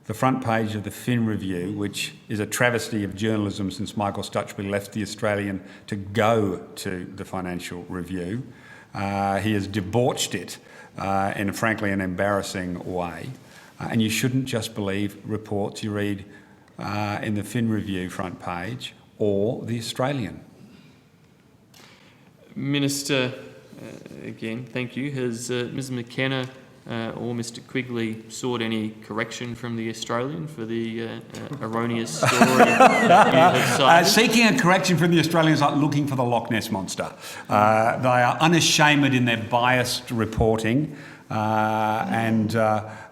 the front page of the Fin Review, which is a travesty of journalism since Michael Stutchby left the Australian to go to the Financial Review. He has debauched it in, frankly, an embarrassing way. And you shouldn't just believe reports you read in the Fin Review front page or the Australian. Minister, again, thank you. Has Ms McKenna or Mr Quigley sought any correction from the Australian for the erroneous story you have cited? Seeking a correction from the Australians is like looking for the Loch Ness Monster. They are unashamed in their biased reporting and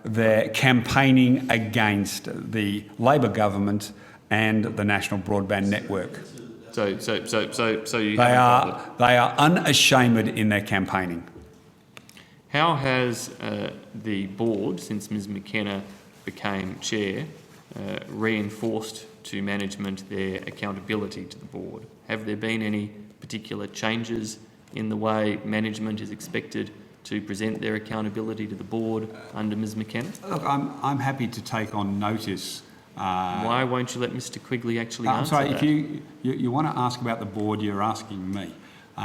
they're campaigning against the Labor government and the National Broadband Network. So you They are unashamed in their campaigning. How has the board, since Ms McKenna became chair, reinforced to management their accountability to the board? Have there been any particular changes in the way management is expected to present their accountability to the board under Ms McKenna? Look, I'm happy to take on notice. Why won't you let Mr Quigley actually answer I'm sorry, that? if you want to ask about the board, you're asking me. No,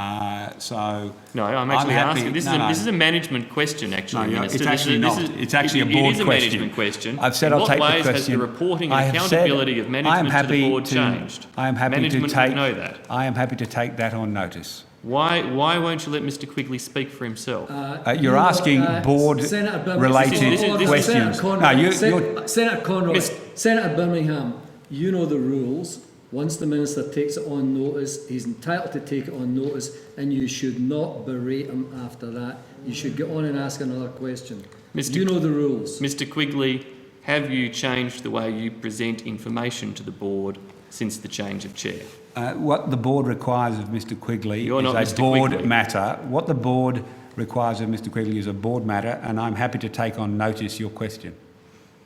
I'm actually asking. This is a management question, actually, No, Minister. it's actually not. It's actually a board It is a question. management question. I've said I'll take the question. In what ways has the reporting and accountability of management to the board changed? Management would know that. I am happy to take that on notice. Why won't you let Mr Quigley speak for himself? You're asking board-related questions. Senator Conroy, Senator Birmingham, you know the rules. Once the minister takes it on notice, he's entitled to take it on notice, and you should not berate him after that. You should get on and ask another question. You know the rules. Mr Quigley, have you changed the way you present information to the board since the change of chair? What the board requires of Mr Quigley You're is not a Mr. board Quigley. matter. What the board requires of Mr Quigley is a board matter, and I'm happy to take on notice your question.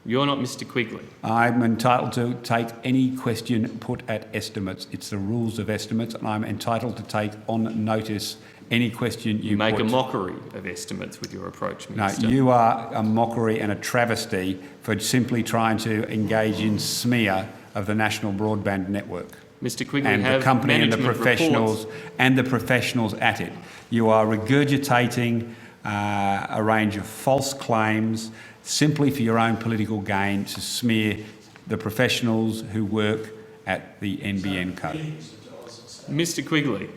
You're not Mr Quigley. I'm entitled to take any question put at estimates. It's the rules of estimates, and I'm entitled to take on notice any question you make put. a mockery of estimates with your approach, No, Minister. you are a mockery and a travesty for simply trying to engage in smear of the National Broadband Network. Mr Quigley, And the have company and the management professionals reports. and the professionals at it. You are regurgitating a range of false claims simply for your own political gain to smear the professionals who work at the NBN Co. Mr Quigley,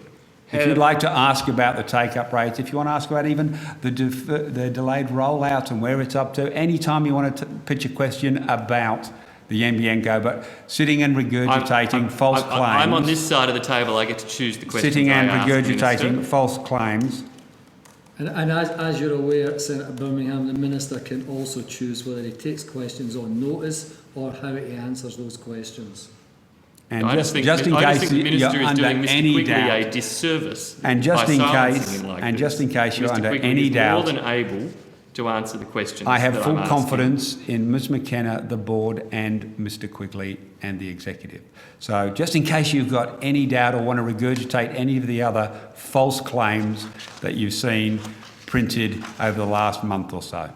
If you'd like to ask about the take-up rates, if you want to ask about even the delayed rollout and where it's up to, any time you want to pitch a question about the NBN Go, but sitting and regurgitating false claims. I'm on this side of the table. I get to choose the questions Sitting and I ask, regurgitating Minister. false claims. And as you're aware, Senator Birmingham, the Minister can also choose whether he takes questions on notice or how he answers those questions. And I just in think the case Minister you're is under doing Mr any Quigley doubt, a disservice and just by in silencing case, him like and this. just in case you're Mr. under Quigley any is doubt, more than able to answer the questions I have that full I'm asking. confidence in Ms McKenna, the board, and Mr Quigley and the executive. So just in case you've got any doubt or want to regurgitate any of the other false claims that you've seen printed over the last month or so.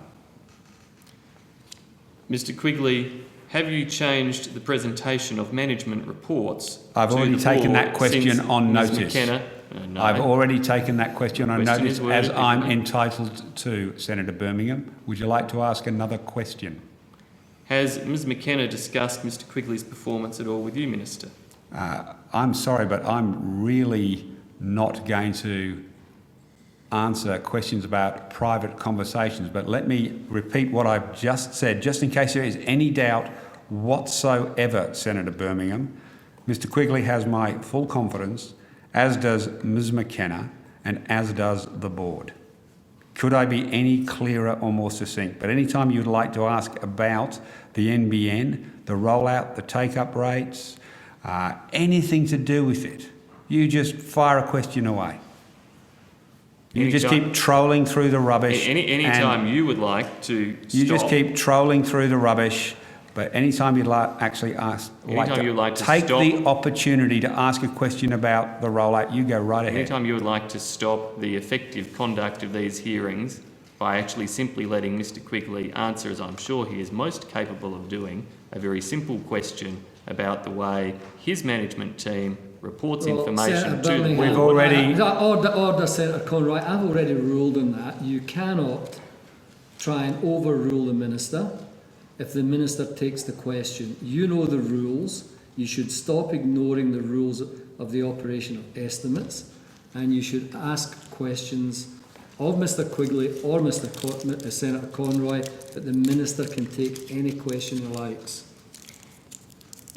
Mr Quigley, have you changed the presentation of management reports? I've to already the taken board that question since on Ms. notice. McKenna, no. I've already taken that question on Question notice is worded as I'm differently. entitled to, Senator Birmingham. Would you like to ask another question? Has Ms McKenna discussed Mr Quigley's performance at all with you, Minister? I'm sorry, but I'm really not going to answer questions about private conversations, but let me repeat what I've just said, just in case there is any doubt whatsoever, Senator Birmingham. Mr Quigley has my full confidence, as does Ms McKenna, and as does the board. Could I be any clearer or more succinct? But any time you'd like to ask about the NBN, the rollout, the take-up rates, anything to do with it, you just fire a question away. You just keep trolling through the rubbish. Any time you would like to stop. You just keep trolling through the rubbish, but any time you'd like to take the opportunity to ask a question about the rollout, you go right ahead. Anytime you would like to stop the effective conduct of these hearings by actually simply letting Mr Quigley answer, as I'm sure he is most capable of doing, a very simple question about the way his management team reports information to the We've board. already... Order, Senator Conroy. I've already ruled on that. You cannot try and overrule the Minister if the Minister takes the question. You know the rules. You should stop ignoring the rules of the operation of estimates, and you should ask questions of Mr Quigley or Senator Conroy that the Minister can take any question he likes.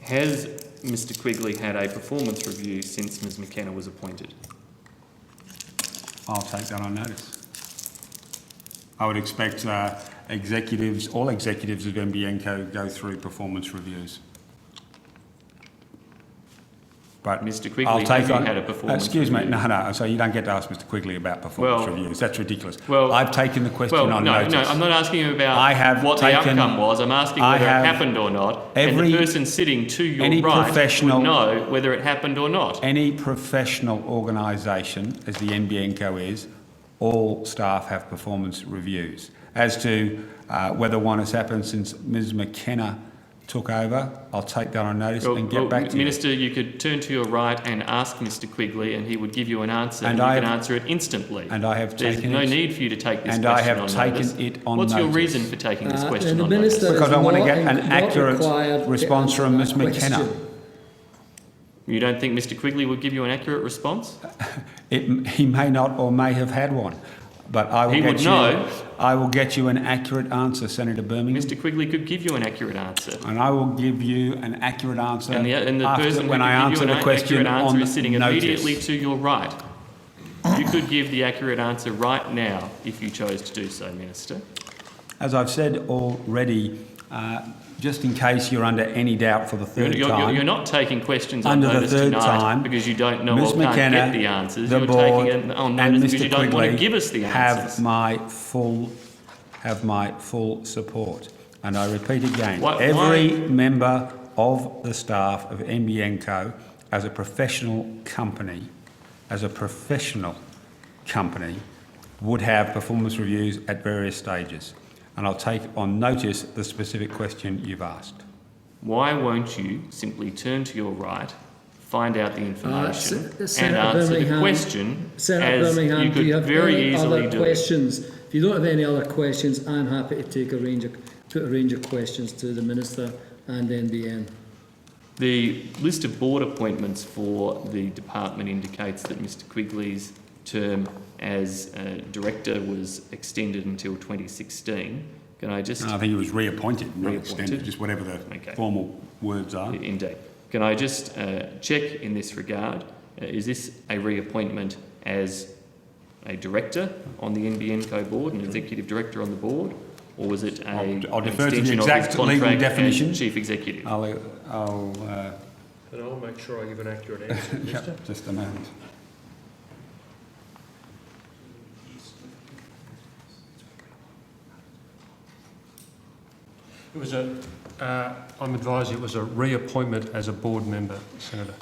Has Mr Quigley had a performance review since Ms McKenna was appointed? I'll take that on notice. I would expect all executives of NBN go through performance reviews. But Mr Quigley, I'll take have you on, had a performance excuse me, review? no, so you don't get to ask Mr Quigley about performance Well, reviews. That's ridiculous. well, I've taken the question on notice. No, I'm not asking you about I have what taken- the outcome was. I'm asking I whether it have happened or not. And every- the person sitting to your any right professional- would know whether it happened or not. Any professional organisation, as the NBN Co is, all staff have performance reviews. As to whether one has happened since Ms McKenna took over, I'll take that on notice and get back to you. Minister, you could turn to your right and ask Mr Quigley and he would give you an answer and you can answer it instantly. And I have There's taken no it. need for you to take this And question I have on taken notice. it on What's your notice. reason for taking this question the on Minister notice? Because I want to not- get an not accurate required to response answer from that Ms McKenna. question. You don't think Mr Quigley would give you an accurate response? He may not or may have had one, but I will He get would you. know. I will get you an accurate answer, Senator Birmingham, Mr Quigley could give you an accurate answer. and I will give you an accurate answer And the after, person who when I could answer give you the an question accurate answer on is sitting notice. immediately to your right. You could give the accurate answer right now if you chose to do so, Minister. As I've said already, just in case you're under any doubt for the third time... You're not taking questions on under the notice third tonight time, because you don't know Ms or can't McKenna, get the answers. the You're board, taking it on and notice because Mr you don't want to Quigley give us the answers. have my full support. And I repeat again, Why- every member of the staff of NBN Co, as a professional company, would have performance reviews at various stages. And I'll take on notice the specific question you've asked. Why won't you simply turn to your right, find out the information, and Senator answer the Birmingham, question Senator as Birmingham, you do you could have very any easily other do? questions? If you don't have any other questions, I'm happy to take put a range of questions to the Minister and NBN. The list of board appointments for the department indicates that Mr Quigley's term as director was extended until 2016. Can I just... No, I think it was reappointed, not Reappointed? extended, just whatever the formal words are. Indeed. Can I just check in this regard, is this a reappointment as a director on the NBN Co board, an executive director on the board, or was it I'll an defer to the extension of his exact legal contract definition. as chief executive? And I'll make sure I give an accurate answer. yep, just a moment. It was I'm advised it was a reappointment as a board member, Senator.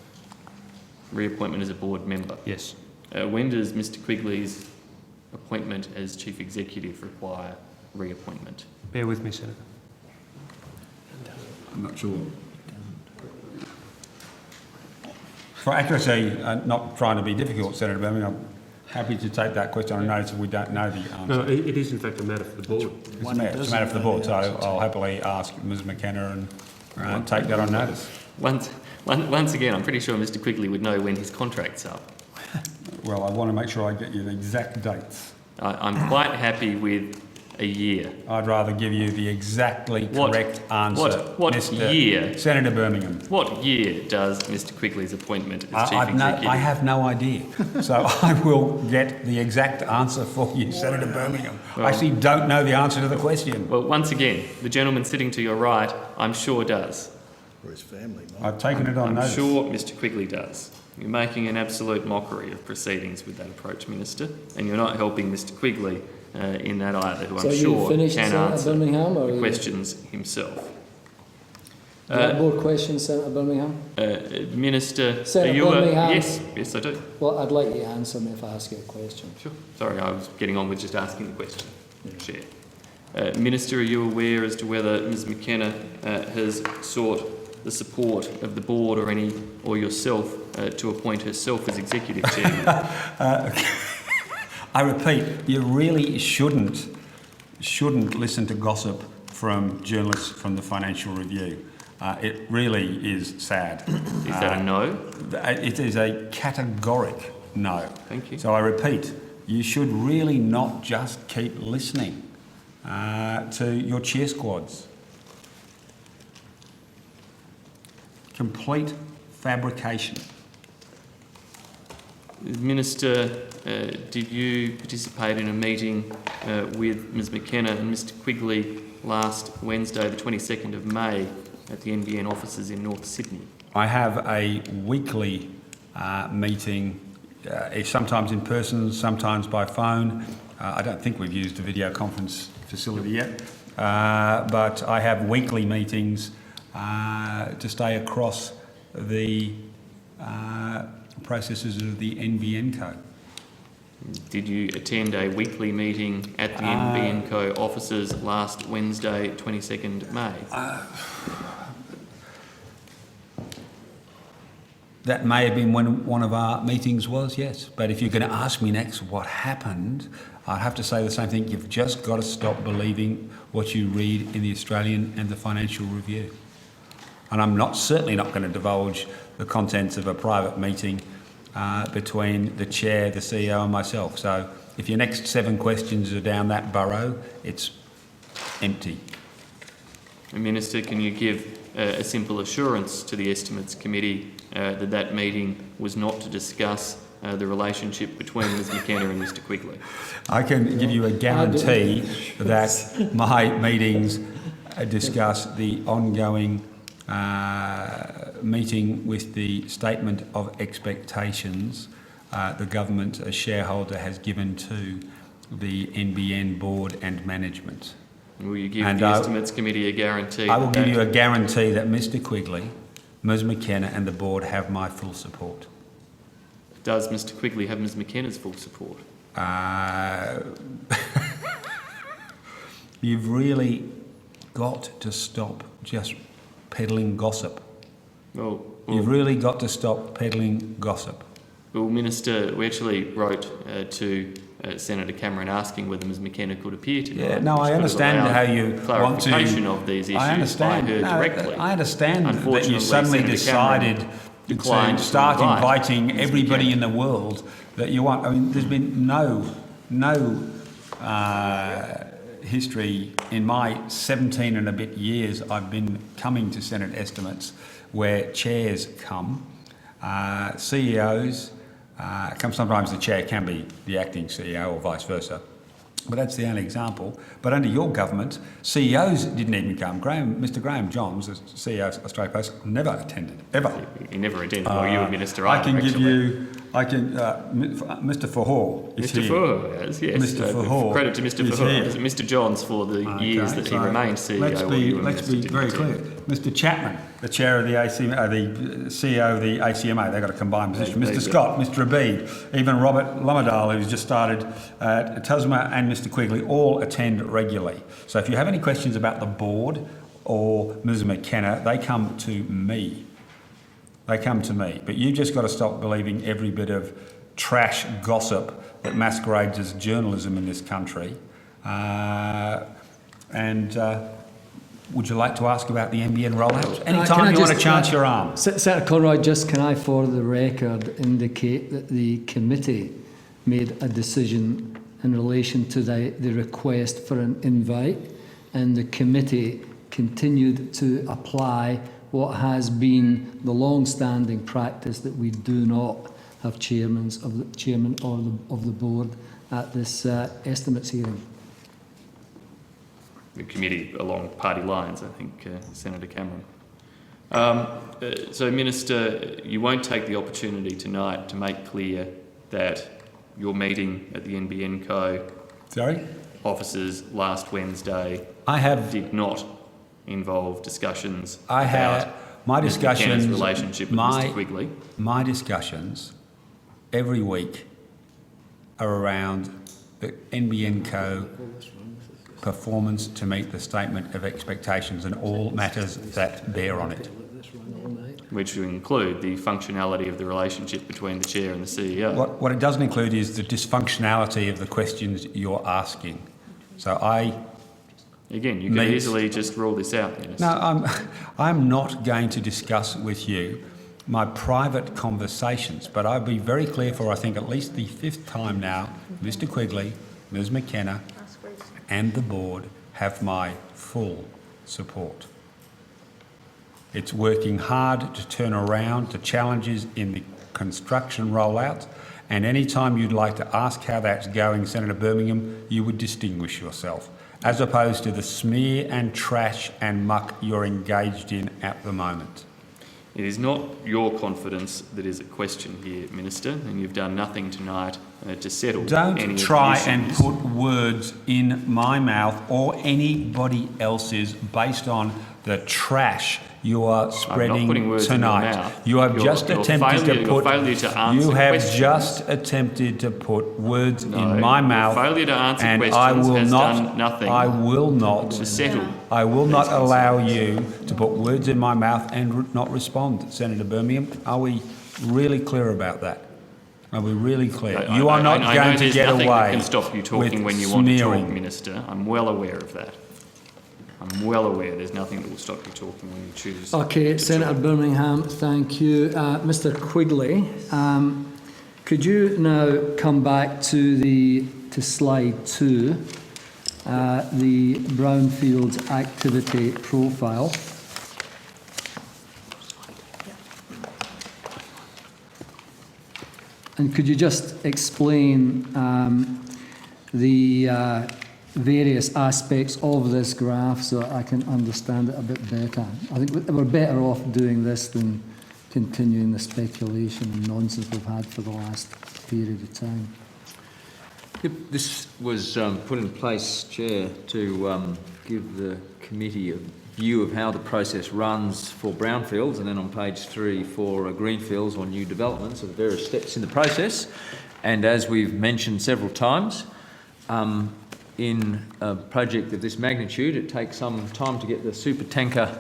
Reappointment as a board member. Yes. When does Mr Quigley's appointment as chief executive require reappointment? Bear with me, Senator. I'm not sure. For accuracy, not trying to be difficult, Senator Birmingham, I'm happy to take that question on notice if we don't know the answer. No, it is in fact a matter for the board. It's a matter for the board, so I'll happily ask Ms McKenna and take that on notice. Once again, I'm pretty sure Mr Quigley would know when his contract's up. Well, I want to make sure I get you the exact dates. I'm quite happy with a year. I'd rather give you the exactly correct answer. What Mr. year? Senator Birmingham. What year does Mr Quigley's appointment as chief executive? I have no idea. So I will get the exact answer for you, Senator Birmingham. Well, I actually don't know the answer to the question. Well, once again, the gentleman sitting to your right, I'm sure does. For his family, mate. I've taken it on notice. I'm sure Mr Quigley does. You're making an absolute mockery of proceedings with that approach, Minister, and you're not helping Mr Quigley in that either, who I'm sure can answer the questions himself. More questions, Senator Birmingham? Minister, Senator Birmingham? Yes, I do. Well, I'd like you to answer me if I ask you a question. Sure. Sorry, I was getting on with just asking the question. Chair. Minister, are you aware as to whether Ms McKenna has sought the support of the board or yourself to appoint herself as executive chairman? I repeat, you really shouldn't listen to gossip from journalists from the Financial Review. It really is sad. Is that a no? It is a categoric no. Thank you. So I repeat, you should really not just keep listening to your cheer squads. Complete fabrication. Minister, did you participate in a meeting with Ms McKenna and Mr Quigley last Wednesday, the 22nd of May, at the NBN offices in North Sydney? I have a weekly meeting, sometimes in person, sometimes by phone. I don't think we've used a video conference facility yet, but I have weekly meetings to stay across the processes of the NBN Co. Did you attend a weekly meeting at the NBN Co offices last Wednesday, 22nd May? That may have been when one of our meetings was, yes. But if you're going to ask me next what happened, I'd have to say the same thing. You've just got to stop believing what you read in the Australian and the Financial Review. And I'm certainly not going to divulge the contents of a private meeting between the chair, the CEO and myself. So if your next 7 questions are down that burrow, it's empty. Minister, can you give a simple assurance to the Estimates Committee that meeting was not to discuss the relationship between Ms McKenna and Mr Quigley? I can give you a guarantee that my meetings discuss the ongoing meeting with the statement of expectations the government, as shareholder, has given to the NBN board and management. Will you give the Estimates Committee a guarantee? I will give you a guarantee that Mr Quigley, Ms McKenna and the board have my full support. Does Mr Quigley have Ms McKenna's full support? You've really got to stop just peddling gossip. You've really got to stop peddling gossip. Well, Minister, we actually wrote to Senator Cameron asking whether Ms McKenna could appear tonight. Yeah, no, I understand how you want to... clarification of these issues I understand. by her directly. I understand that you Unfortunately, suddenly Senator decided declined to start to invite inviting Ms. everybody McKenna. in the world that you want. I mean, there's been no history in my 17 and a bit years I've been coming to Senate estimates where chairs come, CEOs come. Sometimes the chair can be the acting CEO or vice versa, but that's the only example. But under your government, CEOs didn't even come. Mr Graham Johns, the CEO of Australia Post, never attended, ever. He never attended. Well, you were Minister I can either, give you... Mr Fahor is Mr here. Fahor, yes. Mr Fahor Credit to Mr is Fahor. here. Mr Johns for the years that he remained CEO. Let's be very clear. Mr Chapman, the chair of the ACMA, the CEO of the ACMA, they've got a combined position. Mr Scott, Mr Abid, even Robert Lamadal, who's just started at Tasma, and Mr Quigley all attend regularly. So if you have any questions about the board or Ms McKenna, they come to me. They come to me. But you've just got to stop believing every bit of trash gossip that masquerades as journalism in this country. Would you like to ask about the NBN rollout? Anytime you want to chance your arm. Senator Conroy, can I, for the record, indicate that the committee made a decision in relation to the request for an invite, and the committee continued to apply what has been the long-standing practice that we do not have chairman of the board at this estimates hearing. The committee along party lines, I think, Senator Cameron. So, Minister, you won't take the opportunity tonight to make clear that your meeting at the NBN Co. officers last Wednesday did not involve discussions about my discussions, relationship with Mr Quigley. My discussions every week are around the NBN Co. performance to meet the statement of expectations and all matters that bear on it. Which would include the functionality of the relationship between the chair and the CEO. What it doesn't include is the dysfunctionality of the questions you're asking. So Again, you could easily just rule this out, Minister. No, I'm not going to discuss with you my private conversations, but I'll be very clear for, I think, at least the 5th time now, Mr Quigley, Ms McKenna and the board have my full support. It's working hard to turn around to challenges in the construction rollout, and any time you'd like to ask how that's going, Senator Birmingham, you would distinguish yourself, as opposed to the smear and trash and muck you're engaged in at the moment. It is not your confidence that is at question here, Minister, and you've done nothing tonight to settle any of the issues. Don't try and put words in my mouth or anybody else's based on the trash you are spreading tonight. You have just attempted to put. You have just attempted to put words in my mouth, failure to answer and questions I will has not. done nothing I will not. to settle. I will not allow you to put words in my mouth and not respond, Senator Birmingham. Are we really clear about that? Are we really clear? You are not going to get away that can stop you talking when you want to talk, Minister. I'm well aware of that. I'm well aware there's nothing that will stop you talking when you choose. Okay, Senator Birmingham, thank you. Mr Quigley, could you now come back to slide 2, the brownfields activity profile. And could you just explain the various aspects of this graph so I can understand it a bit better? I think we're better off doing this than continuing the speculation and nonsense we've had for the last period of time. Yep, this was put in place, Chair, to give the committee a view of how the process runs for brownfields, and then on page 3 for greenfields or new developments of the various steps in the process. And as we've mentioned several times, in a project of this magnitude, it takes some time to get the super tanker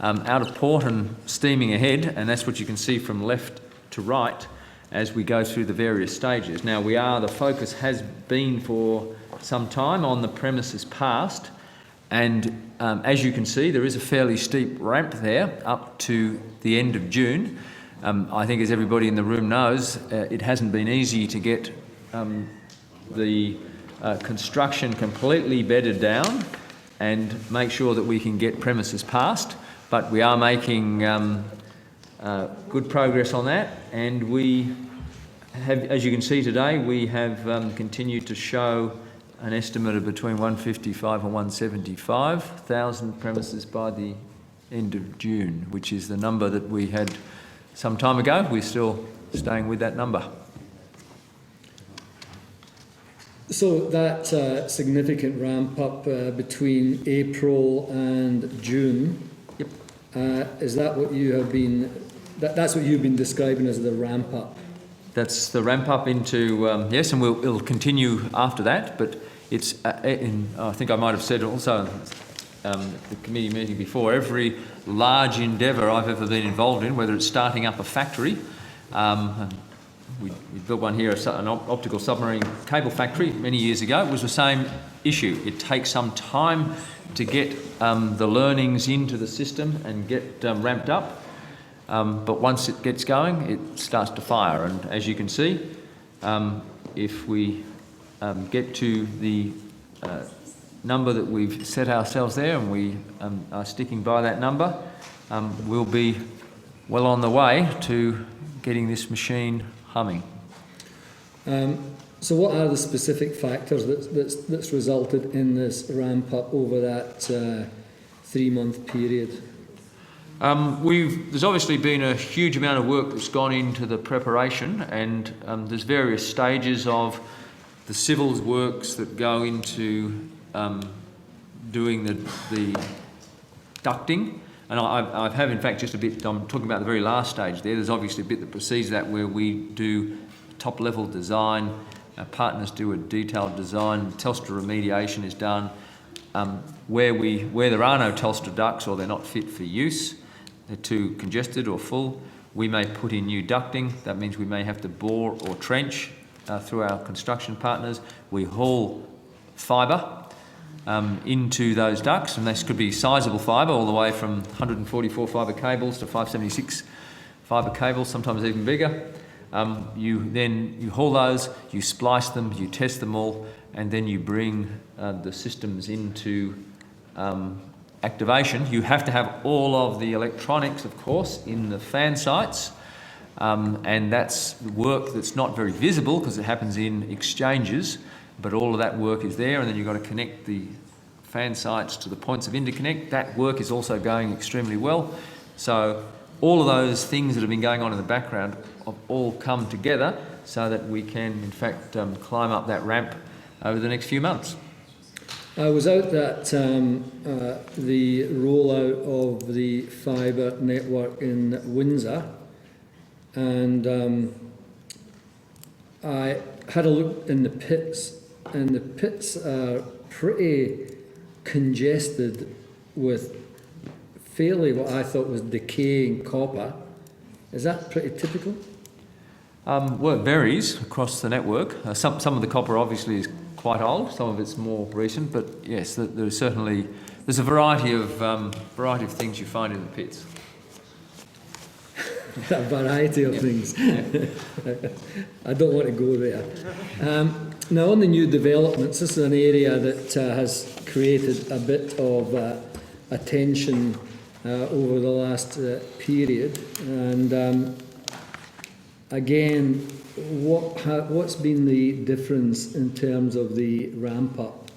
out of port and steaming ahead, and that's what you can see from left to right as we go through the various stages. Now, the focus has been for some time on the premises past, and as you can see, there is a fairly steep ramp there up to the end of June. I think, as everybody in the room knows, it hasn't been easy to get the construction completely bedded down and make sure that we can get premises past, but we are making good progress on that, and we have, as you can see today, we have continued to show an estimate of between 155 and 175,000 premises by the end of June, which is the number that we had some time ago. We're still staying with that number. So that significant ramp up between April and June, yep. Is that what you have been, that's what you've been describing as the ramp up? That's the ramp up into, yes, and it'll continue after that, but it's, I think I might have said also at the committee meeting before, every large endeavour I've ever been involved in, whether it's starting up a factory, we built one here, an optical submarine cable factory many years ago. It was the same issue. It takes some time to get the learnings into the system and get ramped up. But once it gets going, it starts to fire. And as you can see, if we get to the number that we've set ourselves there, and we are sticking by that number, we'll be well on the way to getting this machine humming. So what are the specific factors that's resulted in this ramp up over that 3-month period? There's obviously been a huge amount of work that's gone into the preparation, and there's various stages of the civils works that go into doing the ducting. And I have, in fact, just a bit, I'm talking about the very last stage there. There's obviously a bit that precedes that where we do top-level design, our partners do a detailed design, Telstra remediation is done. Where there are no Telstra ducts or they're not fit for use, they're too congested or full, we may put in new ducting. That means we may have to bore or trench through our construction partners. We haul fibre into those ducts, and this could be sizable fibre all the way from 144 fibre cables to 576 fibre cables, sometimes even bigger. You haul those, you splice them, you test them all, and then you bring the systems into activation. You have to have all of the electronics, of course, in the fan sites, and that's work that's not very visible because it happens in exchanges, but all of that work is there, and then you've got to connect the fan sites to the points of interconnect. That work is also going extremely well. So all of those things that have been going on in the background have all come together so that we can, in fact, climb up that ramp over the next few months. I was out at the rollout of the fibre network in Windsor, and I had a look in the pits, and the pits are pretty congested with fairly what I thought was decaying copper. Is that pretty typical? Well, it varies across the network. Some of the copper obviously is quite old, some of it's more recent, but yes, there's a variety of things you find in the pits. A variety of things. Yeah. I don't want to go there. Now, on the new developments, this is an area that has created a bit of attention over the last period, and again, what's been the difference in terms of the ramp up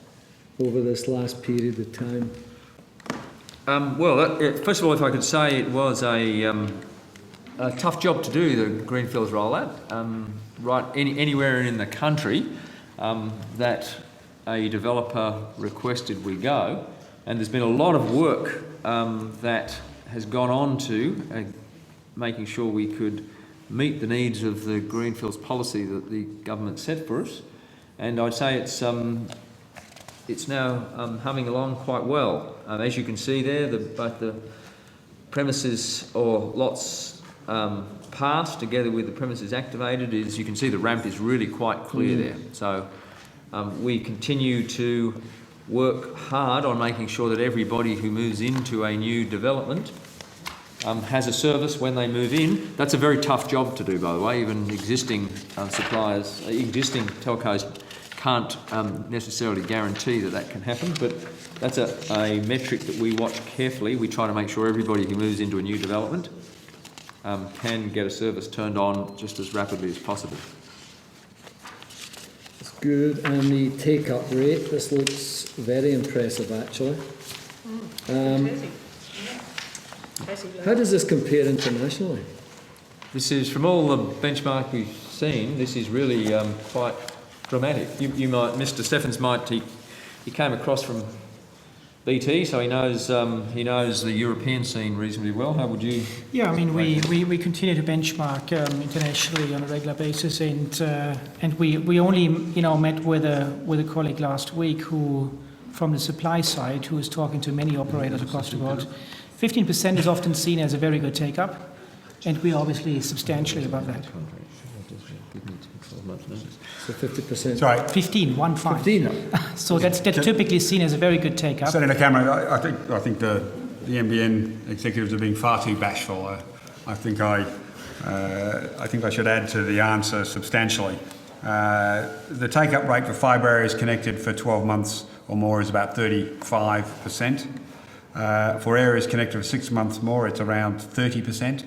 over this last period of time? First of all, if I could say, it was a tough job to do, the greenfields rollout. Anywhere in the country that a developer requested we go, and there's been a lot of work that has gone on to making sure we could meet the needs of the greenfields policy that the government set for us. And I'd say it's now humming along quite well. As you can see there, both the premises or lots passed together with the premises activated, you can see the ramp is really quite clear there. So we continue to work hard on making sure that everybody who moves into a new development has a service when they move in. That's a very tough job to do, by the way. Even existing suppliers, existing telcos can't necessarily guarantee that can happen, but that's a metric that we watch carefully. We try to make sure everybody who moves into a new development can get a service turned on just as rapidly as possible. That's good. And the take-up rate, this looks very impressive, actually. How does this compare internationally? This is, from all the benchmark we've seen, this is really quite dramatic. You might, Mr. Steffens might, he came across from BT, so he knows the European scene reasonably well. How would you? Yeah, I mean, we continue to benchmark internationally on a regular basis, and we only met with a colleague last week who, from the supply side, who was talking to many operators across the world. 15% is often seen as a very good take-up, and we're obviously substantially above that. So 50%. Sorry. 15. So that's typically seen as a very good take-up. Senator Cameron, I think the NBN executives are being far too bashful. I think I should add to the answer substantially. The take-up rate for fibre areas connected for 12 months or more is about 35%. For areas connected for 6 months more, it's around 30%.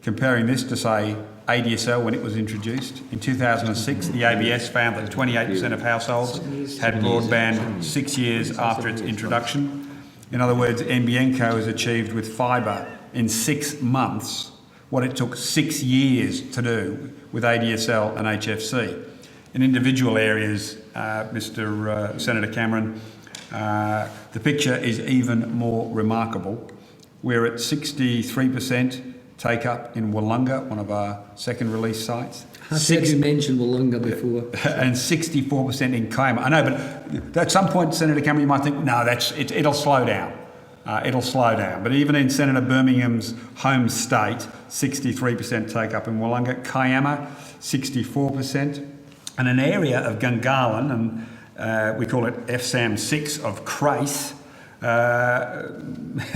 Comparing this to, say, ADSL when it was introduced. In 2006, the ABS found that 28% of households had broadband 6 years after its introduction. In other words, NBN Co has achieved with fibre in 6 months what it took 6 years to do with ADSL and HFC. In individual areas, Mr. Senator Cameron, the picture is even more remarkable. We're at 63% take up in Wollonga, one of our second release sites. You mentioned Wollonga before. And 64% in Kiama. I know, but at some point, Senator Cameron, you might think, no, it'll slow down. It'll slow down. But even in Senator Birmingham's home state, 63% take up in Wollonga. Kiama, 64%. And an area of Gungahlin, and we call it FSAM 6 of Crace,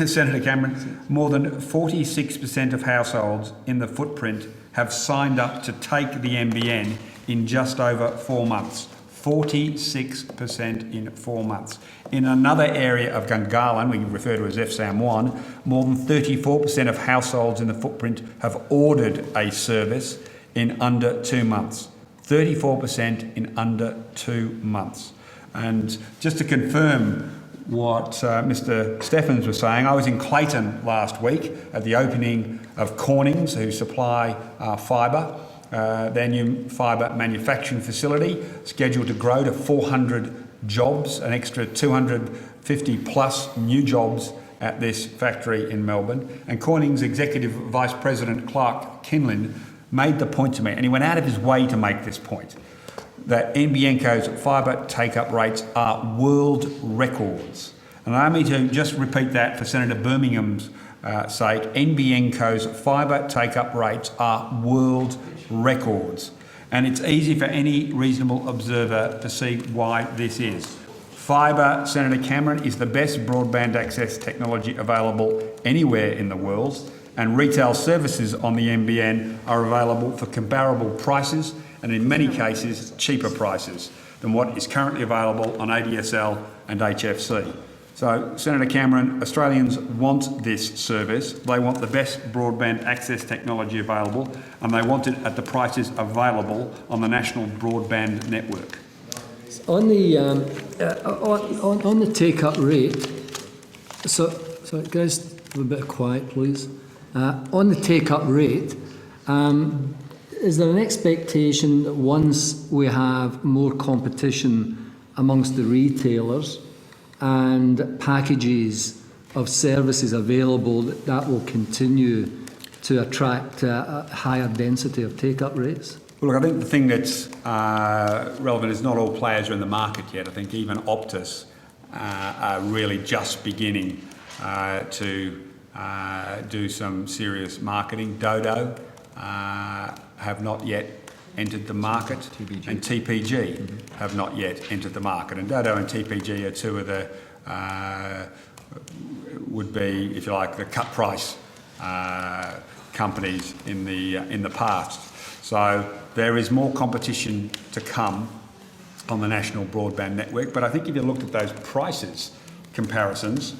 Senator Cameron, more than 46% of households in the footprint have signed up to take the NBN in just over 4 months. 46% in 4 months. In another area of Gungahlin, we refer to as FSAM 1, more than 34% of households in the footprint have ordered a service in under 2 months. 34% in under 2 months. And just to confirm what Mr. Steffens was saying, I was in Clayton last week at the opening of Cornings, who supply fibre, their new fibre manufacturing facility, scheduled to grow to 400 jobs, an extra 250 plus new jobs at this factory in Melbourne. And Cornings Executive Vice President Clark Kinlin made the point to me, and he went out of his way to make this point, that NBN Co's fibre take-up rates are world records. And allow me to just repeat that for Senator Birmingham's sake. NBN Co's fibre take-up rates are world records. And it's easy for any reasonable observer to see why this is. Fibre, Senator Cameron, is the best broadband access technology available anywhere in the world, and retail services on the NBN are available for comparable prices and in many cases cheaper prices than what is currently available on ADSL and HFC. So, Senator Cameron, Australians want this service. They want the best broadband access technology available, and they want it at the prices available on the national broadband network. On the on the take-up rate, so guys, a bit of quiet, please. On the take-up rate, is there an expectation that once we have more competition amongst the retailers and packages of services available, that will continue to attract a higher density of take-up rates? Well, look, I think the thing that's relevant is not all players are in the market yet. I think even Optus are really just beginning to do some serious marketing. Dodo have not yet entered the market, and TPG have not yet entered the market. And Dodo and TPG are two of the, would be, if you like, the cut price companies in the past. So there is more competition to come on the national broadband network. But I think if you looked at those prices comparisons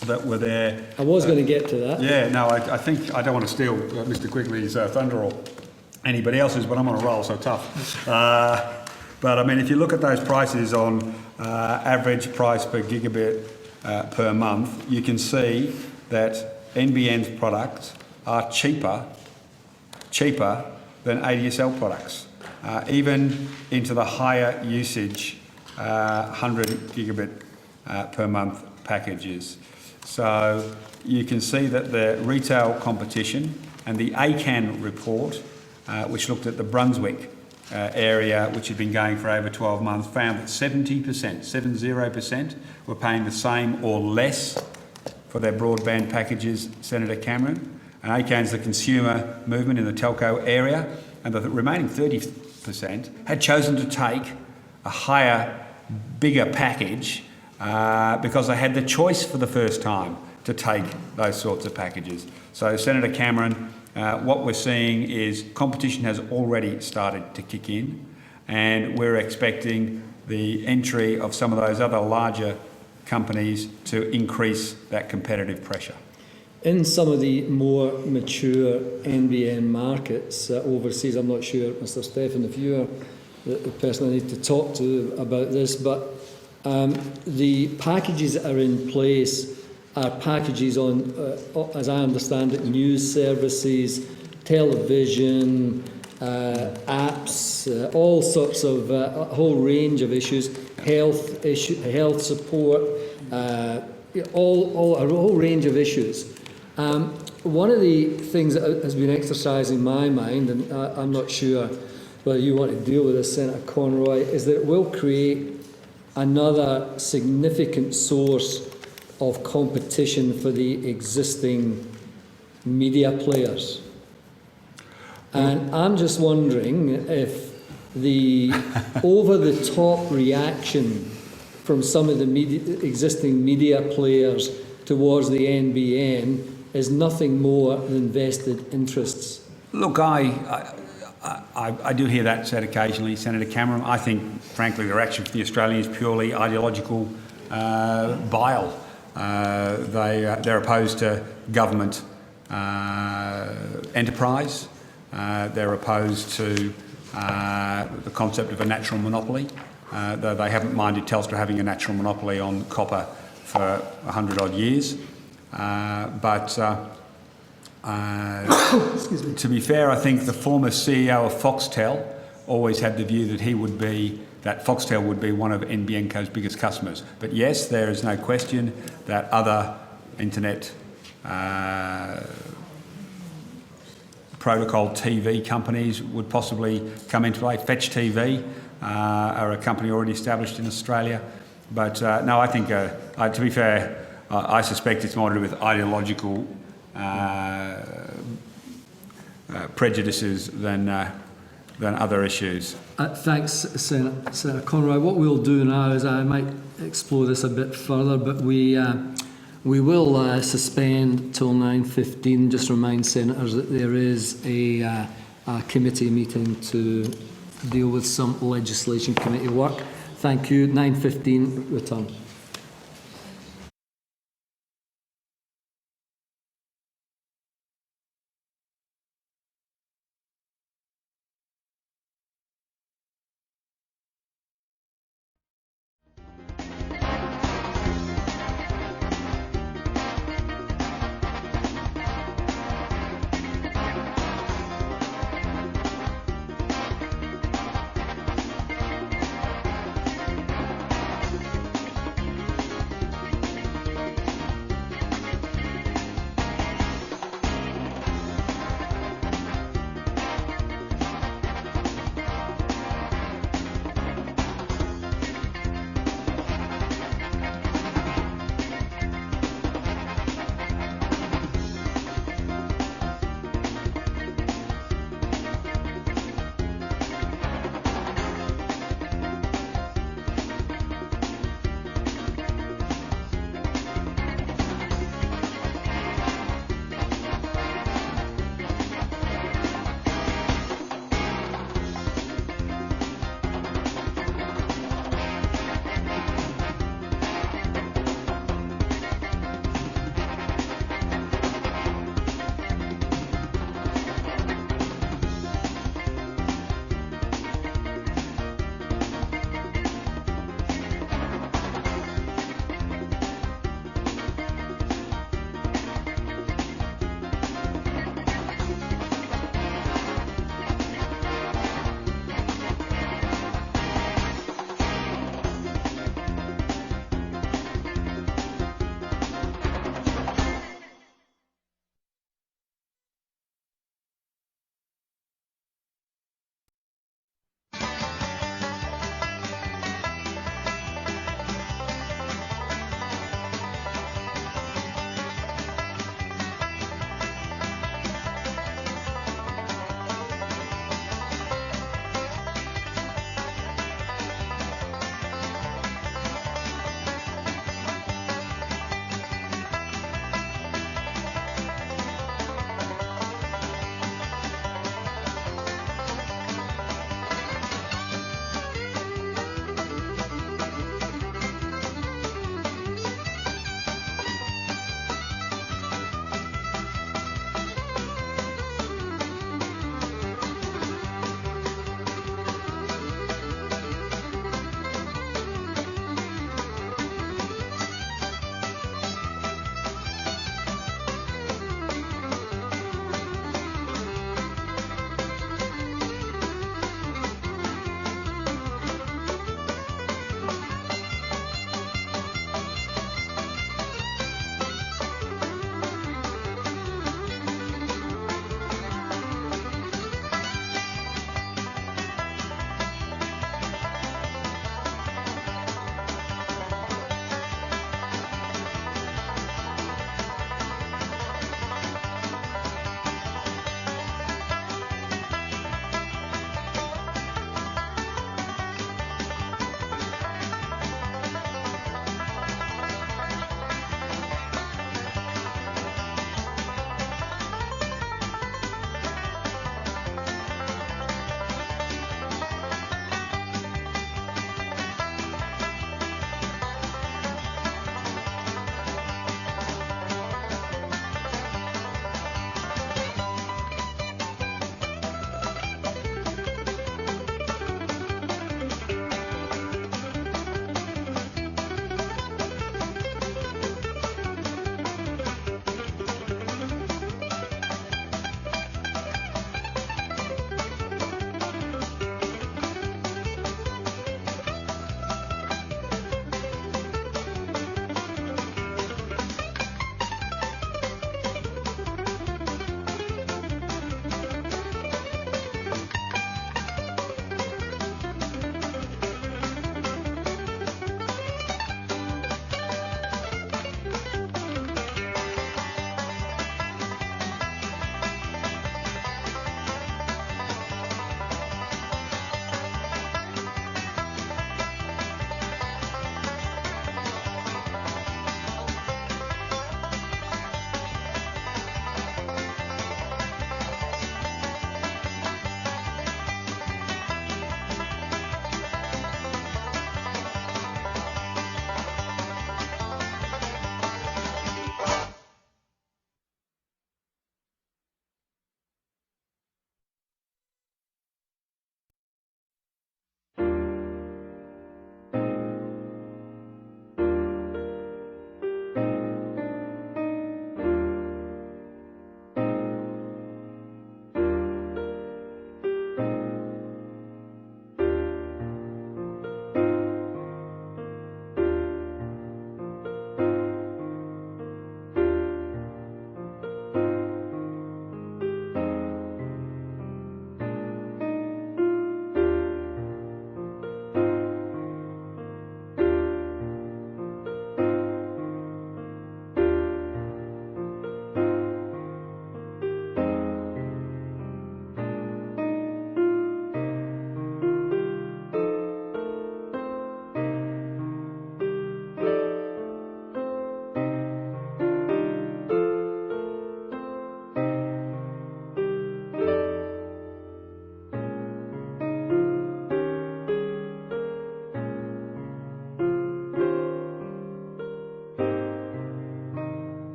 that were there, I was going to get to that. Yeah, no, I think I don't want to steal Mr. Quigley's thunder or anybody else's, but I'm on a roll, so tough. But I mean, if you look at those prices on average price per gigabit per month, you can see that NBN's products are cheaper than ADSL products, even into the higher usage 100 gigabit per month packages. So you can see that the retail competition and the ACAN report, which looked at the Brunswick area, which had been going for over 12 months, found that 70% were paying the same or less for their broadband packages, Senator Cameron. And ACAN's the consumer movement in the telco area, and the remaining 30% had chosen to take a higher, bigger package because they had the choice for the first time to take those sorts of packages. So, Senator Cameron, what we're seeing is competition has already started to kick in, and we're expecting the entry of some of those other larger companies to increase that competitive pressure. In some of the more mature NBN markets overseas, I'm not sure, Mr. Stephen, if you're the person I need to talk to about this, but the packages that are in place are packages on, as I understand it, news services, television, apps, all sorts of, a whole range of issues, health support, a whole range of issues. One of the things that has been exercising my mind, and I'm not sure whether you want to deal with this, Senator Conroy, is that it will create another significant source of competition for the existing media players. And I'm just wondering if the over-the-top reaction from some of the existing media players towards the NBN is nothing more than vested interests. Look, I do hear that said occasionally, Senator Cameron. I think, frankly, their action for the Australians is purely ideological bile. They're opposed to government enterprise. They're opposed to the concept of a natural monopoly, though they haven't minded Telstra having a natural monopoly on copper for 100-odd years. To be fair, I think the former CEO of Foxtel always had the view that Foxtel would be one of NBN Co's biggest customers. But yes, there is no question that other internet protocol TV companies would possibly come into play. Fetch TV are a company already established in Australia. But no, I think, to be fair, I suspect it's more to do with ideological prejudices than other issues. Thanks, Senator Conroy. What we'll do now is I might explore this a bit further, but we will suspend till 9:15. Just remind senators that there is a committee meeting to deal with some legislation committee work. Thank you. 9:15, return.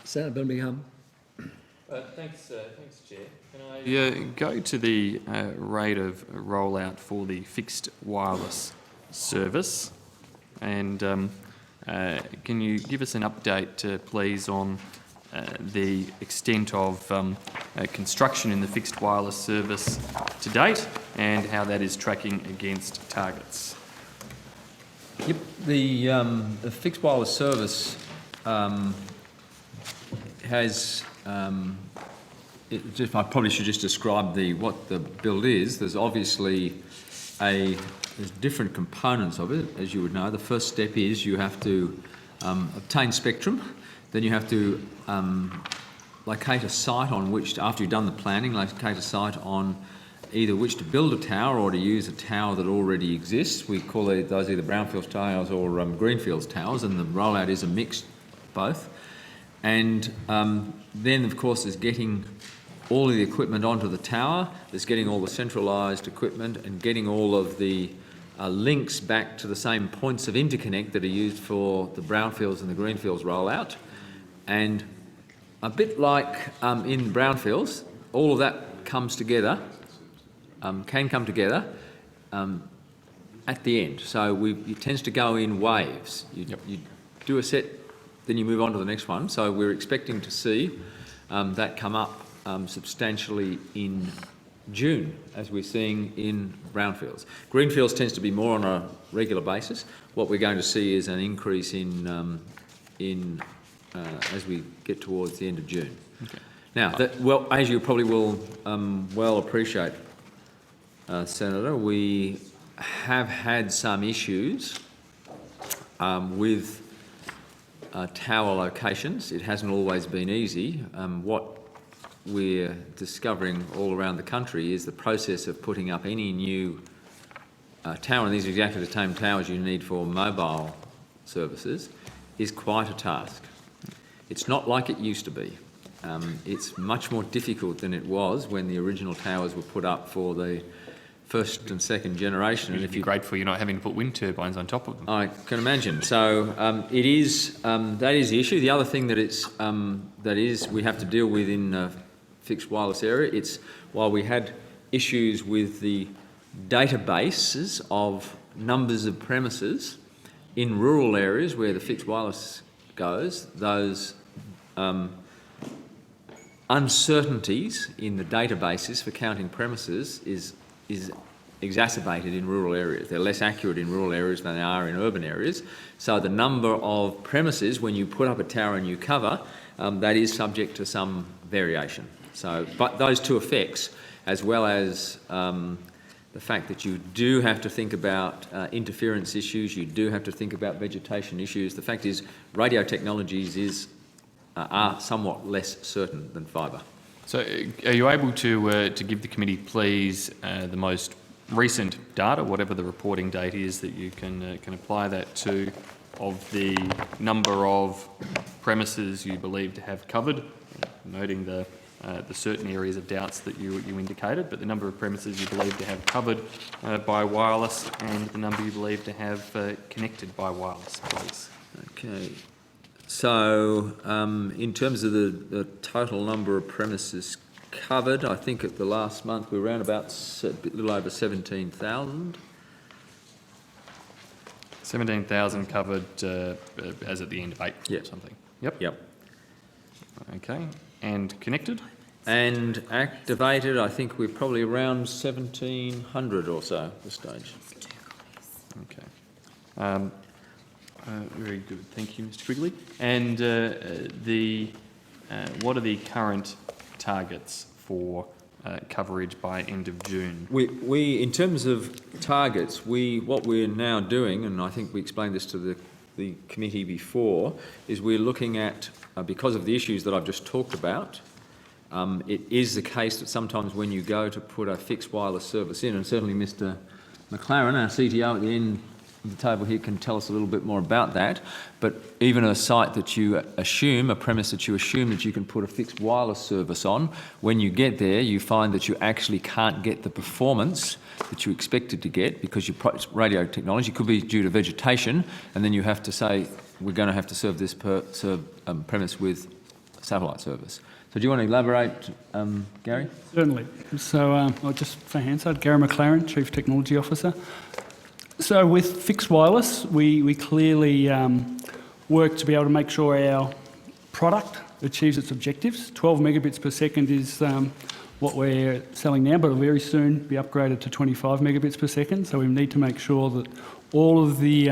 Senator Birmingham. Thanks, Chair. Can I go to the rate of rollout for the fixed wireless service? And can you give us an update, please, on the extent of construction in the fixed wireless service to date and how that is tracking against targets? Yep, the fixed wireless service has. I probably should just describe what the build is. There's obviously there's different components of it, as you would know. The first step is you have to obtain spectrum. Then you have to locate a site on which, after you've done the planning, locate a site on either which to build a tower or to use a tower that already exists. We call those either brownfields towers or greenfields towers, and the rollout is a mix of both. And then, of course, there's getting all of the equipment onto the tower, there's getting all the centralised equipment and getting all of the links back to the same points of interconnect that are used for the brownfields and the greenfields rollout. And a bit like in brownfields, all of that comes together, can come together at the end. So it tends to go in waves. You do a set, then you move on to the next one. So we're expecting to see that come up substantially in June, as we're seeing in brownfields. Greenfields tends to be more on a regular basis. What we're going to see is an increase in as we get towards the end of June. Okay. Now, as you probably will well appreciate, Senator, we have had some issues with tower locations. It hasn't always been easy. What we're discovering all around the country is the process of putting up any new tower, and these are exactly the same towers you need for mobile services, is quite a task. It's not like it used to be. It's much more difficult than it was when the original towers were put up for the first and second generation. And if you're grateful you're not having to put wind turbines on top of them. I can imagine. So that is the issue. The other thing that we have to deal with in fixed wireless area, it's while we had issues with the databases of numbers of premises in rural areas where the fixed wireless goes, those uncertainties in the databases for counting premises is exacerbated in rural areas. They're less accurate in rural areas than they are in urban areas. So the number of premises, when you put up a tower and you cover, that is subject to some variation. So, but those two effects, as well as the fact that you do have to think about interference issues, you do have to think about vegetation issues. The fact is, radio technologies are somewhat less certain than fibre. So are you able to give the committee, please, the most recent data, whatever the reporting date is that you can apply that to, of the number of premises you believe to have covered, noting the certain areas of doubts that you indicated, but the number of premises you believe to have covered by wireless and the number you believe to have connected by wireless, please? Okay. So, in terms of the total number of premises covered, I think at the last month we were around about a little over 17,000. 17,000 covered as at the end of April or something? Yep. Okay. And connected? And activated, I think we're probably around 1,700 or so at this stage. Okay. Very good, thank you, Mr. Quigley. And what are the current targets for coverage by end of June? We in terms of targets, what we're now doing, and I think we explained this to the committee before, is we're looking at, because of the issues that I've just talked about, it is the case that sometimes when you go to put a fixed wireless service in, and certainly Mr. McLaren, our CTO at the end of the table here, can tell us a little bit more about that, but even a site that you assume, a premise that you assume that you can put a fixed wireless service on, when you get there you find that you actually can't get the performance that you expected to get because your radio technology could be due to vegetation, and then you have to say, we're going to have to serve this premise with satellite service. So do you want to elaborate, Gary? Certainly. So just for Hansard, Gary McLaren, Chief Technology Officer. So with fixed wireless, we clearly work to be able to make sure our product achieves its objectives. 12 megabits per second is what we're selling now, but it'll very soon be upgraded to 25 megabits per second. So we need to make sure that all of the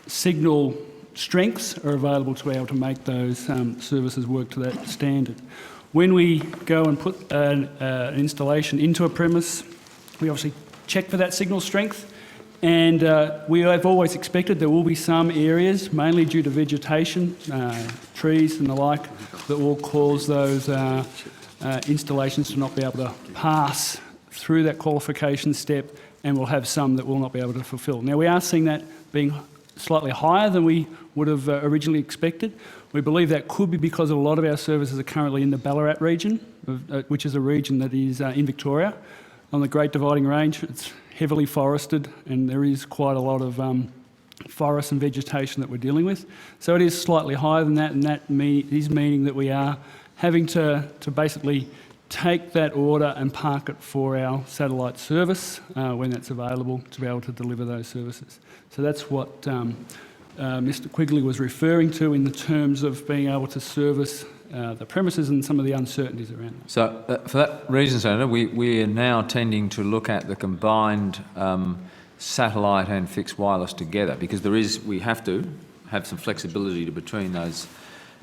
signal strengths are available to be able to make those services work to that standard. When we go and put an installation into a premise, we obviously check for that signal strength, and we have always expected there will be some areas, mainly due to vegetation, trees and the like, that will cause those installations to not be able to pass through that qualification step, and we'll have some that will not be able to fulfil. Now, we are seeing that being slightly higher than we would have originally expected. We believe that could be because a lot of our services are currently in the Ballarat region, which is a region that is in Victoria. On the Great Dividing Range, it's heavily forested, and there is quite a lot of forest and vegetation that we're dealing with. So it is slightly higher than that, and that is meaning that we are having to basically take that order and park it for our satellite service when that's available to be able to deliver those services. So that's what Mr. Quigley was referring to in the terms of being able to service the premises and some of the uncertainties around that. So for that reason, Senator, we are now tending to look at the combined satellite and fixed wireless together, because we have to have some flexibility between those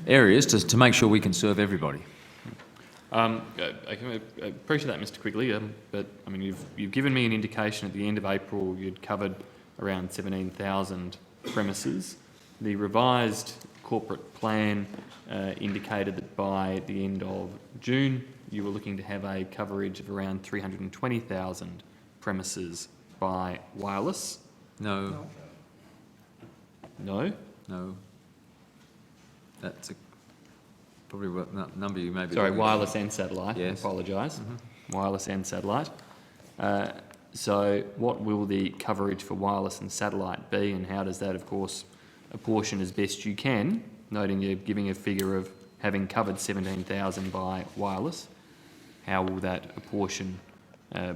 areas to make sure we can serve everybody. I can appreciate that, Mr. Quigley, but I mean, you've given me an indication at the end of April you'd covered around 17,000 premises. The revised corporate plan indicated that by the end of June you were looking to have a coverage of around 320,000 premises by wireless. No. No? No. That's probably what number you may be... Sorry, wireless and satellite. Yes. I apologise. Wireless and satellite. So what will the coverage for wireless and satellite be, and how does that, of course, apportion as best you can, noting you're giving a figure of having covered 17,000 by wireless? How will that apportion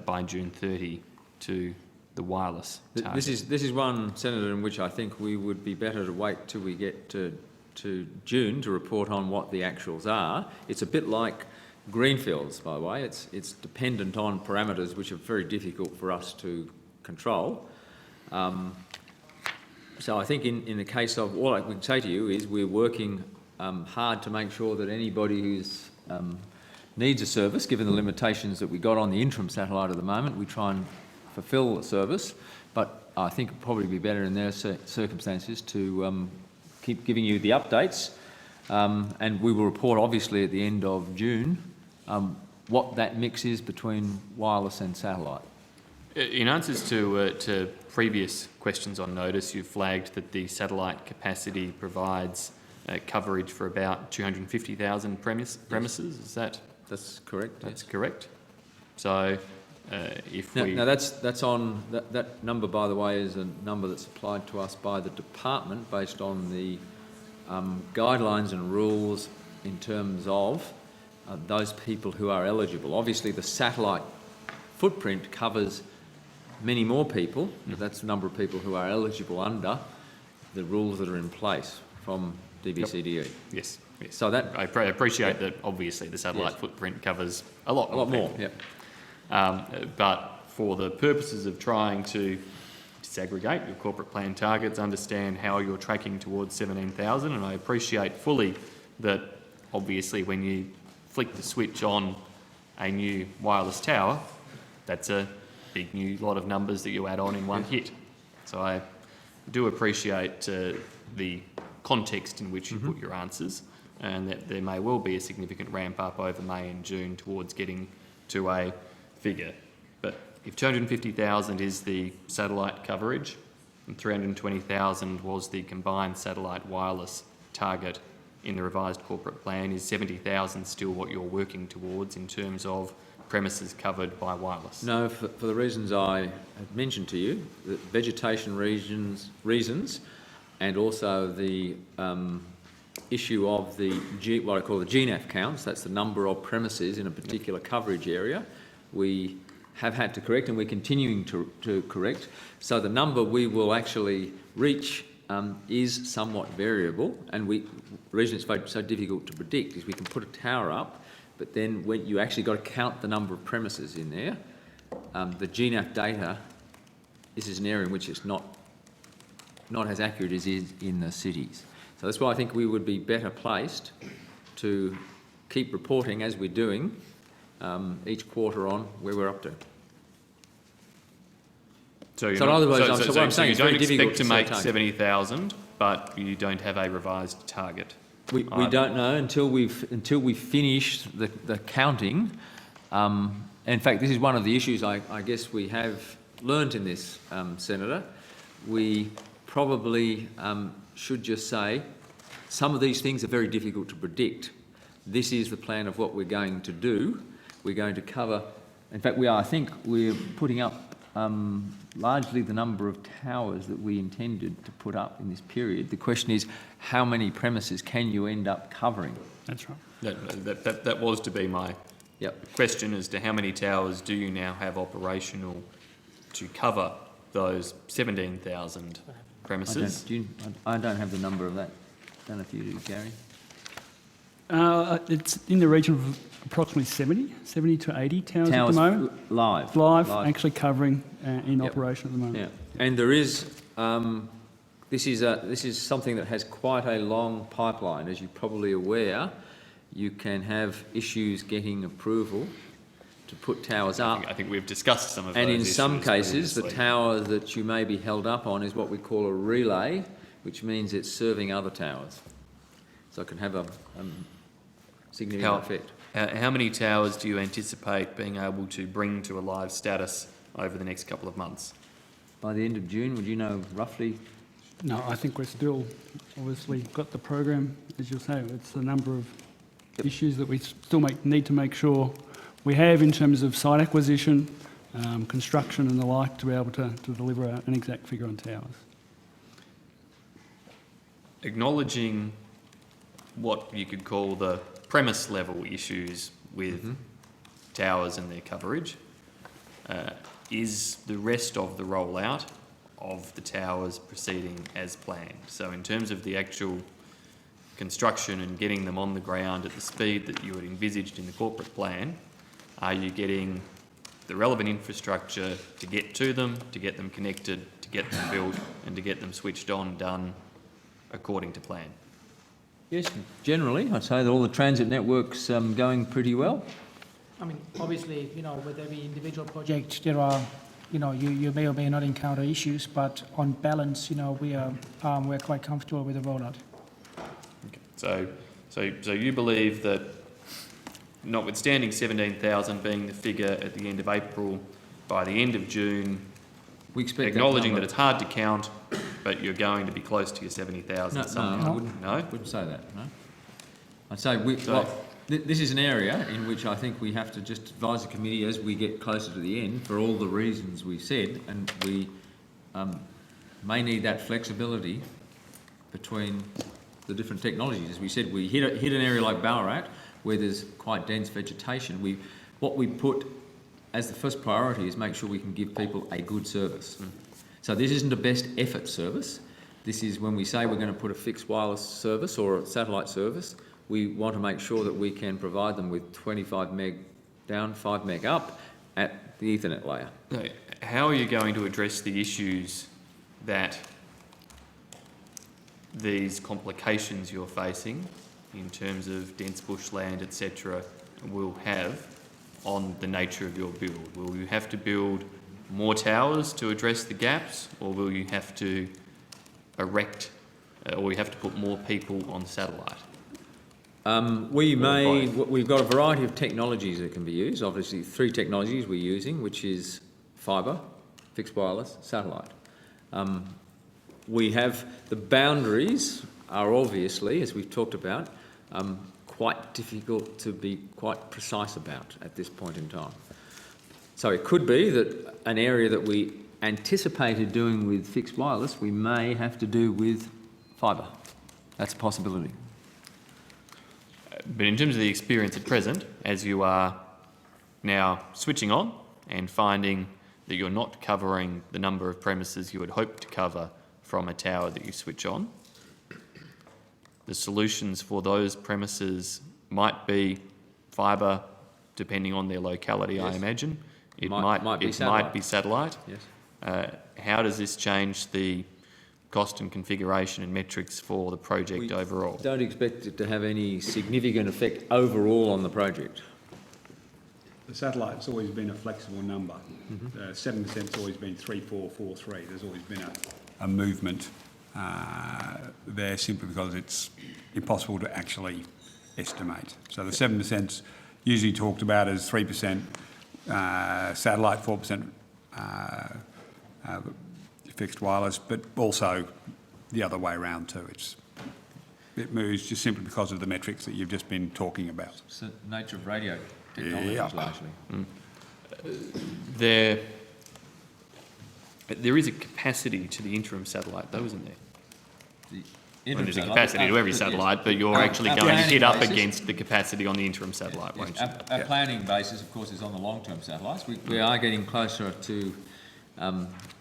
by June 30 to the wireless target? This is one, Senator, in which I think we would be better to wait till we get to June to report on what the actuals are. It's a bit like greenfields, by the way. It's dependent on parameters which are very difficult for us to control. So I think in the case of, all I can say to you is we're working hard to make sure that anybody who's needs a service, given the limitations that we got on the interim satellite at the moment, we try and fulfil the service. But I think it'd probably be better in their circumstances to keep giving you the updates, and we will report obviously at the end of June what that mix is between wireless and satellite. In answers to previous questions on notice, you flagged that the satellite capacity provides coverage for about 250,000 premises. Is that? That's correct. That's correct. So if we... Now that's on, that number, by the way, is a number that's applied to us by the department based on the guidelines and rules in terms of those people who are eligible. Obviously, the satellite footprint covers many more people, but that's the number of people who are eligible under the rules that are in place from DBCDE. Yep. Yes. So that... I appreciate that, obviously, the satellite footprint covers a lot more. Yep. But for the purposes of trying to disaggregate your corporate plan targets, understand how you're tracking towards 17,000, and I appreciate fully that, obviously, when you flick the switch on a new wireless tower, that's a big new lot of numbers that you add on in one hit. So I do appreciate the context in which you put your answers, and that there may well be a significant ramp up over May and June towards getting to a figure. But if 250,000 is the satellite coverage and 320,000 was the combined satellite wireless target in the revised corporate plan, is 70,000 still what you're working towards in terms of premises covered by wireless? No, for the reasons I had mentioned to you, the vegetation reasons, and also the issue of the what I call the GNAF counts. That's the number of premises in a particular coverage area. We have had to correct, and we're continuing to correct. So the number we will actually reach is somewhat variable, and the reason it's so difficult to predict is we can put a tower up, but then when you actually got to count the number of premises in there, the GNAF data, this is an area in which it's not as accurate as it is in the cities. So that's why I think we would be better placed to keep reporting, as we're doing, each quarter on where we're up to. So what I'm saying you is very don't difficult expect to make target. 70,000, but you don't have a revised target. We don't know until we've finished the counting. In fact, this is one of the issues I guess we have learnt in this, Senator. We probably should just say some of these things are very difficult to predict. This is the plan of what we're going to do. We're going to cover, in fact, I think we're putting up largely the number of towers that we intended to put up in this period. The question is, how many premises can you end up covering? That's right. That was to be my question, as to how many towers do you now have operational to cover those 17,000 premises? I don't have the number of that. I don't know if you do, Gary. It's in the region of approximately 70 to 80 towers at the moment. Live, actually covering in operation at the moment. Yeah, and there is. This is something that has quite a long pipeline, as you're probably aware. You can have issues getting approval to put towers up. I think we've discussed some of those and in issues some cases, previously. the tower that you may be held up on is what we call a relay, which means it's serving other towers. So it can have a significant effect. How many towers do you anticipate being able to bring to a live status over the next couple of months? By the end of June, would you know roughly? No, I think we're still obviously got the program, as you say. It's a number of issues that we still need to make sure we have in terms of site acquisition, construction and the like, to be able to deliver an exact figure on towers. Acknowledging what you could call the premise level issues with towers and their coverage, is the rest of the rollout of the towers proceeding as planned? So in terms of the actual construction and getting them on the ground at the speed that you had envisaged in the corporate plan, are you getting the relevant infrastructure to get to them, to get them connected, to get them built, and to get them switched on, done according to plan? Yes, generally, I'd say that all the transit network's going pretty well. I mean, obviously, with every individual project, there are, you may or may not encounter issues, but on balance, we're quite comfortable with the rollout. Okay. So you believe that, notwithstanding 17,000 being the figure at the end of April, by the end of June, we expect acknowledging that it's hard to count, but you're going to be close to your 70,000 somehow? I wouldn't say that, no. I'd say this is an area in which I think we have to just advise the committee as we get closer to the end, for all the reasons we've said, and we may need that flexibility between the different technologies. As we said, we hit an area like Ballarat where there's quite dense vegetation. What we put as the first priority is make sure we can give people a good service. So this isn't a best effort service. This is when we say we're going to put a fixed wireless service or a satellite service, we want to make sure that we can provide them with 25 meg down, 5 meg up at the Ethernet layer. How are you going to address the issues that these complications you're facing in terms of dense bushland, etc., will have on the nature of your build? Will you have to build more towers to address the gaps, or will you have to erect, or you have to put more people on satellite? We've got a variety of technologies that can be used. Obviously, 3 technologies we're using, which is fibre, fixed wireless, satellite. We have the boundaries are obviously, as we've talked about, quite difficult to be quite precise about at this point in time. So it could be that an area that we anticipated doing with fixed wireless, we may have to do with fibre. That's a possibility. But in terms of the experience at present, as you are now switching on and finding that you're not covering the number of premises you had hoped to cover from a tower that you switch on, the solutions for those premises might be fibre, depending on their locality, Yes. I imagine. It Might be be satellite. Yes. How does this change the cost and configuration and metrics for the project overall? Don't expect it to have any significant effect overall on the project. The satellite's always been a flexible number. 7%'s always been 3,443. There's always been a movement there simply because it's impossible to actually estimate. So the 7%'s usually talked about as 3% satellite, 4% fixed wireless, but also the other way around too. It moves just simply because of the metrics that you've just been talking about. It's the nature of radio technology, largely. There is a capacity to the interim satellite, though, isn't there? There's a capacity to every satellite, but you're actually going to hit up against the capacity on the interim satellite, won't you? Our planning basis, of course, is on the long-term satellites. We are getting closer to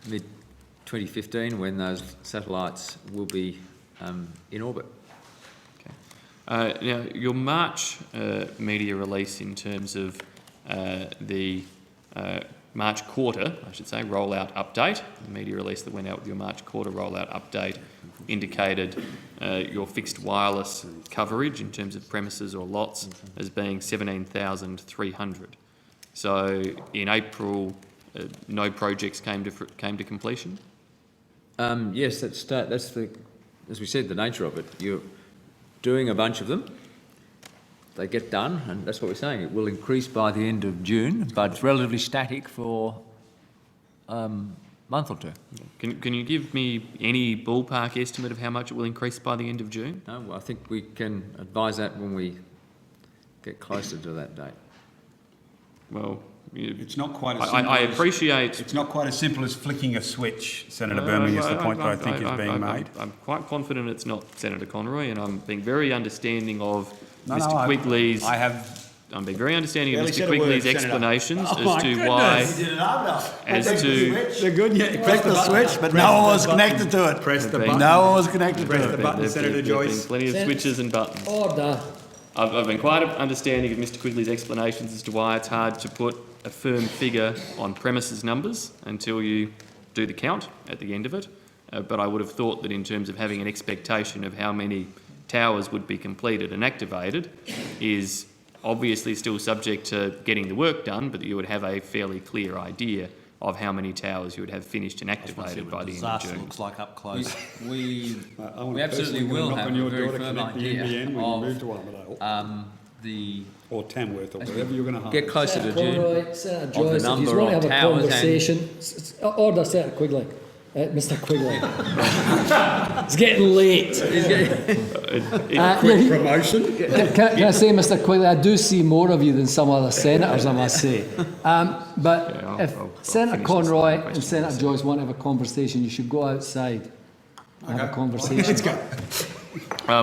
mid-2015 when those satellites will be in orbit. Now, your March media release in terms of the March quarter, I should say, rollout update, the media release that went out with your March quarter rollout update indicated your fixed wireless coverage in terms of premises or lots as being 17,300. So in April, no projects came to completion? Yes, that's the, as we said, the nature of it. You're doing a bunch of them, they get done, and that's what we're saying. It will increase by the end of June, but it's relatively static for a month or two. Can you give me any ballpark estimate of how much it will increase by the end of June? No, well, I think we can advise that when we get closer to that date. Well, it's not quite as simple I appreciate... It's not quite as simple as flicking a switch, Senator Birmingham, is the point that I think is being made. I'm quite confident it's not, Senator Conroy, and I'm being very understanding of Mr Quigley's... I'm being very understanding of Mr Quigley's explanations as to why... They're good, yeah. Press the switch, but no one was connected to it. Press the button. No one was connected to it. Press the button, Senator Joyce. Plenty of switches and buttons. Order. I've been quite understanding of Mr Quigley's explanations as to why it's hard to put a firm figure on premises numbers until you do the count at the end of it. But I would have thought that in terms of having an expectation of how many towers would be completed and activated is obviously still subject to getting the work done, but that you would have a fairly clear idea of how many towers you would have finished and activated by the end of June. Looks like up close. We absolutely will have a very firm idea of the or Tamworth or wherever you're going to have. Get closer to June. Conroy, Senator Joyce, if you want to have a conversation, order, Senator Quigley. Mr Quigley. It's getting late. Quick promotion. Can I say, Mr Quigley, I do see more of you than some other senators, I must say. But if Senator Conroy and Senator Joyce want to have a conversation, you should go outside and have a conversation. Let's go.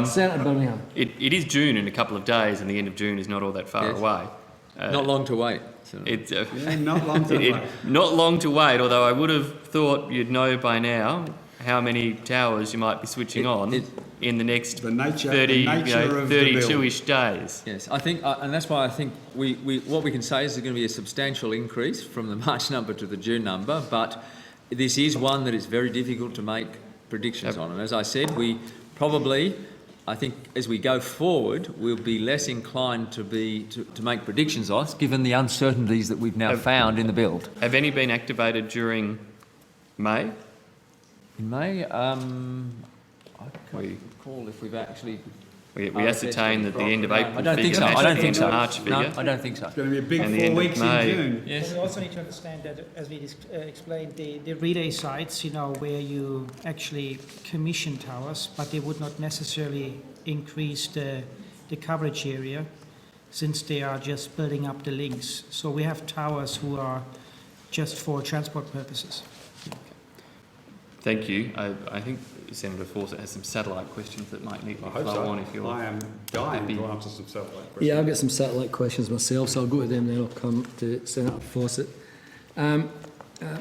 Senator Birmingham. It is June in a couple of days, and the end of June is not all that far away. Not long to wait. Not long to wait. Not long to wait, although I would have thought you'd know by now how many towers you might be switching on in the next 32-ish days. Yes, I think, and that's why I think what we can say is there's going to be a substantial increase from the March number to the June number, but this is one that is very difficult to make predictions on. And as I said, we probably, I think as we go forward, we'll be less inclined to make predictions on, given the uncertainties that we've now found in the build. Have any been activated during May? In May, I can't recall if we've actually... We ascertained that the end of April I don't think so. figure I don't think matched the so. end of March figure. No, I don't think so. It's going to be a big And the 4 end of weeks May. in June. Yes. And we also need to understand that, as we explained, the relay sites, where you actually commission towers, but they would not necessarily increase the coverage area since they are just building up the links. So we have towers who are just for transport purposes. Thank you. I think Senator Fawcett has some satellite questions that might neatly I hope flow so. on if you're... I am dying to answer some satellite questions. Yeah, I've got some satellite questions myself, so I'll go to them, then I'll come to Senator Fawcett.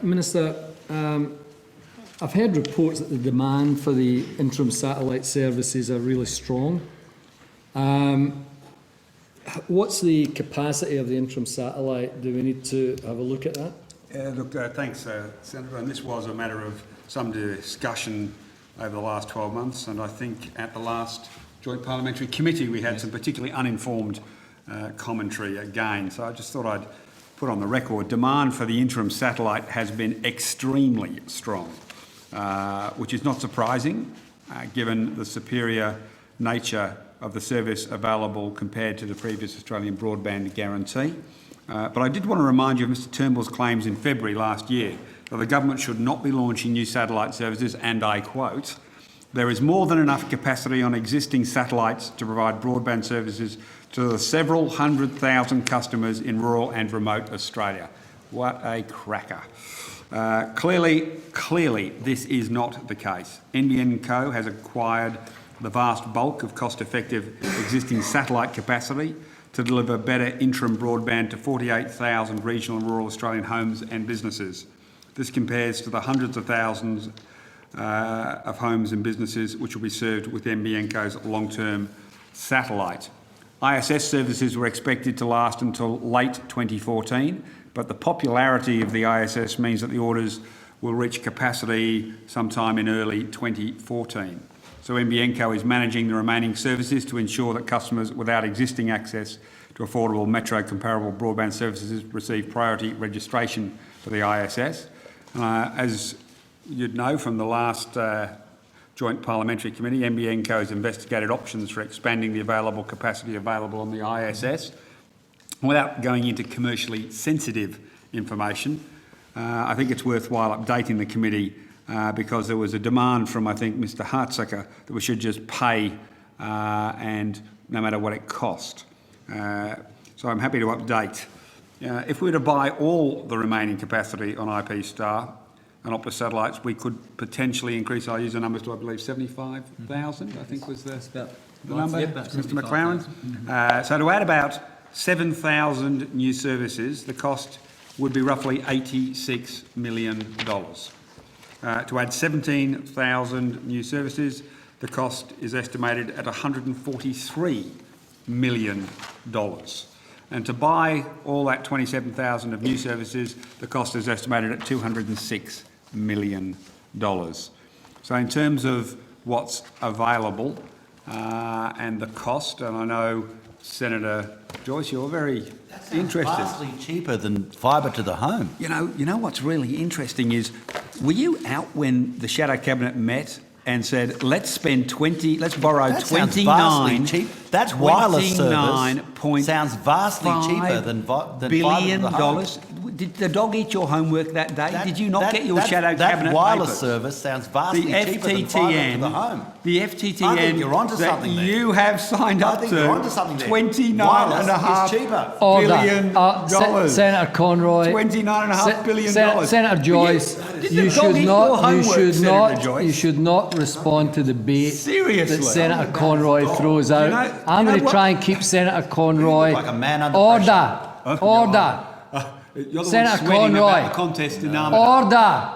Minister, I've heard reports that the demand for the interim satellite services are really strong. What's the capacity of the interim satellite? Do we need to have a look at that? Look, thanks, Senator. And this was a matter of some discussion over the last 12 months, and I think at the last Joint Parliamentary Committee we had some particularly uninformed commentary again. So I just thought I'd put on the record, demand for the interim satellite has been extremely strong, which is not surprising given the superior nature of the service available compared to the previous Australian broadband guarantee. But I did want to remind you of Mr Turnbull's claims in February last year that the government should not be launching new satellite services, and I quote, "There is more than enough capacity on existing satellites to provide broadband services to the several 100,000 customers in rural and remote Australia." What a cracker. Clearly, this is not the case. NBN Co has acquired the vast bulk of cost-effective existing satellite capacity to deliver better interim broadband to 48,000 regional and rural Australian homes and businesses. This compares to the hundreds of thousands of homes and businesses which will be served with NBN Co's long-term satellite. ISS services were expected to last until late 2014, but the popularity of the ISS means that the orders will reach capacity sometime in early 2014. So NBN Co is managing the remaining services to ensure that customers without existing access to affordable metro comparable broadband services receive priority registration for the ISS. As you'd know from the last Joint Parliamentary Committee, NBN Co has investigated options for expanding the available capacity available on the ISS. Without going into commercially sensitive information, I think it's worthwhile updating the committee because there was a demand from, I think, Mr Hartzaker that we should just pay and no matter what it cost. So I'm happy to update. If we were to buy all the remaining capacity on IP Star and Optus satellites, we could potentially increase our user numbers to, I believe, 75,000, I think was the number, Mr McLaren. So to add about 7,000 new services, the cost would be roughly $86 million. To add 17,000 new services, the cost is estimated at $143 million. And to buy all that 27,000 of new services, the cost is estimated at $206 million. So in terms of what's available and the cost, and I know Senator Joyce, you're very interested. Vastly cheaper than fibre to the home. You know what's really interesting is, were you out when the Shadow Cabinet met and said, let's borrow that 29 cheap. That's wireless service. Sounds vastly cheaper than billion fibre to the dollars. home. Did the dog eat your homework that day? Did you not get your Shadow Cabinet That wireless papers? service sounds vastly cheaper than fibre to the home. The FTTN I think you're onto that something there. you have signed up to $29.5 billion. Senator Conroy. $29.5 billion. Senator Joyce, you should not respond to the bait that Senator Conroy throws out. I'm going to try and keep Senator Conroy. Like a man under Order. You're the Senator one sweating Conroy. about the contest in Armidale. Order.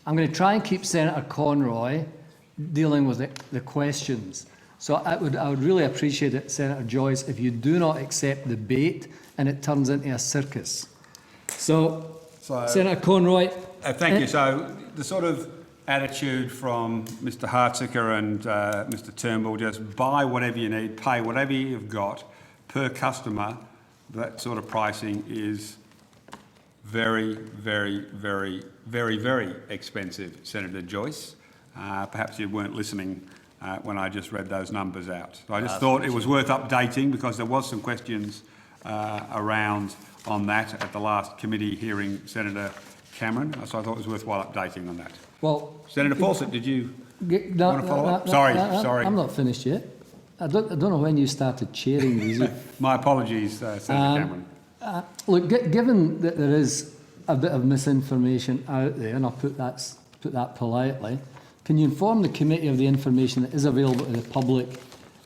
I'm going to try and keep Senator Conroy dealing with the questions. So I would really appreciate it, Senator Joyce, if you do not accept the bait and it turns into a circus. So Senator Conroy. Thank you. So the sort of attitude from Mr Hartzaker and Mr Turnbull, just buy whatever you need, pay whatever you've got per customer, that sort of pricing is very, very, very, very, very expensive, Senator Joyce. Perhaps you weren't listening when I just read those numbers out. So I just thought it was worth updating because there was some questions around on that at the last committee hearing, Senator Cameron. So I thought it was worthwhile updating on that. Well, Senator Fawcett, did you want to follow up? Sorry. I'm not finished yet. I don't know when you started chairing these. My apologies, Senator Cameron. Look, given that there is a bit of misinformation out there, and I'll put that politely, Can you inform the committee of the information that is available to the public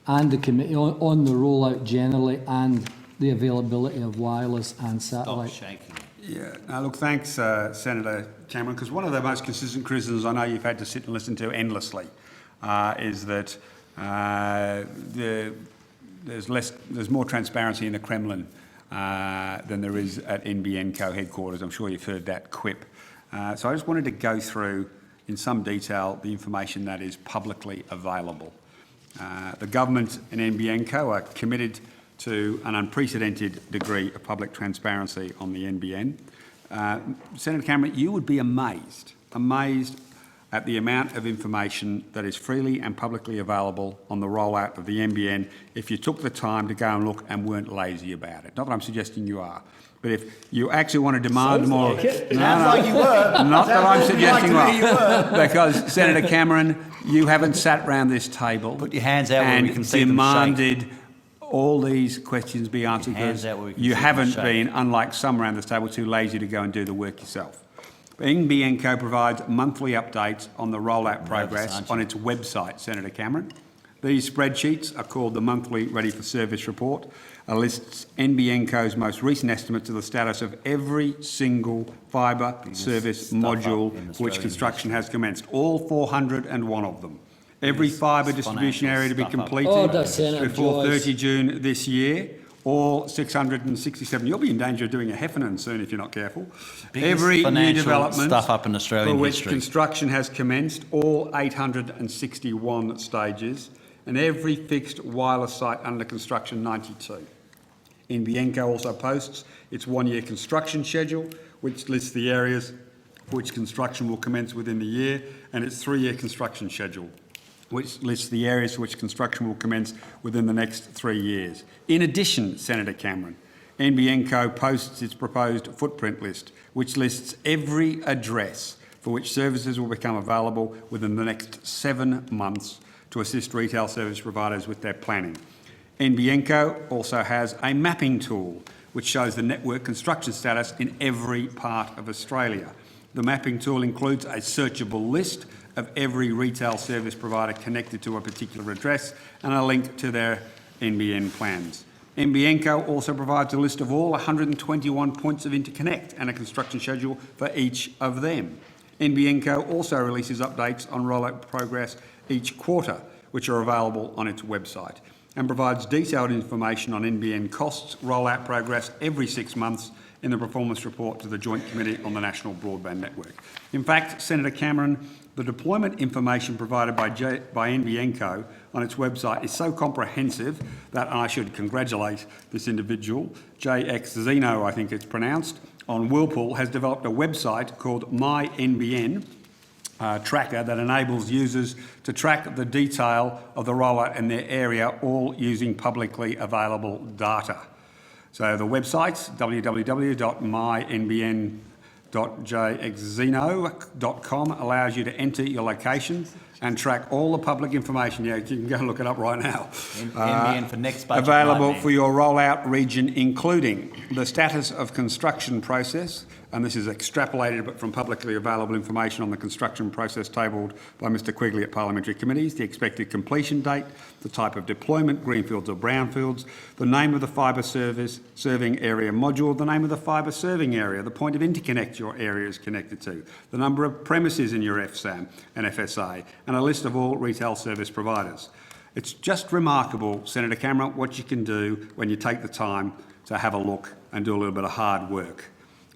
and the committee on the rollout generally and the availability of wireless and satellite? Stop shaking. Yeah. Now, look, thanks, Senator Cameron, because one of the most consistent criticisms I know you've had to sit and listen to endlessly is that there's more transparency in the Kremlin than there is at NBN Co headquarters. I'm sure you've heard that quip. So I just wanted to go through in some detail the information that is publicly available. The government and NBN Co are committed to an unprecedented degree of public transparency on the NBN. Senator Cameron, you would be amazed at the amount of information that is freely and publicly available on the rollout of the NBN if you took the time to go and look and weren't lazy about it. Not that I'm suggesting you are, but if you actually want to demand more... Like you were. Not that I'm suggesting you were. Because, Senator Cameron, you haven't sat round this table... Put your hands out where we can see them demanded all these questions be answered because you haven't been, unlike some around this table, too lazy to go and do the work yourself. NBN Co provides monthly updates on the rollout progress on its website, Senator Cameron. These spreadsheets are called the Monthly Ready for Service Report. It lists NBN Co's most recent estimates of the status of every single fibre service module for which construction has commenced, all 401 of them. Every fibre distribution area to be completed before 30 June this year, all 667. You'll be in danger of doing a Heffernan soon if you're not careful. Every new development up in Australian for which history. construction has commenced, all 861 stages, and every fixed wireless site under construction, 92. NBN Co also posts its one-year construction schedule, which lists the areas for which construction will commence within the year, and its three-year construction schedule, which lists the areas for which construction will commence within the next 3 years. In addition, Senator Cameron, NBN Co posts its proposed footprint list, which lists every address for which services will become available within the next 7 months to assist retail service providers with their planning. NBN Co also has a mapping tool which shows the network construction status in every part of Australia. The mapping tool includes a searchable list of every retail service provider connected to a particular address and a link to their NBN plans. NBN Co also provides a list of all 121 points of interconnect and a construction schedule for each of them. NBN Co also releases updates on rollout progress each quarter, which are available on its website, and provides detailed information on NBN costs, rollout progress every 6 months in the performance report to the Joint Committee on the National Broadband Network. In fact, Senator Cameron, the deployment information provided by NBN Co on its website is so comprehensive that, and I should congratulate this individual, JX I think it's pronounced, on Whirlpool, has developed a website called My NBN tracker that enables users to track the detail of the rollout in their area, all using publicly available data. So the website's www.mynbn.jxzeno.com allows you to enter your location and track all the public information. Yeah, you can go and look it up right now. NBN for next budget. Available for your rollout region, including the status of construction process, and this is extrapolated but from publicly available information on the construction process tabled by Mr Quigley at parliamentary committees, the expected completion date, the type of deployment, greenfields or brownfields, the name of the fibre service serving area module, the name of the fibre serving area, the point of interconnect your area is connected to, the number of premises in your FSAM and FSA, and a list of all retail service providers. It's just remarkable, Senator Cameron, what you can do when you take the time to have a look and do a little bit of hard work.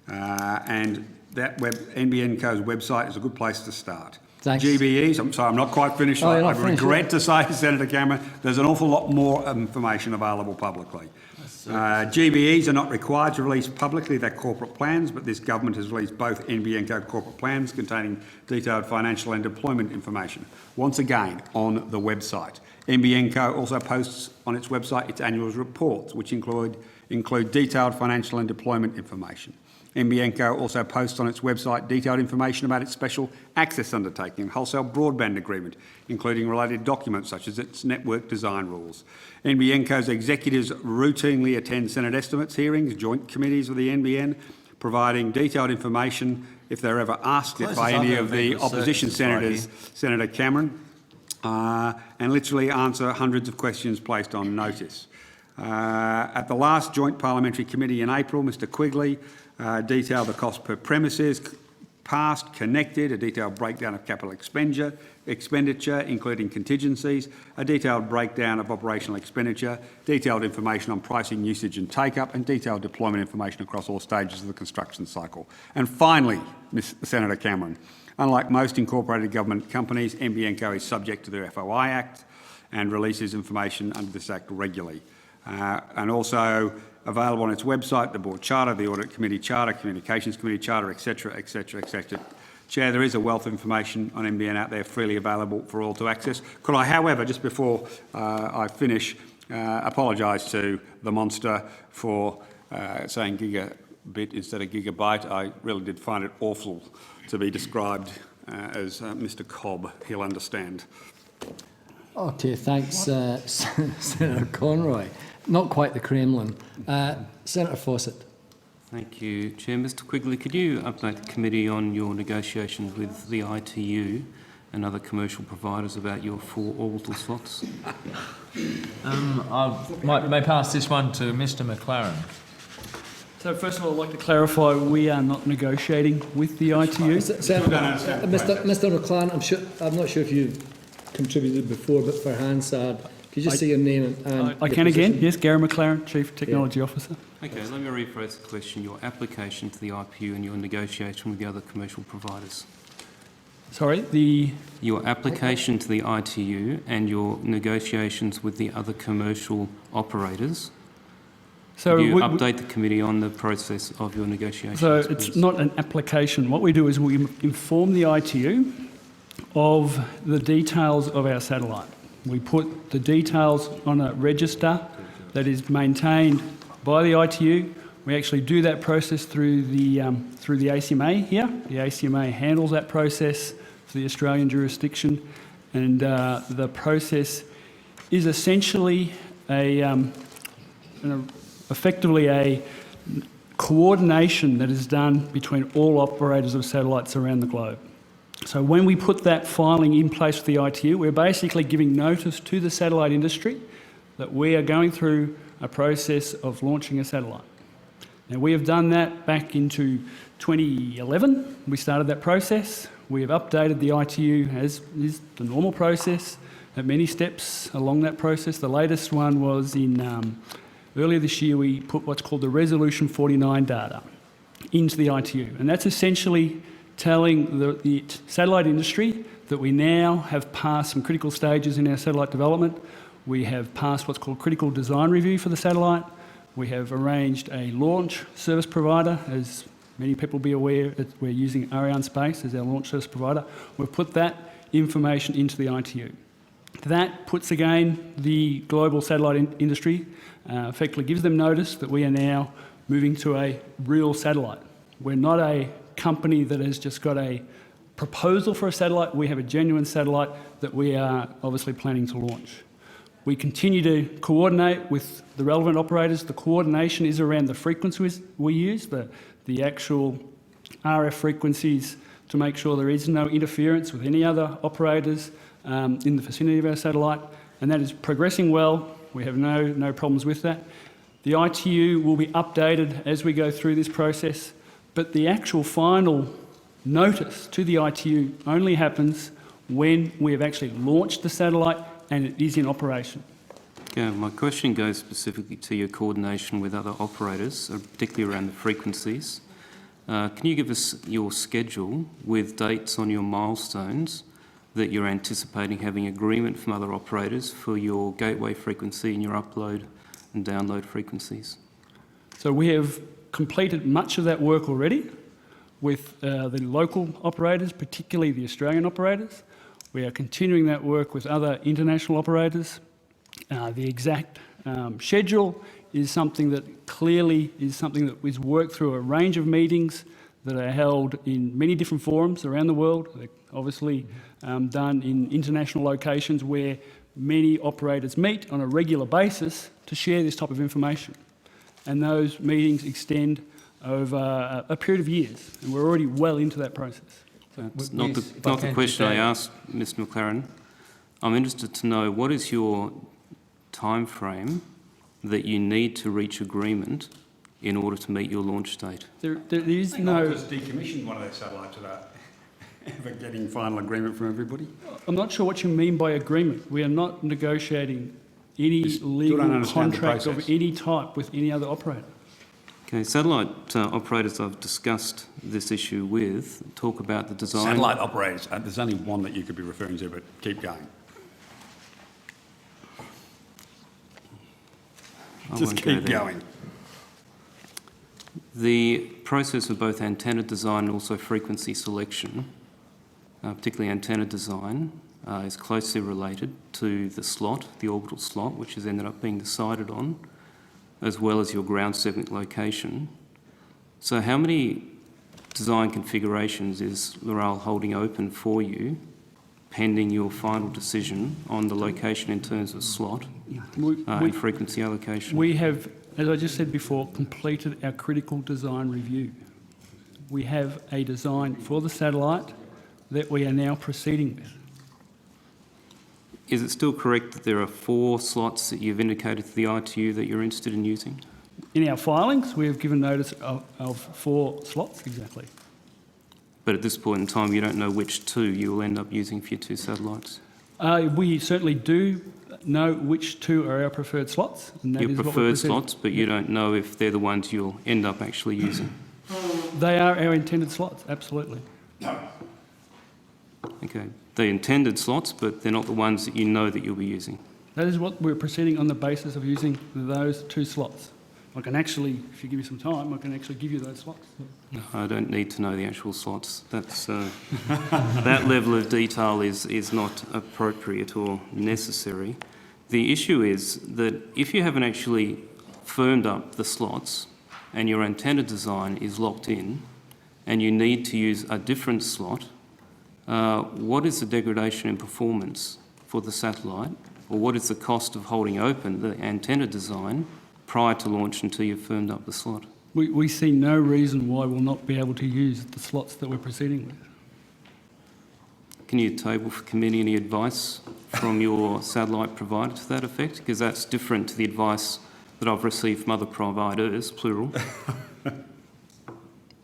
And that NBN Co's website is a good place to start. Thanks. GBEs, I'm sorry, I'm not quite finished. I regret to say, Senator Cameron, there's an awful lot more information available publicly. GBEs are not required to release publicly their corporate plans, but this government has released both NBN Co corporate plans containing detailed financial and deployment information, once again on the website. NBN Co also posts on its website its annual reports, which include detailed financial and deployment information. NBN Co also posts on its website detailed information about its special access undertaking and wholesale broadband agreement, including related documents such as its network design rules. NBN Co's executives routinely attend Senate estimates hearings, joint committees with the NBN, providing detailed information if they're ever asked it Close by as I've any ever of been the to a opposition circus right senators, Senator Cameron, and literally answer hundreds of questions placed on notice. At the last joint parliamentary committee in April, Mr Quigley detailed the cost per premises passed, connected, a detailed breakdown of capital expenditure, including contingencies, a detailed breakdown of operational expenditure, detailed information on pricing, usage and take-up, and detailed deployment information across all stages of the construction cycle. And finally, Senator Cameron, unlike most incorporated government companies, NBN Co is subject to the FOI Act and releases information under this Act regularly. And also available on its website, the Board Charter, the Audit Committee Charter, Communications Committee Charter, etc., etc., etc. Chair, there is a wealth of information on NBN out there freely available for all to access. Could I, however, just before I finish, apologise to the monster for saying gigabit instead of gigabyte. I really did find it awful to be described as Mr Cobb. He'll understand. Okay, thanks, Senator Conroy. Not quite the Kremlin. Senator Fawcett. Thank you, Chair. Mr Quigley, could you update the committee on your negotiations with the ITU and other commercial providers about your 4 orbital slots? I may pass this one to Mr McLaren. So first of all, I'd like to clarify, we are not negotiating with the ITU. Mr McLaren, I'm not sure if you contributed before, but for Hansard, could you just say your name and I can again, yes, Gary McLaren, Chief Technology Officer. Okay, let me rephrase the question. Your application to the IPU and your negotiation with the other commercial providers. Sorry, Your application to the ITU and your negotiations with the other commercial operators. So Could you update the committee on the process of your negotiations? So it's not an application. What we do is we inform the ITU of the details of our satellite. We put the details on a register that is maintained by the ITU. We actually do that process through the ACMA here. The ACMA handles that process for the Australian jurisdiction, and the process is essentially effectively a coordination that is done between all operators of satellites around the globe. So when we put that filing in place for the ITU, we're basically giving notice to the satellite industry that we are going through a process of launching a satellite. Now, we have done that back into 2011. We started that process. We have updated the ITU, as is the normal process, at many steps along that process. The latest one was in earlier this year. We put what's called the Resolution 49 data into the ITU, and that's essentially telling the satellite industry that we now have passed some critical stages in our satellite development. We have passed what's called critical design review for the satellite. We have arranged a launch service provider. As many people will be aware, that we're using Arianespace as our launch service provider. We've put that information into the ITU. That puts again the global satellite industry, effectively gives them notice that we are now moving to a real satellite. We're not a company that has just got a proposal for a satellite. We have a genuine satellite that we are obviously planning to launch. We continue to coordinate with the relevant operators. The coordination is around the frequencies we use, the actual RF frequencies, to make sure there is no interference with any other operators in the vicinity of our satellite, and that is progressing well. We have no problems with that. The ITU will be updated as we go through this process, but the actual final notice to the ITU only happens when we have actually launched the satellite and it is in operation. Okay, my question goes specifically to your coordination with other operators, particularly around the frequencies. Can you give us your schedule with dates on your milestones that you're anticipating having agreement from other operators for your gateway frequency and your upload and download frequencies? So we have completed much of that work already with the local operators, particularly the Australian operators. We are continuing that work with other international operators. The exact schedule is something that clearly is worked through a range of meetings that are held in many different forums around the world. They're obviously done in international locations where many operators meet on a regular basis to share this type of information. And those meetings extend over a period of years, and we're already well into that process. That's not the question I asked, Mr McLaren. I'm interested to know what is your time frame that you need to reach agreement in order to meet your launch date? There is no... Just decommissioned one of their satellites without ever getting final agreement from everybody. I'm not sure what you mean by agreement. We are not negotiating any legal contract of any type with any other operator. Okay, satellite operators I've discussed this issue with talk about the design... Satellite operators, there's only one that you could be referring to, but keep going. Just keep going. The process of both antenna design and also frequency selection, particularly antenna design, is closely related to the slot, the orbital slot, which has ended up being decided on, as well as your ground segment location. So how many design configurations is Loral holding open for you, pending your final decision on the location in terms of slot and frequency allocation? We have, as I just said before, completed our critical design review. We have a design for the satellite that we are now proceeding with. Is it still correct that there are 4 slots that you've indicated to the ITU that you're interested in using? In our filings, we have given notice of 4 slots, exactly. But at this point in time, you don't know which 2 you will end up using for your 2 satellites? We certainly do know which 2 are our preferred slots. And that your is preferred slots, but you don't know if they're the ones you'll end up actually using? They are our intended slots, absolutely. Okay. The intended slots, but they're not the ones that you know that you'll be using. That is what we're proceeding on the basis of using those 2 slots. I can actually, if you give me some time, I can actually give you those slots. No, I don't need to know the actual slots. That's that level of detail is not appropriate or necessary. The issue is that if you haven't actually firmed up the slots and your antenna design is locked in and you need to use a different slot, what is the degradation in performance for the satellite, or what is the cost of holding open the antenna design prior to launch until you've firmed up the slot? We see no reason why we'll not be able to use the slots that we're proceeding with. Can you table for committee any advice from your satellite provider to that effect? Because that's different to the advice that I've received from other providers, plural.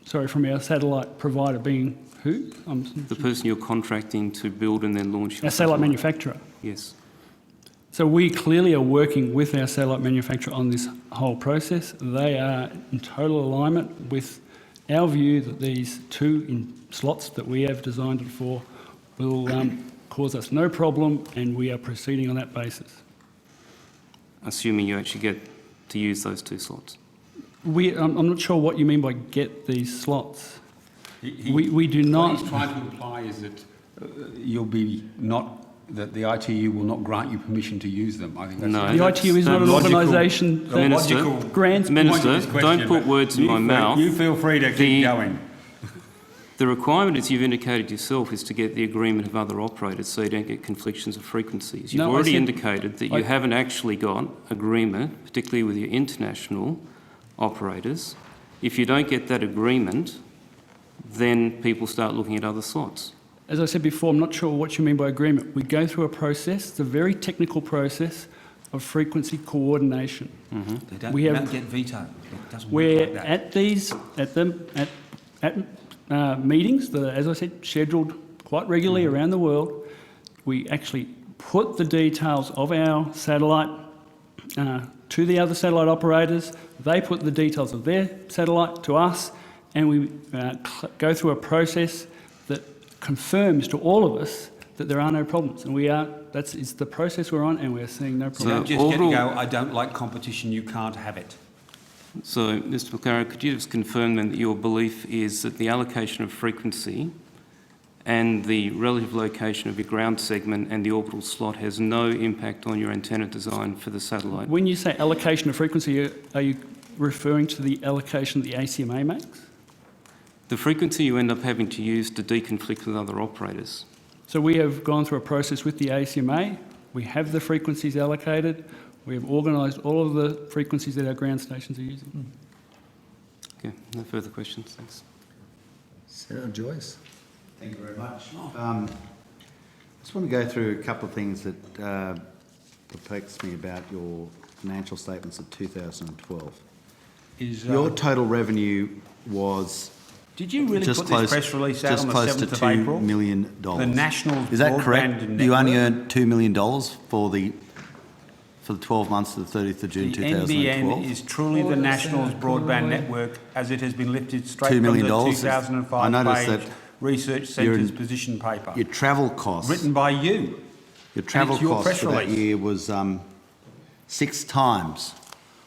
Sorry, from our satellite provider being who? The person you're contracting to build and then launch your satellite manufacturer. Yes. So we clearly are working with our satellite manufacturer on this whole process. They are in total alignment with our view that these 2 slots that we have designed it for will cause us no problem, and we are proceeding on that basis. Assuming you actually get to use those 2 slots? I'm not sure what you mean by get these slots. We do not... What he's trying to imply is that that the ITU will not grant you permission to use them. I think that's no, the ITU is not an organisation that grants... Minister, don't put words in my mouth. You feel free to keep going. The requirement, as you've indicated yourself, is to get the agreement of other operators so you don't get conflictions of frequencies. You've already indicated that you haven't actually got agreement, particularly with your international operators. If you don't get that agreement, then people start looking at other slots. As I said before, I'm not sure what you mean by agreement. We go through a process, it's a very technical process of frequency coordination. They don't get vetoed. It doesn't work like that. At meetings that are, as I said, scheduled quite regularly around the world, we actually put the details of our satellite to the other satellite operators. They put the details of their satellite to us, and we go through a process that confirms to all of us that there are no problems. And that is the process we're on, and we're seeing no problems. So just get to go, I don't like competition, you can't have it. So, Mr McLaren, could you just confirm then that your belief is that the allocation of frequency and the relative location of your ground segment and the orbital slot has no impact on your antenna design for the satellite? When you say allocation of frequency, are you referring to the allocation that the ACMA makes? The frequency you end up having to use to deconflict with other operators. So we have gone through a process with the ACMA. We have the frequencies allocated. We have organised all of the frequencies that our ground stations are using. Okay, no further questions, thanks. Senator Joyce. Thank you very much. I just want to go through a couple of things that perplex me about your financial statements of 2012. Your total revenue was Did you really just put close, this press release out just on the close 7th to of $2 April? million. The National Is that Broadband correct? Network. You only earned $2 million for the 12 months to the 30th of June The 2012? NBN is truly the National's broadband network as it has been lifted straight $2 from million. the I 2005 noticed page that Research Centre's position paper, Your travel costs, written by you. your travel it's your costs press for that release. year was 6 times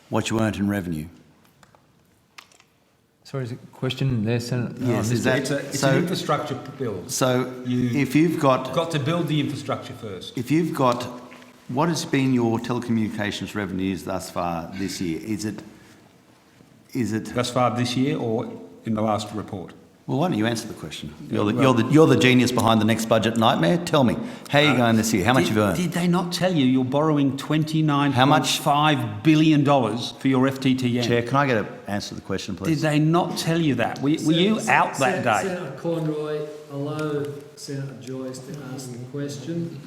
what you earned in revenue. Sorry, is it a question there, Senator? Yes, is that It's an infrastructure bill. So if you've got Got to build the infrastructure first. If you've got, what has been your telecommunications revenues thus far this year? Is it? Thus far this year or in the last report? Well, why don't you answer the question? You're the genius behind the next budget nightmare. Tell me, how are you going this year? How much you've earned? Did they not tell you you're borrowing $29.5 billion for your FTTN? Chair, can I get an answer to the question, Did please? they not tell you that? Were you out that day? Senator Conroy, allow Senator Joyce to ask the question.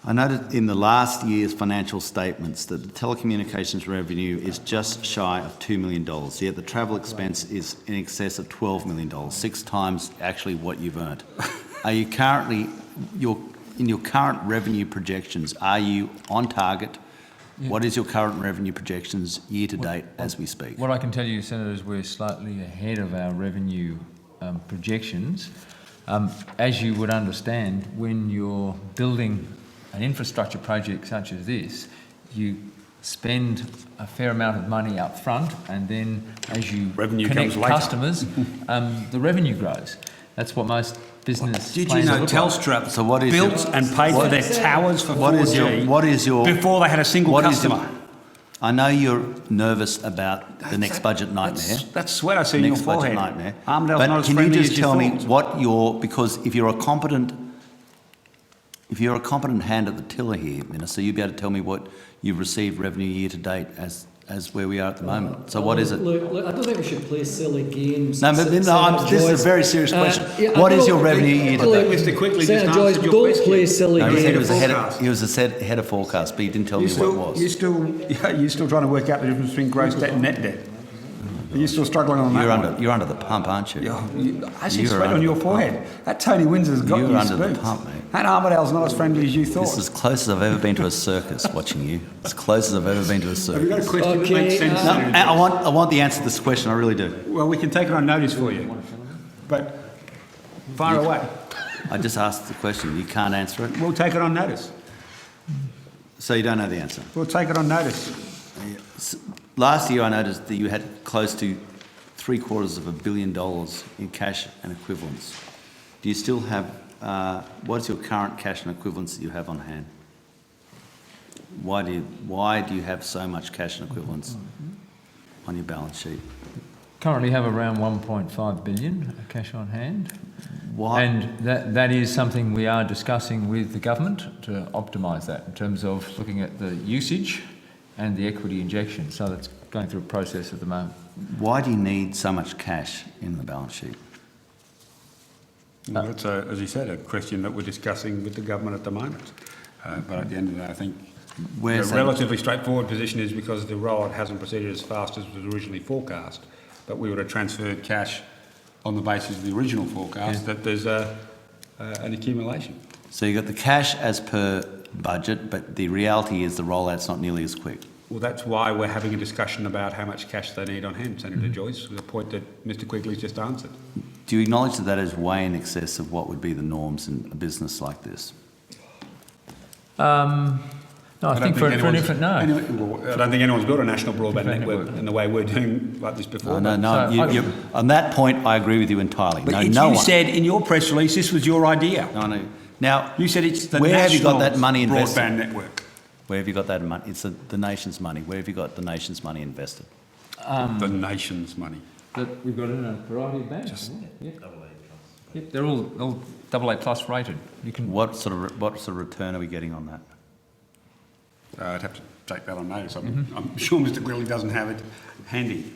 I noted in the last year's financial statements that the telecommunications revenue is just shy of $2 million, yet the travel expense is in excess of $12 million, 6 times actually what you've earned. Are you currently, in your current revenue projections, are you on target? Yeah. What is your current revenue projections year to date as we speak? What I can tell you, Senator, is we're slightly ahead of our revenue projections. As you would understand, when you're building an infrastructure project such as this, you spend a fair amount of money up front, and then as you connect customers, the revenue grows. That's what most business Did you know Telstra built and paid for their towers for 4G before they had a single customer? I know you're nervous about the next budget nightmare. That's sweat I see in your forehead. Nightmare. But can you just tell me what because if you're a competent hand at the tiller here, Minister, you'd be able to tell me what you've received revenue year to date as where we are at the moment. So what is it? Look, I don't think we should play silly games. No, but this is a very serious question. What is your revenue year to date? Mr. Quickly just Senator Joyce, answered your don't question. play silly games. He was ahead of forecast, but he didn't tell me what it was. You're still trying to work out the difference between gross debt and net debt. Are you still struggling on that? You're under the pump, aren't you? I see sweat on your forehead. That Tony Windsor's got you You're under spooked. the pump, mate. That Armadale's not as friendly as you thought. This is as close as I've ever been to a circus watching you. As close as I've ever been to a circus. Have you got a question that makes sense? No, I want the answer to this question, I really do. Well, we can take it on notice for you. But far away. I just asked the question. You can't answer it? We'll take it on notice. So you don't know the answer? We'll take it on notice. Last year I noticed that you had close to $750 million in cash and equivalents. Do you still have, what is your current cash and equivalents that you have on hand? Why do you have so much cash and equivalents on your balance sheet? Currently have around 1.5 billion cash on hand. Why? And that is something we are discussing with the government to optimise that in terms of looking at the usage and the equity injection. So that's going through a process at the moment. Why do you need so much cash in the balance sheet? Well, that's, as you said, a question that we're discussing with the government at the moment. But at the end of the day, I think the relatively straightforward position is because the rollout hasn't proceeded as fast as was originally forecast, but we would have transferred cash on the basis of the original forecast, that there's an accumulation. So you've got the cash as per budget, but the reality is the rollout's not nearly as quick. Well, that's why we're having a discussion about how much cash they need on hand, Senator Joyce, the point that Mr. Quigley's just answered. Do you acknowledge that that is way in excess of what would be the norms in a business like this? No, I think for an infant, no. I don't think anyone's built a national broadband network in the way we're doing like this before. No. On that point, I agree with you entirely. But you said in your press release this was your idea. No. Now, you said it's the where national have you got that money invested? broadband network. Where have you got that money? It's the nation's money. Where have you got the nation's money invested? The nation's money. That we've got in a variety of banks. Yep, they're all AA+ rated. You can. What sort of return are we getting on that? I'd have to take that on notice. I'm sure Mr. Quigley doesn't have it handy.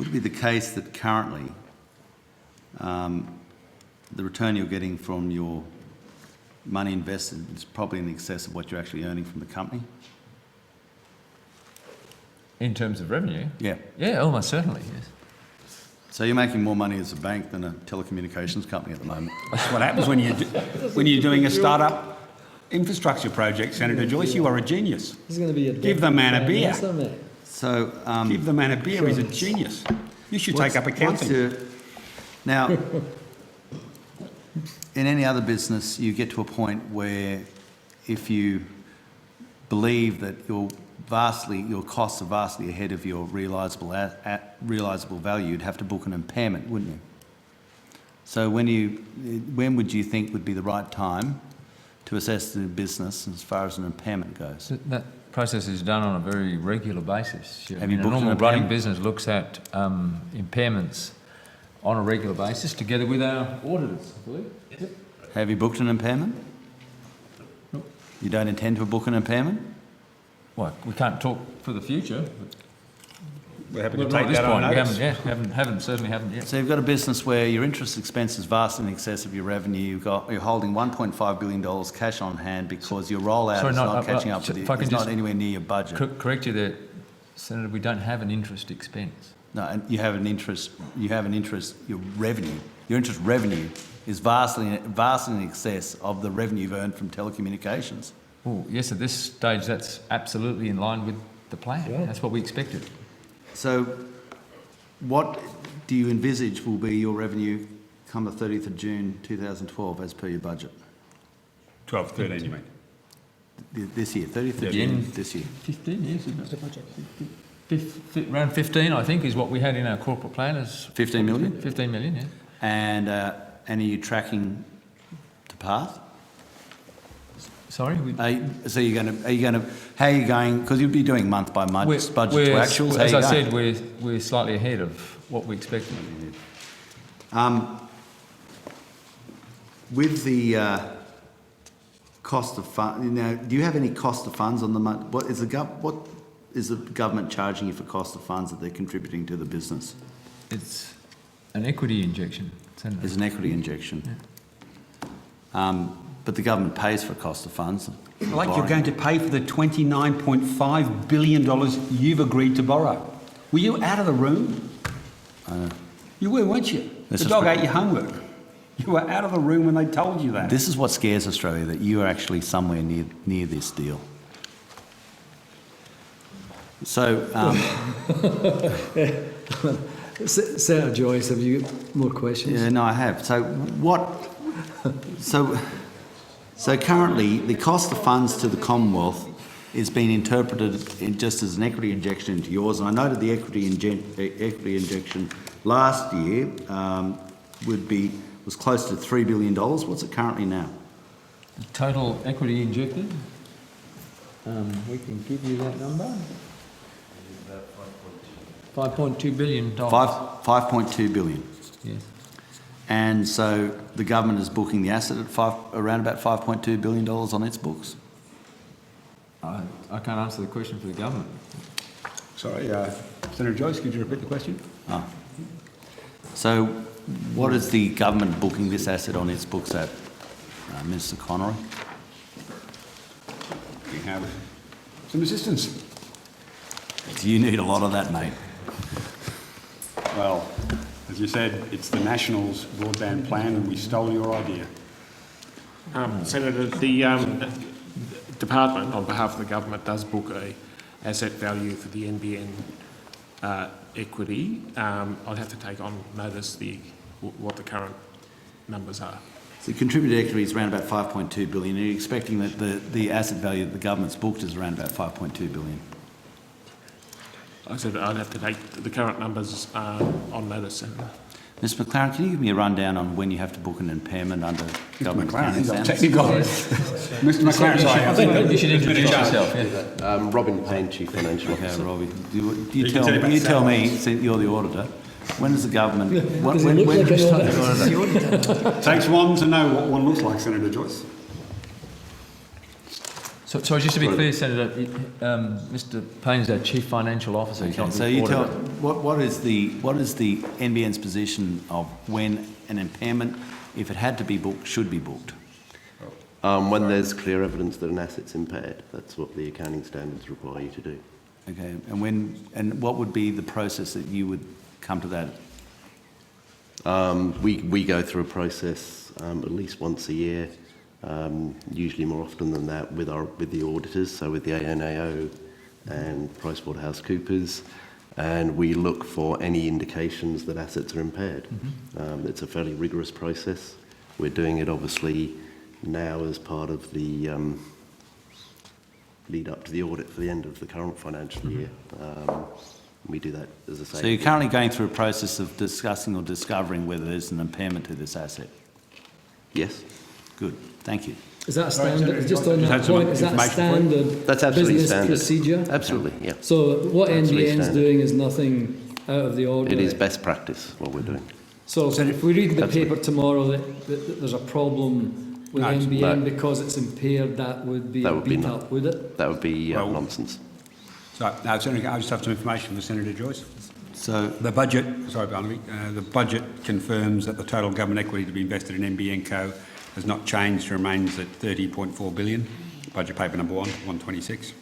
would it be the case that currently the return you're getting from your money invested is probably in excess of what you're actually earning from the company? In terms of revenue? Yeah. Yeah, almost certainly, yes. So you're making more money as a bank than a telecommunications company at the moment? That's what happens when you're doing a start-up infrastructure project, Senator Joyce. You are a genius. This is going to be a Give the man a beer. answer, mate. So Give the man a beer. He's a genius. You should take up accounting. Now, in any other business, you get to a point where if you believe that your costs are vastly ahead of your realisable value, you'd have to book an impairment, wouldn't you? So when would you think would be the right time to assess the business as far as an impairment goes? That process is done on a very regular basis. Have you booked a normal an running impairment? business looks at impairments on a regular basis together with our auditors, I believe. Yep. Have you booked an impairment? No. You don't intend to book an impairment? Well, we can't talk for the future. But We're happy to not take at this that point. on We notice. certainly haven't yet. So you've got a business where your interest expense is vastly in excess of your revenue. You're holding $1.5 billion cash on hand because your rollout is not catching up with it. It's not anywhere near your budget. Correct you there, Senator. We don't have an interest expense. No, and you have an interest. Your interest revenue is vastly in excess of the revenue you've earned from telecommunications. Well, yes, at this stage, that's absolutely in line with the plan. Yeah. That's what we expected. So, what do you envisage will be your revenue come the 30th of June 2012 as per your budget? 12, 13, you mean? This year, 30th of June this year. 15 years, isn't it? Around 15, I think, is what we had in our corporate plan. As 15 million? 15 million, yeah. And are you tracking to path? Sorry? Are you going to, how are you going, because you'll be doing month by month budget to actuals. As I said, we're slightly ahead of what we expected. With the cost of funds, now, do you have any cost of funds on the month? What is the government charging you for cost of funds that they're contributing to the business? It's an equity injection, Senator. It's an equity injection. Yeah. But the government pays for cost of funds. Like you're going to pay for the $29.5 billion you've agreed to borrow. Were you out of the room? You were, weren't you? The dog ate your homework. You were out of the room when they told you that. This is what scares Australia, that you are actually somewhere near this deal. So, Senator Joyce, have you got more questions? yeah, no, I have. So currently, the cost of funds to the Commonwealth is being interpreted just as an equity injection into yours. And I noted the equity injection last year was close to $3 billion. What's it currently now? The total equity injected, we can give you that number. $5.2 billion. 5.2 billion. Yes. And so the government is booking the asset at around about $5.2 billion on its books. I can't answer the question for the government. Sorry, Senator Joyce, could you repeat the question? So what is the government booking this asset on its books at, Mr. Connery? We have some assistance. Do you need a lot of that, mate? Well, as you said, it's the Nationals broadband plan and we stole your idea. Senator, the department, on behalf of the government, does book a asset value for the NBN equity. I'd have to take on notice what the current numbers are. So contributed equity is around about 5.2 billion. Are you expecting that the asset value that the government's booked is around about 5.2 billion? I said I'd have to take the current numbers on notice, Senator. Mr. McLaren, can you give me a rundown on when you have to book an impairment under government McLaren, he's standards? technical. Mr. McLaren, sorry. I think you should introduce yourself. Yeah. Robin Payne, Chief Financial Officer. Okay, Robbie. You tell me, since you're the auditor, when does the government... Takes one to know what one looks like, Senator Joyce. So just to be clear, Senator, Mr. Payne is our Chief Financial Officer. He's not So the you tell, auditor. what is the NBN's position of when an impairment, if it had to be booked, should be booked? When there's clear evidence that an asset's impaired, that's what the accounting standards require you to do. Okay, and what would be the process that you would come to that? We go through a process at least once a year, usually more often than that with the auditors, so with the ANAO and PricewaterhouseCoopers, and we look for any indications that assets are impaired. It's a fairly rigorous process. We're doing it obviously now as part of the lead up to the audit for the end of the current financial year. We do that, as I say. So you're currently going through a process of discussing or discovering whether there's an impairment to this asset? Yes. Good, thank you. Is that a standard, just on that point, is that a standard That's absolutely business standard. procedure? Absolutely, yeah. So what Absolutely NBN's standard. doing is nothing out of the ordinary? It is best practice, what we're doing. So if we read in the Absolutely. paper tomorrow that there's a problem with NBN because it's impaired, that would be beat up, would it? That would be nonsense. So, now, Senator, I just have some information for Senator Joyce. So the budget, sorry, Barnaby, the budget confirms that the total government equity to be invested in NBN Co has not changed, remains at 30.4 billion. Budget paper number 126.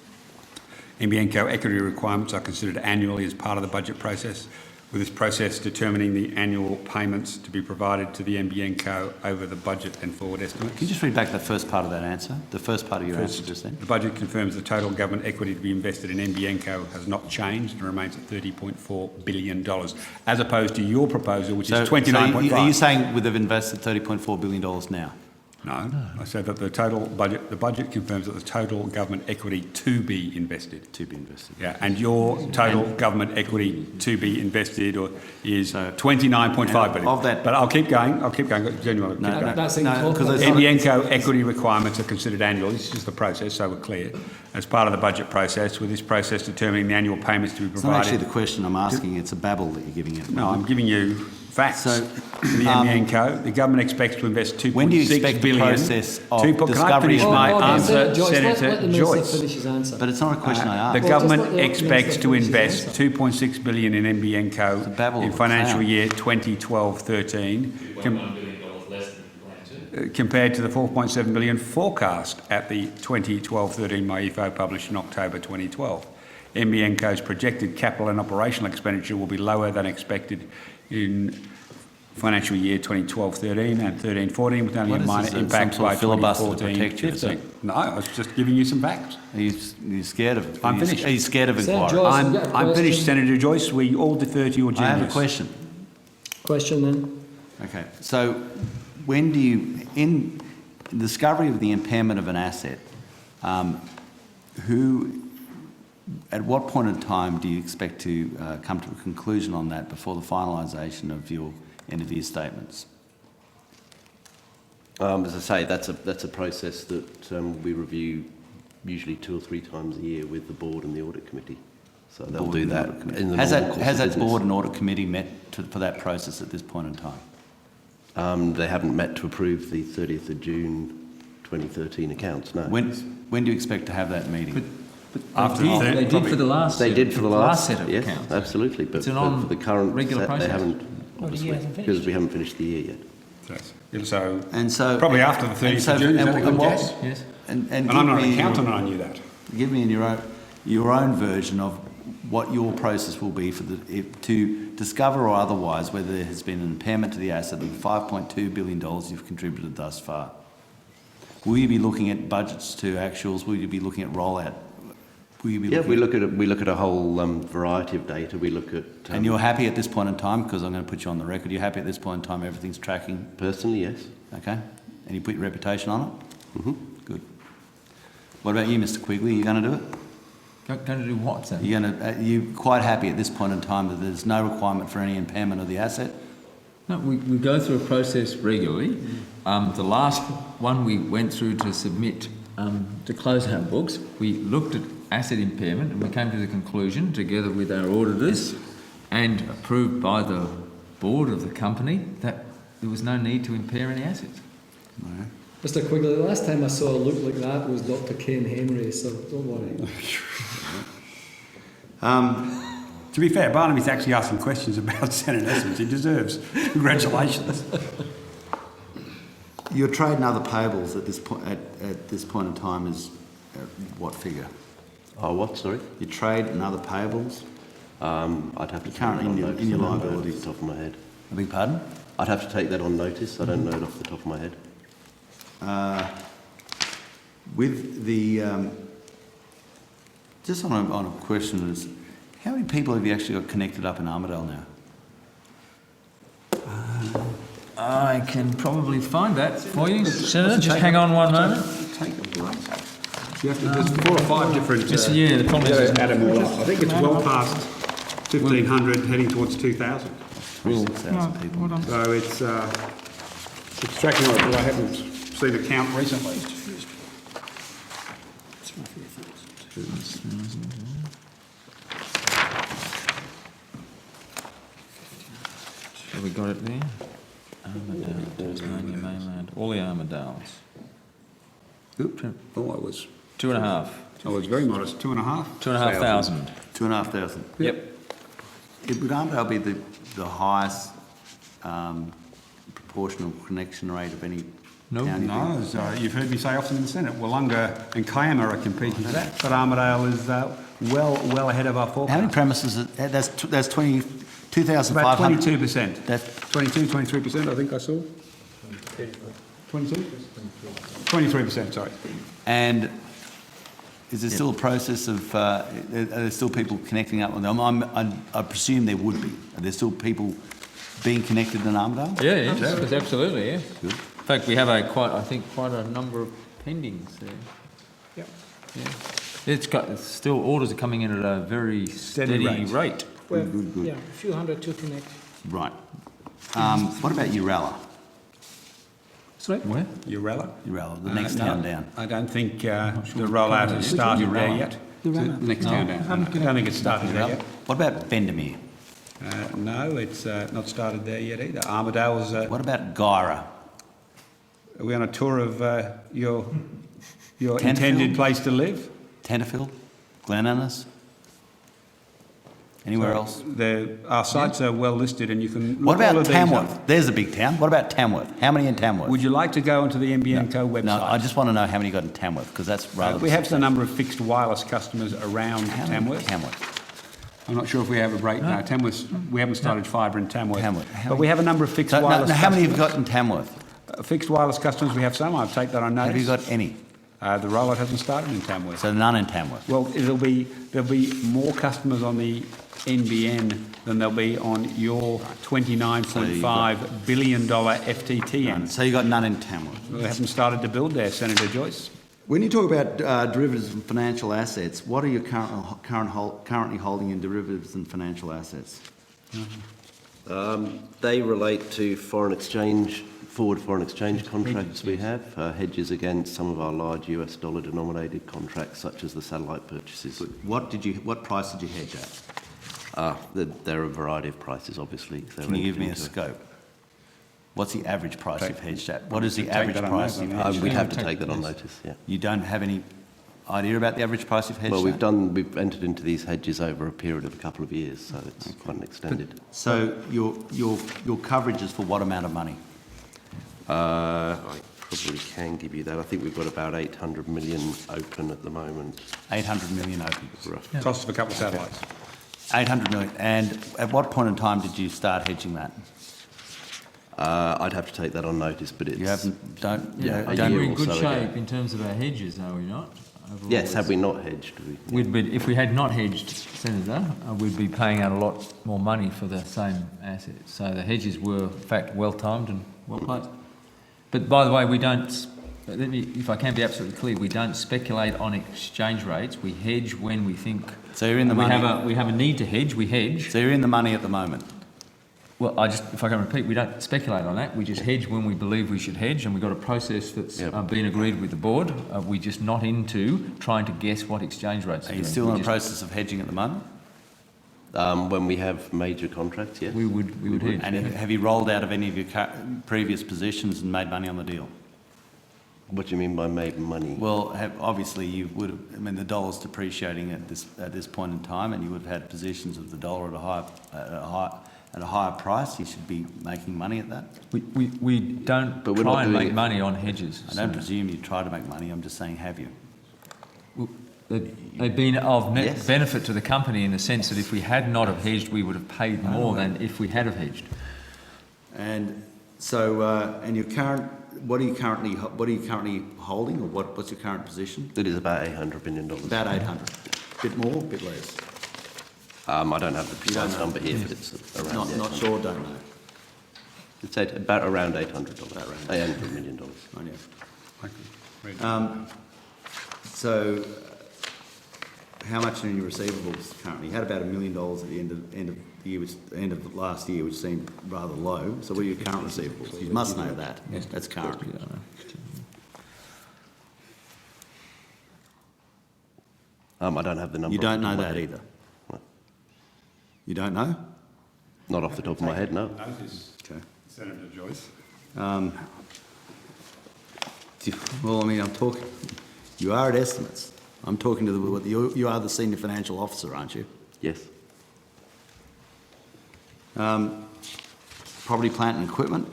NBN Co equity requirements are considered annually as part of the budget process, with this process determining the annual payments to be provided to the NBN Co over the budget and forward estimates. Can you just read back the first part of that answer? The first part of your answer just then? The budget confirms the total government equity to be invested in NBN Co has not changed and remains at $30.4 billion, as opposed to your proposal, which is 29.5. Are you saying they've invested $30.4 billion now? No, I said that the budget confirms that the total government equity to be invested. To be invested. Yeah, and your total government equity to be invested is 29.5 billion. Of that, but I'll keep going. Genuinely, That's because NBN Co equity requirements are considered annual. This is just the process, so we're clear. As part of the budget process, with this process determining the annual payments to be It's provided. not actually the question I'm asking. It's a babble that you're giving it. No, I'm giving you facts. So, for the NBN Co, the government expects to invest 2.6 billion. When do you expect the process of Can I discovery? finish my answer, Joyce, Senator let the Minister Joyce? finish his answer. But it's not a question I asked. The Well, just government let the expects Minister to finish his invest answer. 2.6 billion in NBN Co in financial year 2012-13, compared to the 4.7 billion forecast at the 2012-13 MyEFO published in October 2012. NBN Co's projected capital and operational expenditure will be lower than expected in financial year 2012-13 and 13-14, with only a minor impact by 2014-15. No, I was just giving you some facts. Are you scared of? I'm finished. Are you scared of Senator inquiry? Joyce, I'm finished, Senator Joyce. We all defer to your genius. I have a question. Question then. Okay, so when do you, in the discovery of the impairment of an asset, at what point in time do you expect to come to a conclusion on that before the finalisation of your end of year statements? As I say, that's a process that we review usually 2 or 3 times a year with the board and the audit committee. So they'll do that in the Has normal course that of business. board and audit committee met for that process at this point in time? They haven't met to approve the 30th of June 2013 accounts, no. When do you expect to have that meeting? After They did for the last They did for the last set of yes, accounts. absolutely. But It's an for the current regular set, process. they haven't, Oh, the year hasn't because we haven't finished the year yet. So probably after the 30th of June, is that a good guess? Yes. And And I'm not an accountant, and I knew that. Give me your own version of what your process will be to discover or otherwise whether there has been an impairment to the asset of the $5.2 billion you've contributed thus far. Will you be looking at budgets to actuals? Will you be looking at rollout? Will you be Yeah, we look at a whole variety of data. We look at. And you're happy at this point in time, because I'm going to put you on the record, you're happy at this point in time everything's tracking? Personally, yes. Okay. And you put your reputation on it? Mm-hmm. Good. What about you, Mr. Quigley? Are you going to do it? Going to do what, sir? Are you quite happy at this point in time that there's no requirement for any impairment of the asset? No, we go through a process regularly. The last one we went through to submit to close our books, we looked at asset impairment and we came to the conclusion, together with our auditors and approved by the board of the company, that there was no need to impair any assets. Mr. Quigley, the last time I saw a look like that was Dr. Ken Henry, so don't worry. To be fair, Barnaby's actually asking questions about Senator Esmond. He deserves congratulations. Your trade and other payables at this point in time is what figure? Oh, what, sorry? Your trade and other payables? I'd have to Currently take that on in notice. your I don't know it liabilities. off the top of my head. I beg your pardon? I'd have to take that on notice. I don't know it off the top of my head. With the just on a question is, how many people have you actually got connected up in Armidale now? I can probably find that for you, Senator. Just hang on one moment. Take a break. You have to, there's 4 or 5 different... yeah, the problem is... add them all up. I think it's well past 1,500, heading towards 2,000. 6,000 people. So it's tracking on it, but I haven't seen a count recently. Have we got it there? Armidale, Tasmania mainland, all the Armidales. Oop. Oh, I was... 2.5. I was very modest. 2,500. 2,500. 2,500. Yep. Would Armidale be the highest proportional connection rate of any county? No, as you've heard me say often in the Senate, Wollonga and Kiama are competing for that, but Armidale is well ahead of our forecast. How many premises? That's 2,500. About 22%. That's 23%, I think I saw. 22? 23%, sorry. And is there still a process of, are there still people connecting up with them? I presume there would be. Are there still people being connected in Armidale? Yeah, absolutely, yeah. Good. In fact, we have quite a number of pendings there. Yep. Yeah. It's still, orders are coming in at a very steady rate. Well, Good. yeah, a few hundred to connect. Right. What about Uralla? Sorry? Where? Uralla? Uralla, the next town down. I don't think the rollout has started there yet. The next town down. I don't think it's started there yet. What about Bendemeer? No, it's not started there yet either. Armidale's... What about Gyra? Are we on a tour of your intended place to live? Tenterfield? Glen Innes? Anywhere else? Our sites are well listed and you can... What about all of these Tamworth? up. There's a big town. What about Tamworth? How many in Tamworth? Would you like to go onto the NBN Co website? No, I just want to know how many you got in Tamworth, because that's rather... We have a number of fixed wireless customers around Tamworth. I'm not sure if we have a break now. Tamworth, we haven't started fibre in Tamworth. But we have a number of fixed wireless how many customers. have you got in Tamworth? Fixed wireless customers, we have some. I'll take that on notice. Have you got any? The rollout hasn't started in Tamworth. So none in Tamworth? Well, there'll be more customers on the NBN than there'll be on your $29.5 billion FTTN. So you got none in Tamworth? We haven't started to build there, Senator Joyce. When you talk about derivatives and financial assets, what are you currently holding in derivatives and financial assets? They relate to forward foreign exchange contracts we have, hedges against some of our large US dollar denominated contracts, such as the satellite purchases. What price did you hedge at? There are a variety of prices, obviously. Can you give me a scope? What's the average price you've hedged at? What is the average price you've hedged at? We'd have to take that on notice, yeah. You don't have any idea about the average price you've hedged at? Well, we've entered into these hedges over a period of a couple of years, so it's quite an extended. So your coverage is for what amount of money? I probably can give you that. I think we've got about 800 million open at the moment. 800 million open? Roughly. Cost of a couple of satellites. 800 million. And at what point in time did you start hedging that? I'd have to take that on notice, but it's... You haven't... We're in good shape in terms of our hedges, are we not? Overall, yes, have we not hedged? If we had not hedged, Senator, we'd be paying out a lot more money for the same assets. So the hedges were, in fact, well-timed and well-placed. But by the way, we don't... if I can be absolutely clear, we don't speculate on exchange rates. We hedge when we think... So you're in the money... We have a need to hedge, we hedge. So you're in the money at the moment? Well, if I can repeat, we don't speculate on that. We just hedge when we believe we should hedge, and we've got a process that's been agreed with the board. We're just not into trying to guess what exchange rates are. Are you still in the process of hedging at the moment? When we have major contracts, yes. We would hedge. And have you rolled out of any of your previous positions and made money on the deal? What do you mean by made money? Well, obviously you would have, I mean, the dollar's depreciating at this point in time, and you would have had positions of the dollar at a higher price. You should be making money at that. We don't But we're try not and doing make it. money on hedges. I don't presume you try to make money. I'm just saying, have you? They've been of net Yes. benefit to the company in the sense that if we had not have hedged, we would have paid more than if we had have hedged. And so, and your current, what are you currently holding, or what's your current position? It is about $800 million. About 800. Bit more, bit less. I don't have the You don't precise know? number here, but it's around. Not sure, don't know. It's about around $800. About around $800 million. Oh, yeah. Okay. So, how much are in your receivables currently? You had about $1 million at the end of the year, end of last year, which seemed rather low. So, what are your current receivables? You must know that. That's current. I don't have the number. You don't know off the top of that my either. head. No. You don't know? Not off the top of my head, no. Notice, Okay. Senator Joyce. Well, I mean, I'm talking. You are at estimates. I'm talking to you are the senior financial officer, aren't you? Yes. Property, plant and equipment.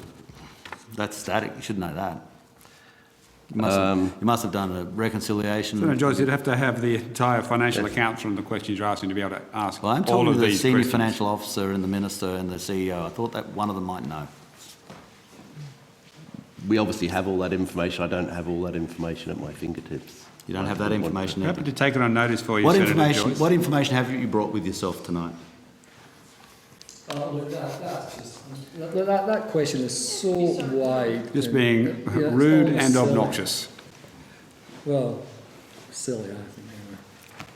That's static. You should know that. You must have done a reconciliation. Senator Joyce, you'd have to have the entire financial accounts from the questions you're asking to be able to ask Well, I'm all talking of to the these senior questions. financial officer and the minister and the CEO. I thought that one of them might know. We obviously have all that information. I don't have all that information at my fingertips. You don't have that information. Happy to take it on notice for you, What Senator information? Joyce. What information have you brought with yourself tonight? Look, that question is so wide. Just and- being yeah, it's rude almost and silly. obnoxious. Well, silly, I think, anyway.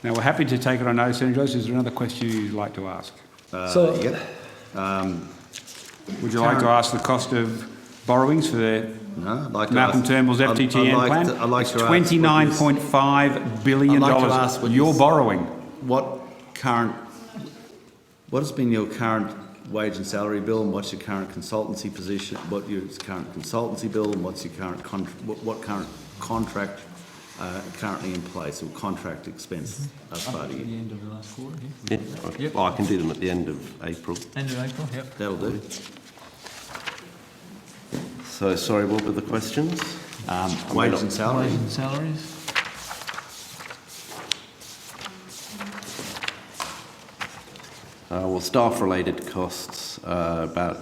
Now, we're happy to take it on notice. Senator Joyce, is there another question you'd like to ask? Yep. Would you like to ask the cost of borrowings for the No, I'd like to Malcolm ask, Turnbull's FTTN plan? I'd like It's to ask what is- $29.5 billion. I'd like to ask what You're is- borrowing. What has been your current wage and salary bill, and what's your current consultancy position? What your current consultancy bill, and what's your current what current contract currently in place, or contract expense as part of At the you? end of the last quarter, Yeah, okay. Well, I can do them at the end of April. End of April, yep. That'll do. So, sorry, what were the questions? Wage and salary. Wages and salaries. Well, staff-related costs, about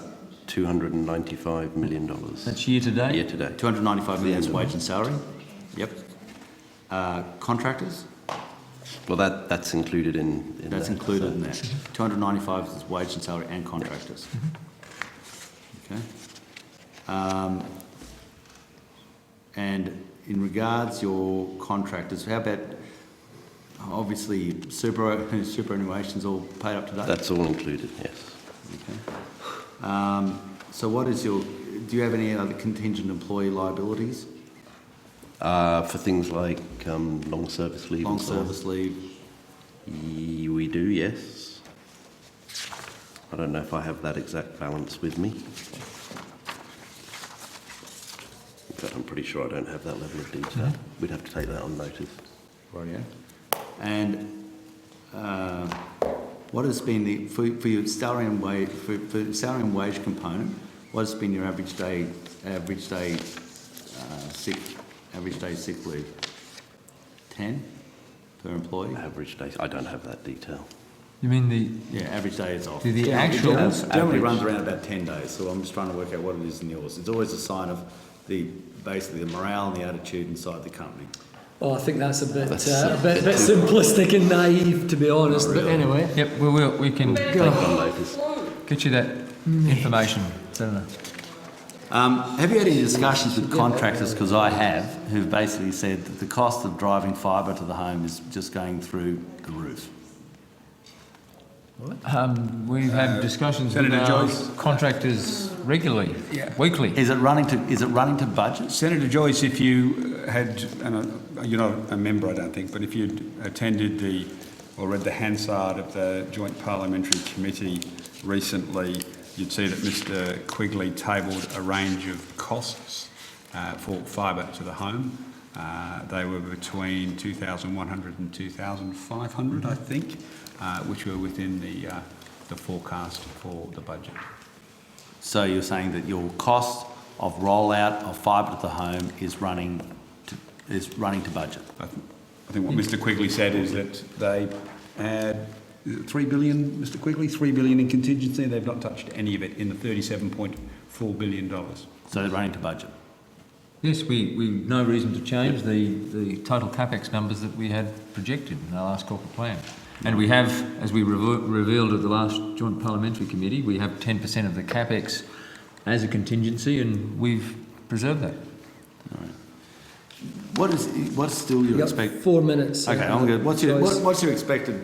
$295 million. That's year to date? Year to date. 295 million is Yeah. wage and salary. Yep. Contractors. Well, that's included in That's that, included so- in that. 295 is wage and salary and contractors. Okay. And in regards your contractors, how about, obviously, superannuation's all paid up to date? That's all included, yes. Okay. So what is do you have any other contingent employee liabilities? For things like long service leave Long and so on. service leave? We do, yes. I don't know if I have that exact balance with me. But I'm pretty sure I don't have that level of detail. We'd have to take that on notice. Rightio. And what has been for your salary and wage for salary and wage component? What has been your average day sick leave? 10 per employee. Average day. I don't have that detail. You mean the... Yeah, average day is off. The actual... Generally runs around about 10 days. So I'm just trying to work out what it is in yours. It's always a sign of basically the morale and the attitude inside the company. Well, I think that's a bit simplistic and naive, to be honest. But anyway. Yep, we can get you that information, Senator. Have you had any discussions with contractors, because I have, who've basically said that the cost of driving fibre to the home is just going through the roof? We've had discussions with Senator our Joyce. contractors regularly, weekly. Is it running to budget? Senator Joyce, if you had, and you're not a member, I don't think, but if you'd attended or read the Hansard of the Joint Parliamentary Committee recently, you'd see that Mr Quigley tabled a range of costs for fibre to the home. They were between 2,100 and 2,500, I think, which were within the forecast for the budget. So you're saying that your cost of rollout of fibre to the home is running to budget? I think what Mr Quigley said is that they had 3 billion, Mr Quigley, 3 billion in contingency. They've not touched any of it in the $37.4 billion. So they're running to budget? Yes, we no reason to change the total capex numbers that we had projected in our last corporate plan. And we have, as we revealed at the last Joint Parliamentary Committee, we have 10% of the capex as a contingency, and we've preserved that. All right. What's still your expected? 4 minutes. Okay, I'm good. What's your expected?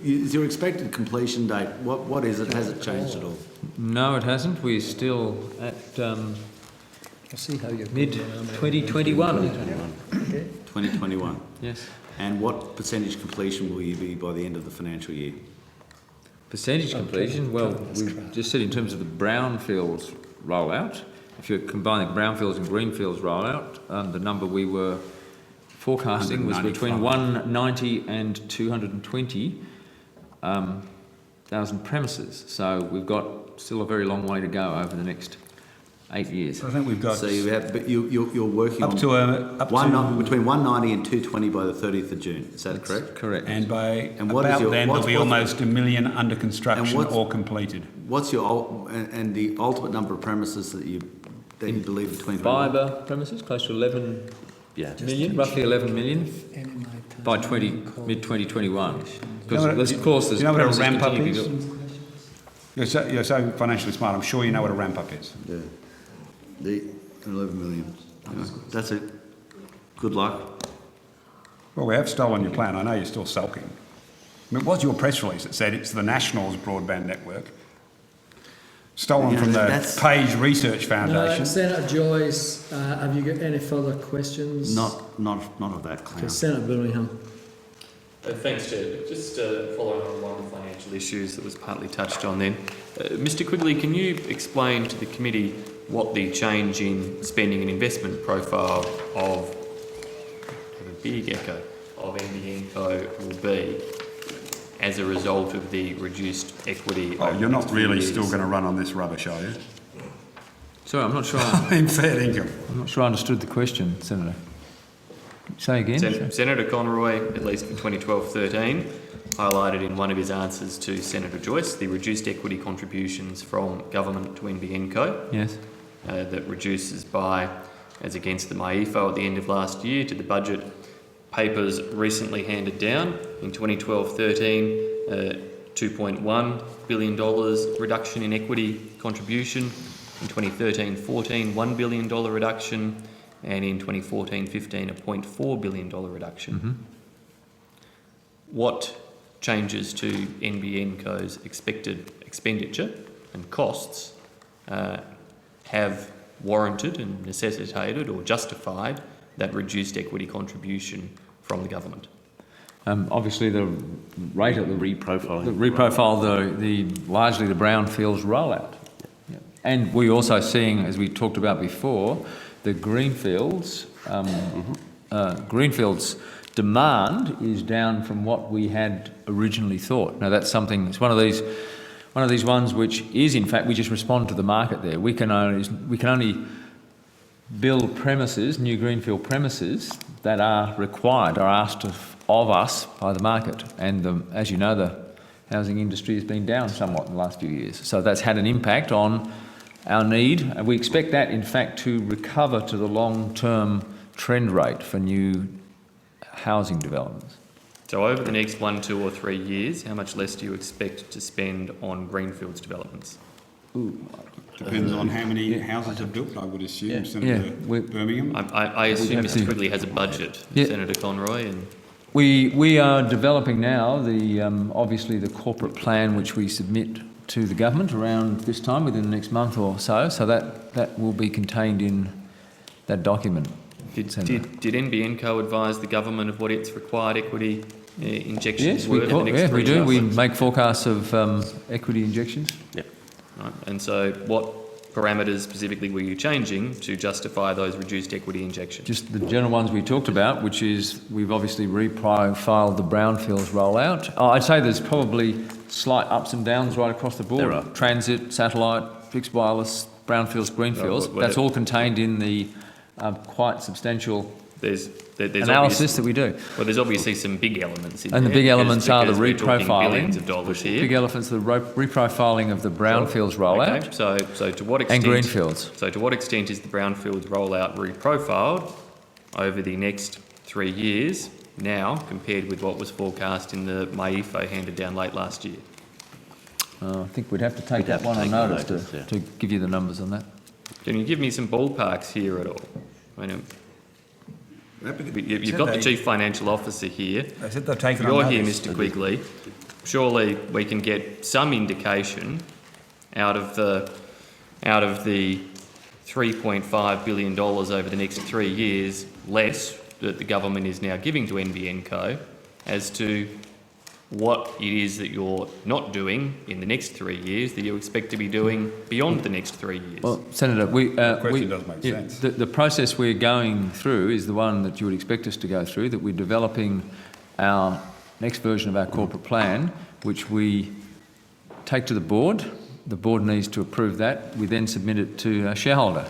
Is your expected completion date? What is it? Has it changed at all? No, it hasn't. We're still at I'll see how you're mid 2021. 2021. Yes. And what percentage completion will you be by the end of the financial year? Percentage completion? Well, we've just said in terms of the brownfields rollout, if you're combining brownfields and greenfields rollout, the number we were forecasting was between 190 and 220 thousand premises. So we've got still a very long way to go over the next 8 years. I think we've got. So you have, but you're working up on to between 190 and 220 by the 30th of June. Is that correct? Correct. And by about then there'll be almost 1 million under construction or completed. What's your and the ultimate number of premises that you believe between fibre premises close to 11 million, roughly 11 million by mid 2021. Because of course there's you know what a ramp up is? You're so financially smart. I'm sure you know what a ramp up is. Yeah. The 11 million. That's it. Good luck. Well, we have stolen your plan. I know you're still sulking. I mean, it was your press release that said it's the Nationals broadband network. Stolen from the Page Research Foundation. No, Senator Joyce, have you got any further questions? Not of that class. Okay, Senator Birmingham. Thanks, Chair. Just following on one of the financial issues that was partly touched on then. Mr Quigley, can you explain to the committee what the change in spending and investment profile of a big echo of NBN Co will be as a result of the reduced equity? Oh, you're not really still going to run on this rubbish, are you? Sorry, I'm not sure. In fair income. I'm not sure I understood the question, Senator. Say again. Senator Conroy, at least for 2012-13, highlighted in one of his answers to Senator Joyce the reduced equity contributions from government to NBN Co. Yes. That reduces by, as against the MyEFO at the end of last year, to the budget papers recently handed down in 2012-13, $2.1 billion reduction in equity contribution. In 2013-14, $1 billion reduction. And in 2014-15, a $0.4 billion reduction. Mm-hmm. What changes to NBN Co's expected expenditure and costs have warranted and necessitated or justified that reduced equity contribution from the government? Obviously, the rate of the largely the brownfields rollout. Yeah. And we're also seeing, as we talked about before, the greenfields, greenfields demand is down from what we had originally thought. Now that's something. It's one of these ones which is, in fact, we just respond to the market there. We can only build premises, new greenfield premises that are required, are asked of us by the market. And as you know, the housing industry has been down somewhat in the last few years. So that's had an impact on our need, and we expect that, in fact, to recover to the long-term trend rate for new housing developments. So over the next 1, 2 or 3 years, how much less do you expect to spend on greenfields developments? Depends on how many houses are built, I would assume, Senator Birmingham. I assume Mr Quigley has a budget, Senator Conroy. And we are developing now obviously the corporate plan which we submit to the government around this time, within the next month or so, so that will be contained in that document. Did NBN Co advise the government of what its required equity injections were? Yes, we do. We make forecasts of equity injections. Yep. Right. And so what parameters specifically were you changing to justify those reduced equity injections? Just the general ones we talked about, which is we've obviously reprofiled the brownfields rollout. I'd say there's probably slight ups and downs right across the board. There are. Transit, satellite, fixed wireless, brownfields, greenfields. That's all contained in the quite substantial there's analysis that we do. Well, there's obviously some big elements in there. And the big elements are the because we're talking reprofiling. billions of dollars here. Big elephants, the reprofiling of the brownfields rollout. Okay, so to what extent? And greenfields. So to what extent is the brownfields rollout reprofiled over the next 3 years now compared with what was forecast in the MAIFO handed down late last year? I think we'd have to take that one on notice to give you the numbers on that. Can you give me some ballparks here at all? I mean, you've got the Chief Financial Officer here. They said they've taken You're on here, notice. Mr Quigley. Surely we can get some indication out of the $3.5 billion over the next 3 years less that the government is now giving to NBN Co as to what it is that you're not doing in the next 3 years that you expect to be doing beyond the next 3 years. Well, Senator, question does make sense. The process we're going through is the one that you would expect us to go through, that we're developing our next version of our corporate plan, which we take to the board. The board needs to approve that. We then submit it to a shareholder.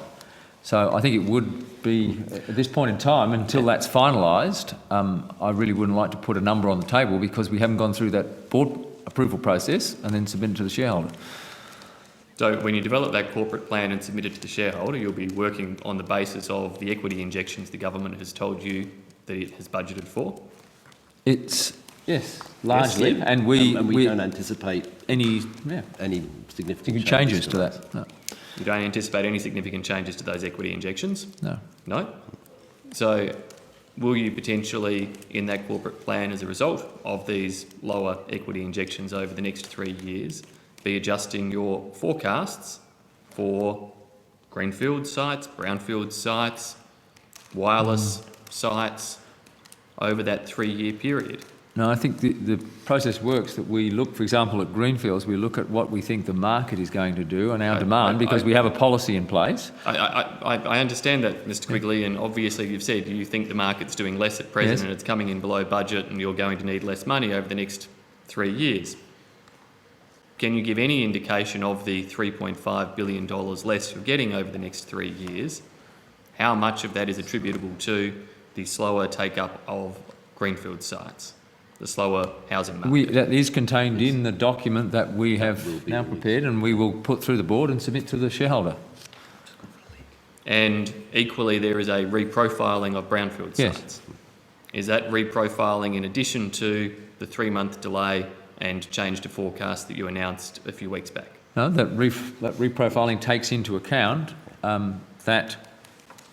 So I think it would be, at this point in time, until that's finalised, I really wouldn't like to put a number on the table because we haven't gone through that board approval process and then submit it to the shareholder. So when you develop that corporate plan and submit it to the shareholder, you'll be working on the basis of the equity injections the government has told you that it has budgeted for? Yes, largely, Yes, and we don't anticipate any significant changes to that. No. You don't anticipate any significant changes to those equity injections? No. No? So will you potentially, in that corporate plan as a result of these lower equity injections over the next 3 years, be adjusting your forecasts for greenfield sites, brownfield sites, wireless sites over that 3-year period? No, I think the process works that we look, for example, at greenfields, we look at what we think the market is going to do and our demand because we have a policy in place. I understand that, Mr Quigley, and obviously you've said you think the market's doing less at present and it's coming in below budget and you're going to need less money over the next 3 years. Can you give any indication of the $3.5 billion less you're getting over the next 3 years? How much of that is attributable to the slower take-up of greenfield sites? The slower housing market. That is contained in the document that we have now prepared and we will put through the board and submit to the shareholder. And equally there is a reprofiling of brownfield sites. Is that reprofiling in addition to the 3-month delay and change to forecast that you announced a few weeks back? No, that reprofiling takes into account that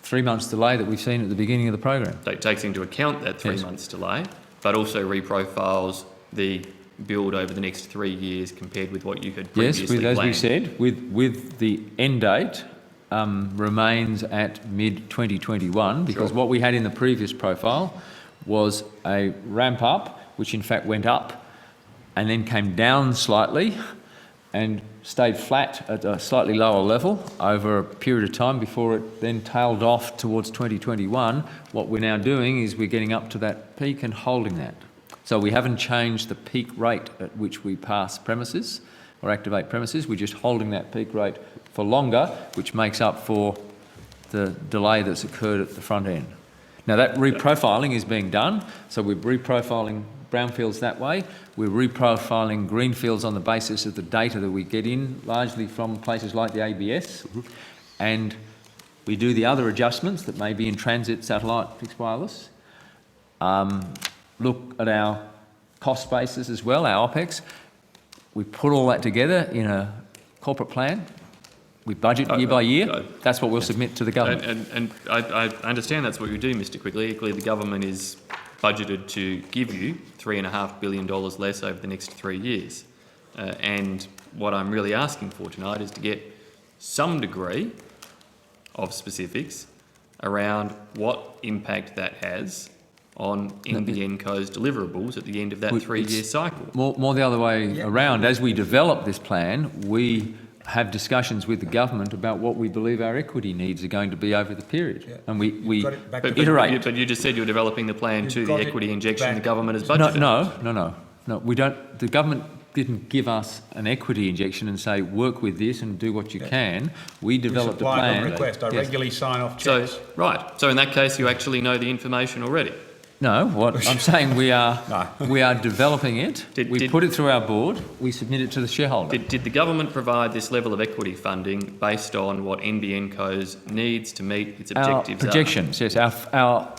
3 months delay that we've seen at the beginning of the program. So it takes into account that 3 months delay, but also reprofiles the build over the next 3 years compared with what you had previously planned. Yes, as we said, with the end date remains at mid-2021 because what we had in the previous profile was a ramp up, which in fact went up and then came down slightly and stayed flat at a slightly lower level over a period of time before it then tailed off towards 2021. What we're now doing is we're getting up to that peak and holding that. So we haven't changed the peak rate at which we pass premises or activate premises. We're just holding that peak rate for longer, which makes up for the delay that's occurred at the front end. Now that reprofiling is being done, so we're reprofiling brownfields that way. We're reprofiling greenfields on the basis of the data that we get in, largely from places like the ABS. And we do the other adjustments that may be in transit, satellite, fixed wireless. Look at our cost bases as well, our OPEX. We put all that together in a corporate plan. We budget year by year. That's what we'll submit to the government. And I understand that's what you do, Mr Quigley. Equally, the government is budgeted to give you $3.5 billion less over the next 3 years. And what I'm really asking for tonight is to get some degree of specifics around what impact that has on NBN Co's deliverables at the end of that 3-year cycle. More the other way around. As we develop this plan, we have discussions with the government about what we believe our equity needs are going to be over the period. Yeah. And we Got it back to iterate. But you just said you're developing the plan to You've the got it equity injection back. the government has budgeted. No, we don't. The government didn't give us an equity injection and say, work with this and do what you can. We developed a plan. On request. I regularly sign off So, checks. right. So in that case, you actually know the information already. No, what I'm saying, we are developing it. We put it through our board. We submit it to the shareholder. Did the government provide this level of equity funding based on what NBN Co's needs to meet its objectives Our projections, yes. Our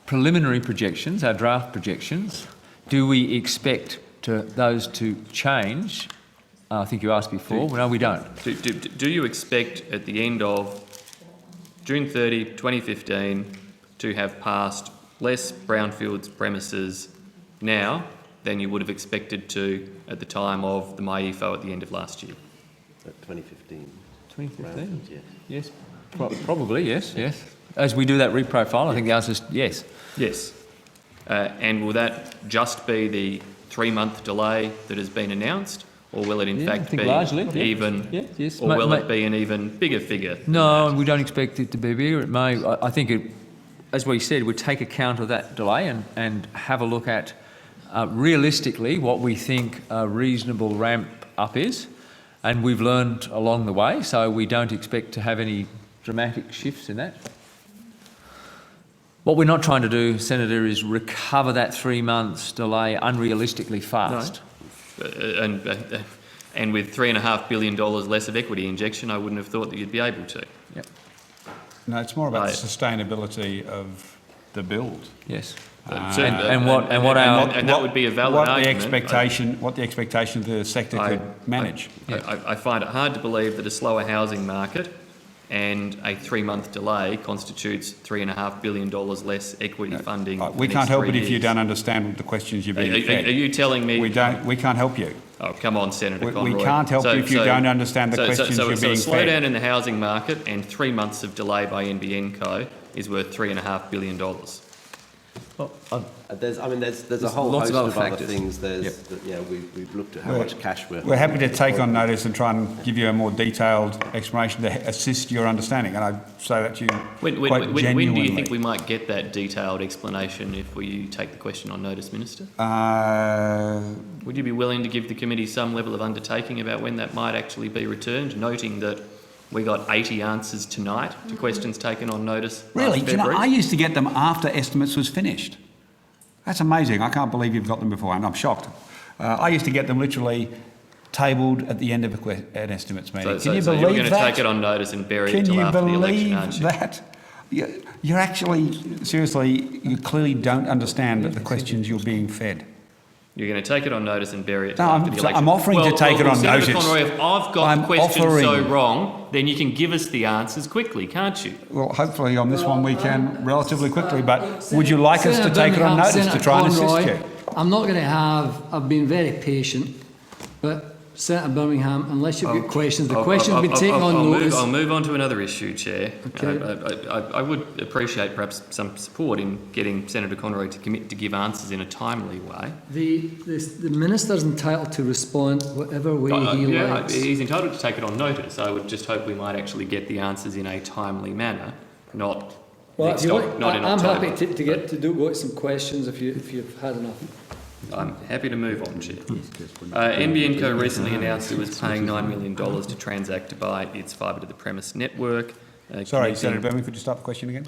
preliminary projections, our draft projections, do we expect those to change? I think you asked before. No, we don't. Do you expect at the end of June 30, 2015 to have passed less brownfields premises now than you would have expected to at the time of the MyEFO at the end of last year? 2015. 2015? Yes. Yes, probably, yes. As we do that reprofile, I think the answer is yes. Yes. And will that just be the 3-month delay that has been announced, or will it in fact be largely, even, yes. or will it be an even bigger figure? No, we don't expect it to be bigger. It may. I think it, as we said, we'd take account of that delay and have a look at realistically what we think a reasonable ramp up is. And we've learned along the way, so we don't expect to have any dramatic shifts in that. What we're not trying to do, Senator, is recover that 3 months delay unrealistically fast. No. And with $3.5 billion less of equity injection, I wouldn't have thought that you'd be able to. Yep. No, it's more about the sustainability of the build. Yes. And that would be a valid argument. What the expectation of the sector could manage. I find it hard to believe that a slower housing market and a 3-month delay constitutes $3.5 billion less equity funding. We can't help it if you don't understand the questions you're being fed. Are you telling me... We can't help you. Oh, come on, Senator Conroy. We can't help you if you don't understand the questions you're being fed. So a slowdown in the housing market and 3 months of delay by NBN Co is worth $3.5 billion. Well, there's a whole host of other things. We've looked at how much cash we're happy to take on notice and try and give you a more detailed explanation to assist your understanding. And I say that to you quite genuinely. When do you think we might get that detailed explanation if we take the question on notice, Minister? Would you be willing to give the committee some level of undertaking about when that might actually be returned, noting that we got 80 answers tonight to questions taken on notice? Really? Do you know, I used to get them after estimates was finished. That's amazing. I can't believe you've got them beforehand. I'm shocked. I used to get them literally tabled at the end of an estimates meeting. Can you believe that? You're going to take it on notice and bury it until after the election, aren't you? Can you believe that? You're actually, seriously, you clearly don't understand the questions you're being fed. You're going to take it on notice and bury it after the election. I'm offering to take it on notice. Senator Conroy, if I've got the question so wrong, then you can give us the answers quickly, can't you? Well, hopefully on this one we can relatively quickly, but would you like us to take it on notice to try and assist you? I'm not going to I've been very patient, but Senator Birmingham, unless you've got questions, the questions will be taken on notice. I'll move on to another issue, Chair. Okay. I would appreciate perhaps some support in getting Senator Conroy to commit to give answers in a timely way. The Minister's entitled to respond whatever way he likes. He's entitled to take it on notice. I would just hope we might actually get the answers in a timely manner, not in October. I'm happy to go to some questions if you've had enough. I'm happy to move on, Chair. NBN Co recently announced it was paying $9 million to transact to buy its fibre-to-the-premise network. Sorry, Senator Birmingham, could you start the question again?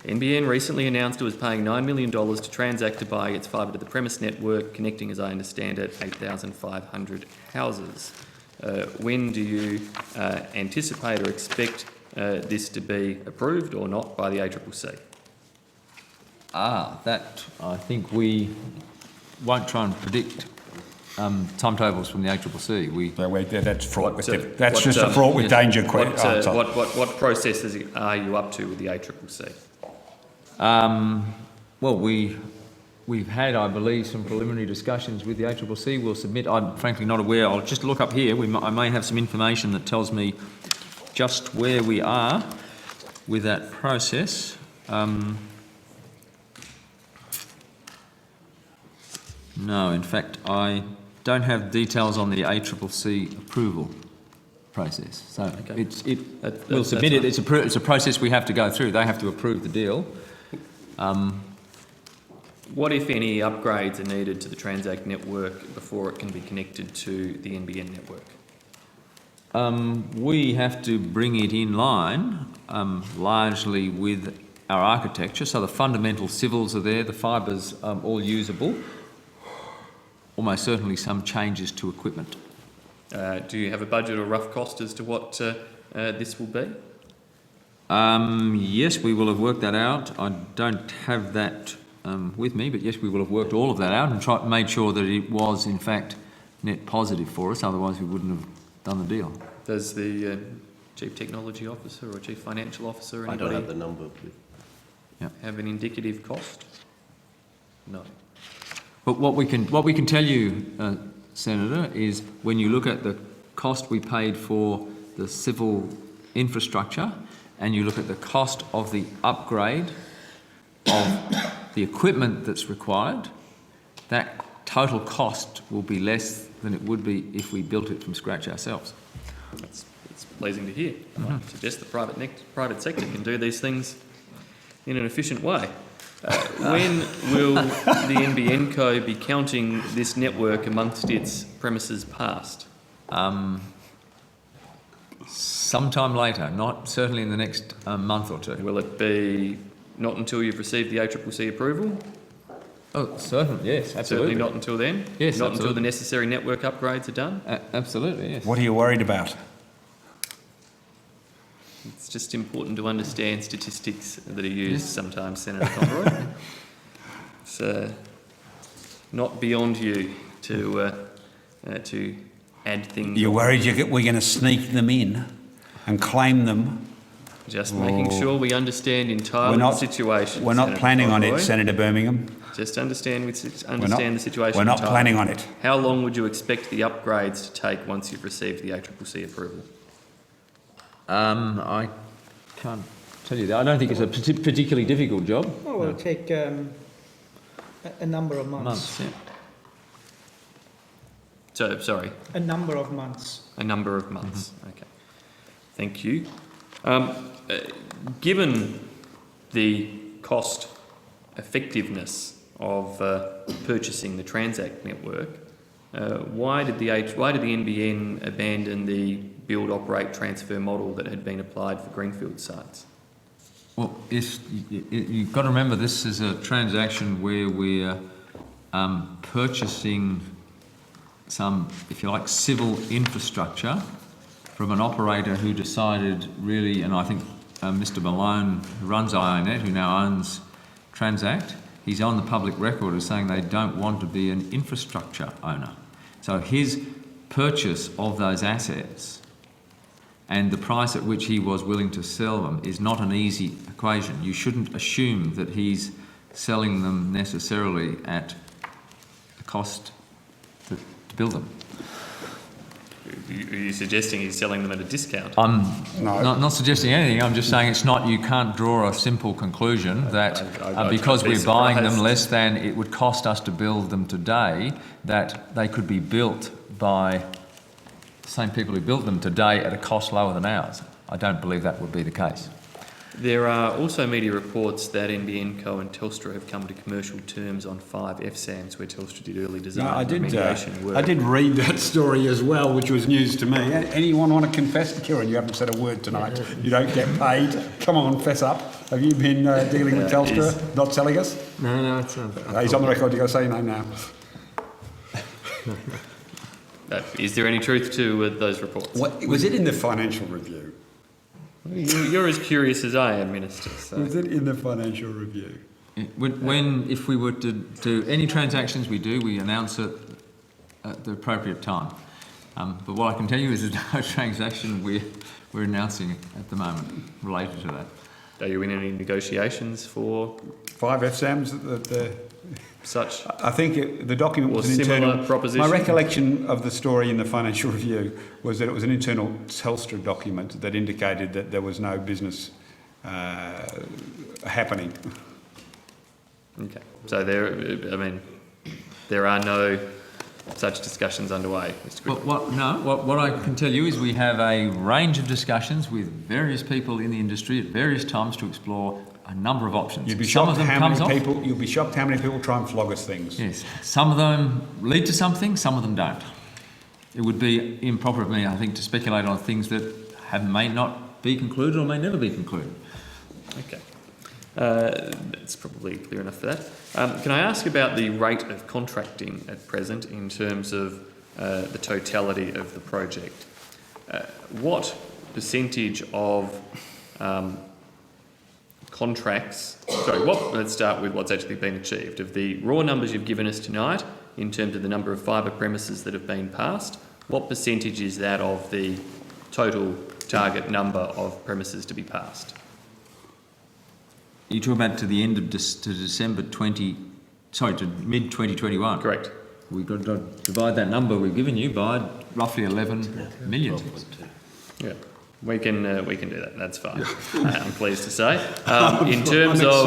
NBN recently announced it was paying $9 million to transact to buy its fibre-to-the-premise network, connecting, as I understand it, 8,500 houses. When do you anticipate or expect this to be approved or not by the ACCC? That I think we won't try and predict timetables from the ACCC. That's fraught with that's just a fraught with danger. What processes are you up to with the ACCC? Well, we've had, I believe, some preliminary discussions with the ACCC. We'll submit. I'm frankly not aware. I'll just look up here. I may have some information that tells me just where we are with that process. No, in fact, I don't have details on the ACCC approval process. So Okay. we'll submit it. It's a process we have to go through. They have to approve the deal. What, if any, upgrades are needed to the Transact network before it can be connected to the NBN network? We have to bring it in line largely with our architecture. So the fundamental civils are there, the fibres all usable. Almost certainly some changes to equipment. Do you have a budget or rough cost as to what this will be? Yes, we will have worked that out. I don't have that with me, but yes, we will have worked all of that out and made sure that it was, in fact, net positive for us. Otherwise, we wouldn't have done the deal. Does the Chief Technology Officer or Chief Financial Officer, anybody, I don't have the number. have an indicative cost? No. But what we can tell you, Senator, is when you look at the cost we paid for the civil infrastructure and you look at the cost of the upgrade of the equipment that's required, that total cost will be less than it would be if we built it from scratch ourselves. It's pleasing to hear. I suggest the private sector can do these things in an efficient way. When will the NBN Co be counting this network amongst its premises past? Sometime later, not certainly in the next month or two. Will it be not until you've received the ACCC approval? Oh, certainly, yes, absolutely. Certainly not until then? Yes, not absolutely. until the necessary network upgrades are done? Absolutely, yes. What are you worried about? It's just important to understand statistics that are used sometimes, Senator Conroy. It's not beyond you to add things. You're worried we're going to sneak them in and claim them? Just making sure we understand entirely the situation. We're not Senator planning Conroy. on it, Senator Birmingham. Just understand the situation. We're not entirely. planning on it. How long would you expect the upgrades to take once you've received the ACCC approval? I can't tell you that. I don't think it's a particularly difficult job. Oh, well, it'll take a number of months. Yeah. So, sorry? A number of months. A number of months, okay. Thank you. Given the cost effectiveness of purchasing the Transact network, why did the NBN abandon the build, operate, transfer model that had been applied for greenfield sites? Well, you've got to remember this is a transaction where we're purchasing some, if you like, civil infrastructure from an operator who decided really, and I think Mr Malone, who runs IONET, who now owns Transact, he's on the public record as saying they don't want to be an infrastructure owner. So his purchase of those assets and the price at which he was willing to sell them is not an easy equation. You shouldn't assume that he's selling them necessarily at the cost to build them. Are you suggesting he's selling them at a discount? I'm not suggesting anything. I'm just saying it's not. You can't draw a simple conclusion that because we're buying them less than it would cost us to build them today, that they could be built by the same people who built them today at a cost lower than ours. I don't believe that would be the case. There are also media reports that NBN Co and Telstra have come to commercial terms on 5 FSAMs where Telstra did early design remediation work. I did read that story as well, which was news to me. Anyone want to confess? Kieran, you haven't said a word tonight. You don't get paid. Come on, fess up. Have you been dealing with Telstra, not selling us? No, it's he's on the record. You've got to say no now. Is there any truth to those reports? Was it in the financial review? You're as curious as I am, Minister. So. Was it in the financial review? If we were to do any transactions we do, we announce it at the appropriate time. But what I can tell you is there's no transaction we're announcing at the moment related to that. Are you in any negotiations for 5 FSAMs? Such? I think the document was an internal proposition. My recollection of the story in the financial review was that it was an internal Telstra document that indicated that there was no business happening. Okay, so there are no such discussions underway, Mr. Quigley? What I can tell you is we have a range of discussions with various people in the industry at various times to explore a number of options. You'd be Some of shocked them how comes many off. people. You'll be shocked how many people try and flog us things. Yes, some of them lead to something, some of them don't. It would be improper of me, I think, to speculate on things that may not be concluded or may never be concluded. Okay. That's probably clear enough for that. Can I ask about the rate of contracting at present in terms of the totality of the project? What percentage of let's start with what's actually been achieved. Of the raw numbers you've given us tonight, in terms of the number of fibre premises that have been passed, what percentage is that of the total target number of premises to be passed? You're talking about to the end of to December to mid-2021? Correct. We've got to divide that number we've given you by roughly 11 million. Yeah. We can do that. That's fine. I'm pleased to say. In terms of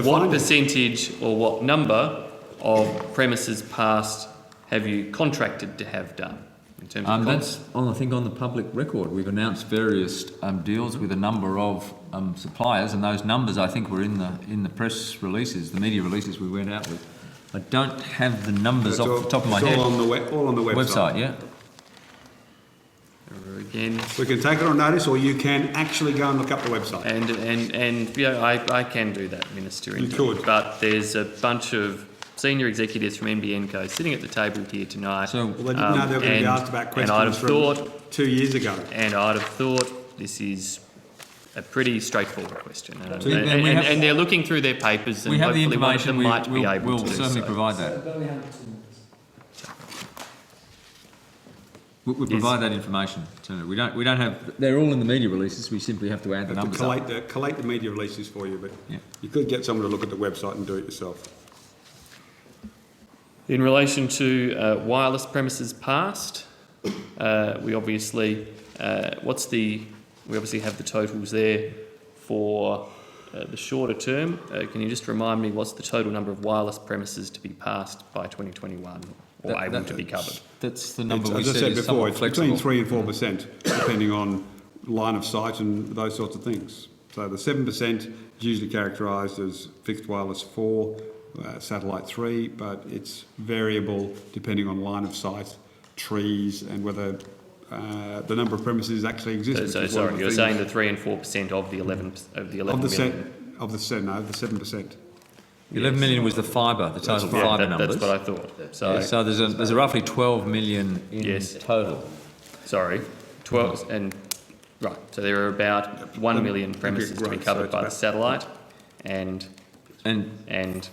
what percentage or what number of premises passed have you contracted to have done? In terms of that's I think on the public record. We've announced various deals with a number of suppliers, and those numbers I think were in the press releases, the media releases we went out with. I don't have the numbers off the top of my head. All on the website. Yeah. Again, we can take it on notice, or you can actually go and look up the website. And yeah, I can do that, Minister. You could. But there's a bunch of senior executives from NBN Co sitting at the table here tonight. So they didn't know they were going to be asked about questions from 2 years ago. And I'd have thought this is a pretty straightforward question. And they're looking through their papers, and we have the hopefully one of information. them might be able we'll to do certainly so. provide that. We'll provide that information. We don't have. They're all in the media releases. We simply have to add the numbers up. Collate the media releases for you, but you could get someone to look at the website and do it yourself. In relation to wireless premises passed, we obviously have the totals there for the shorter term. Can you just remind me what's the total number of wireless premises to be passed by 2021 or able to be covered? That's the number we said. As I said before, it's flexible. between 3 and 4%, depending on line of sight and those sorts of things. So the 7% is usually characterised as fixed wireless 4, satellite 3, but it's variable depending on line of sight, trees, and whether the number of premises actually exist. So sorry, you're saying the 3 and 4% of the 11 million? Of the 7%. 11 million was the fibre, the total fibre numbers. That's what I thought. So there's a roughly 12 million in total. Sorry, 12 and right. So there are about 1 million premises to be covered by the satellite, and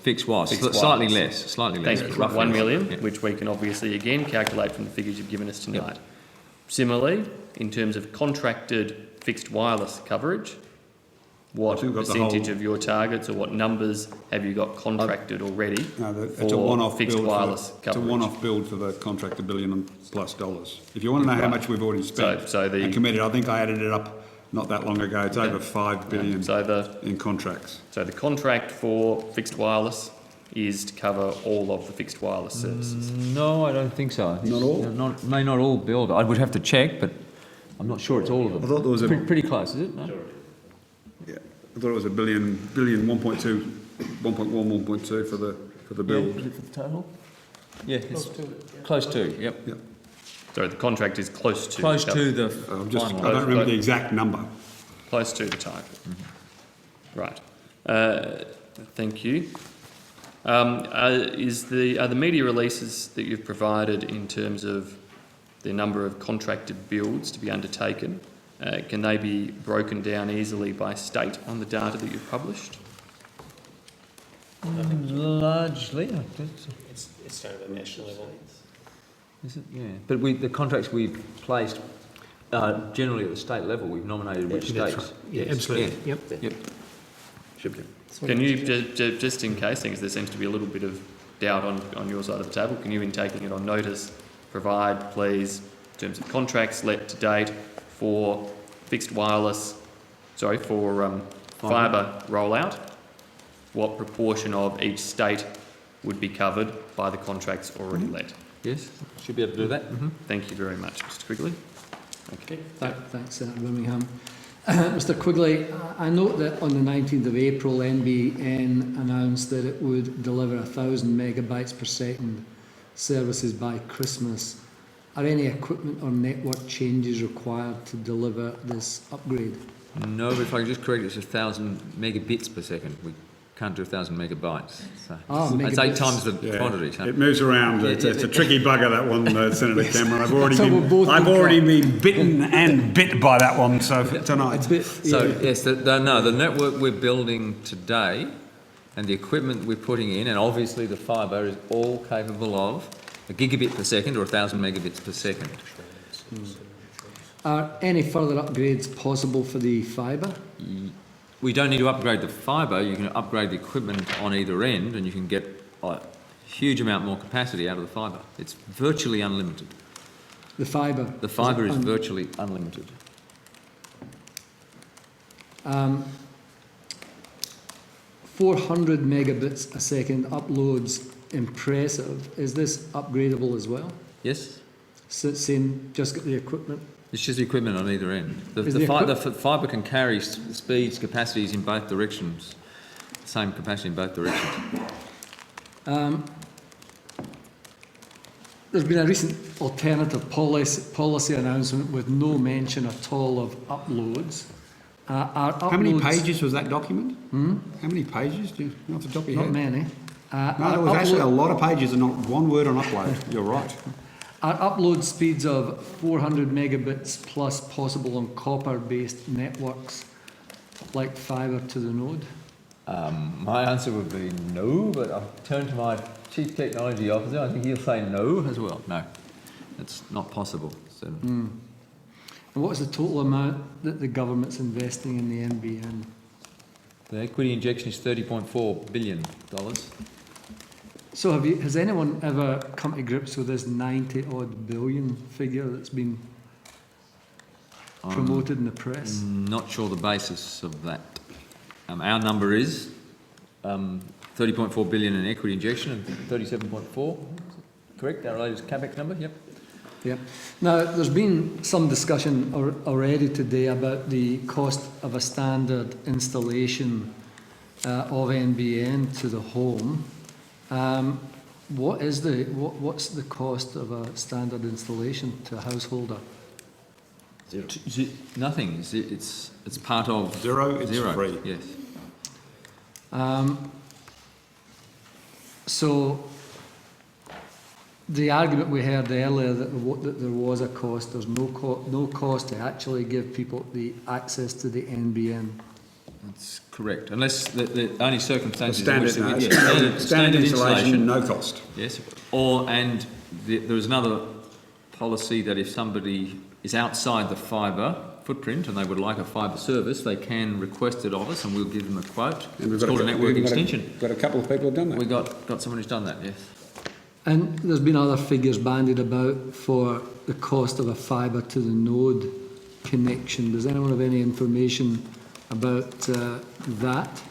fixed wireless. Slightly less. Thank you. 1 million, which we can obviously again calculate from the figures you've given us tonight. Yep. Similarly, in terms of contracted fixed wireless coverage, what percentage of your targets or what numbers have you got contracted already it's a one-off fixed build wireless coverage? It's a one-off build for the contract, $1 billion plus. If you want to know how much we've already spent and committed, I think I added it up not that long ago. It's over $5 billion in contracts. So the contract for fixed wireless is to cover all of the fixed wireless services? No, I don't think so. Not all? May not all build. I would have to check, but I'm not sure it's all of them. I thought there was pretty close, is it? No? Yeah, I thought it was $1 billion, 1.2, 1.1, 1.2 for the build. Yeah, is it for the total? Yeah, it's close to. Yep. So the contract is close to. Close to the. I don't remember the exact number. Close to the target. Mm-hmm. Right. Thank you. Are the media releases that you've provided in terms of the number of contracted builds to be undertaken, can they be broken down easily by state on the data that you've published? Largely, I think so. It's done at a national level. Is it? Yeah. But the contracts we've placed generally at the state level, we've nominated which states. Right. Yeah, absolutely. Yeah. Yep. Should be. Can you, just in case, because there seems to be a little bit of doubt on your side of the table, can you, in taking it on notice, provide, please, in terms of Contracts let to date for fixed wireless, for fibre rollout, what proportion of each state would be covered by the contracts already let? Yes, should be able to do that. Thank you very much, Mr Quigley. Okay. Thanks, Senator Birmingham. Mr Quigley, I note that on the 19th of April, NBN announced that it would deliver 1,000 megabytes per second services by Christmas. Are any equipment or network changes required to deliver this upgrade? No, but if I can just correct it, it's 1,000 megabits per second. We can't do 1,000 megabytes. So it's 8 times the quantity. So. It moves around. It's a tricky bugger, that one, Senator Cameron. I've already been bitten and bit by that one. So tonight. Yes, the network we're building today, and the equipment we're putting in, and obviously the fibre is all capable of a gigabit per second or 1,000 megabits per second. Are any further upgrades possible for the fibre? We don't need to upgrade the fibre. You can upgrade the equipment on either end, and you can get a huge amount more capacity out of the fibre. It's virtually unlimited. The fibre? The fibre is virtually unlimited. 400 megabits a second uploads, impressive. Is this upgradable as well? Yes. So same, just get the equipment? It's just the equipment on either end. The fibre can carry speeds, capacities in both directions. Same capacity in both directions. There's been a recent alternative policy announcement with no mention at all of uploads. How many pages was that document? How many pages? Do you know off the top of your head? Not many. No, there was actually a lot of pages and not one word on upload. You're right. Are upload speeds of 400 megabits plus possible on copper-based networks like fibre to the node? My answer would be no, but I'll turn to my Chief Technology Officer. I think he'll say no as well. No, that's not possible. So. And what is the total amount that the government's investing in the NBN? The equity injection is $30.4 billion. So has anyone ever come to grips with this 90-odd billion figure that's been promoted in the press? Not sure the basis of that. Our number is 30.4 billion in equity injection and 37.4. Correct? Our latest CapEx number. Yep. Yep. Now, there's been some discussion already today about the cost of a standard installation of NBN to the home. What's the cost of a standard installation to a householder? Zero. Nothing. It's part of zero. It's zero. Free. Yes. So the argument we heard earlier that there was a cost, there's no cost to actually give people the access to the NBN. That's correct, unless the only circumstances standard installation, no cost. Yes, there is another policy that if somebody is outside the fibre footprint and they would like a fibre service, they can request it of us and we'll give them a quote. And it's called a network extension. Got a couple of people who've done that. We've got someone who's done that, yes. And there's been other figures bandied about for the cost of a fibre to the node connection. Does anyone have any information about that?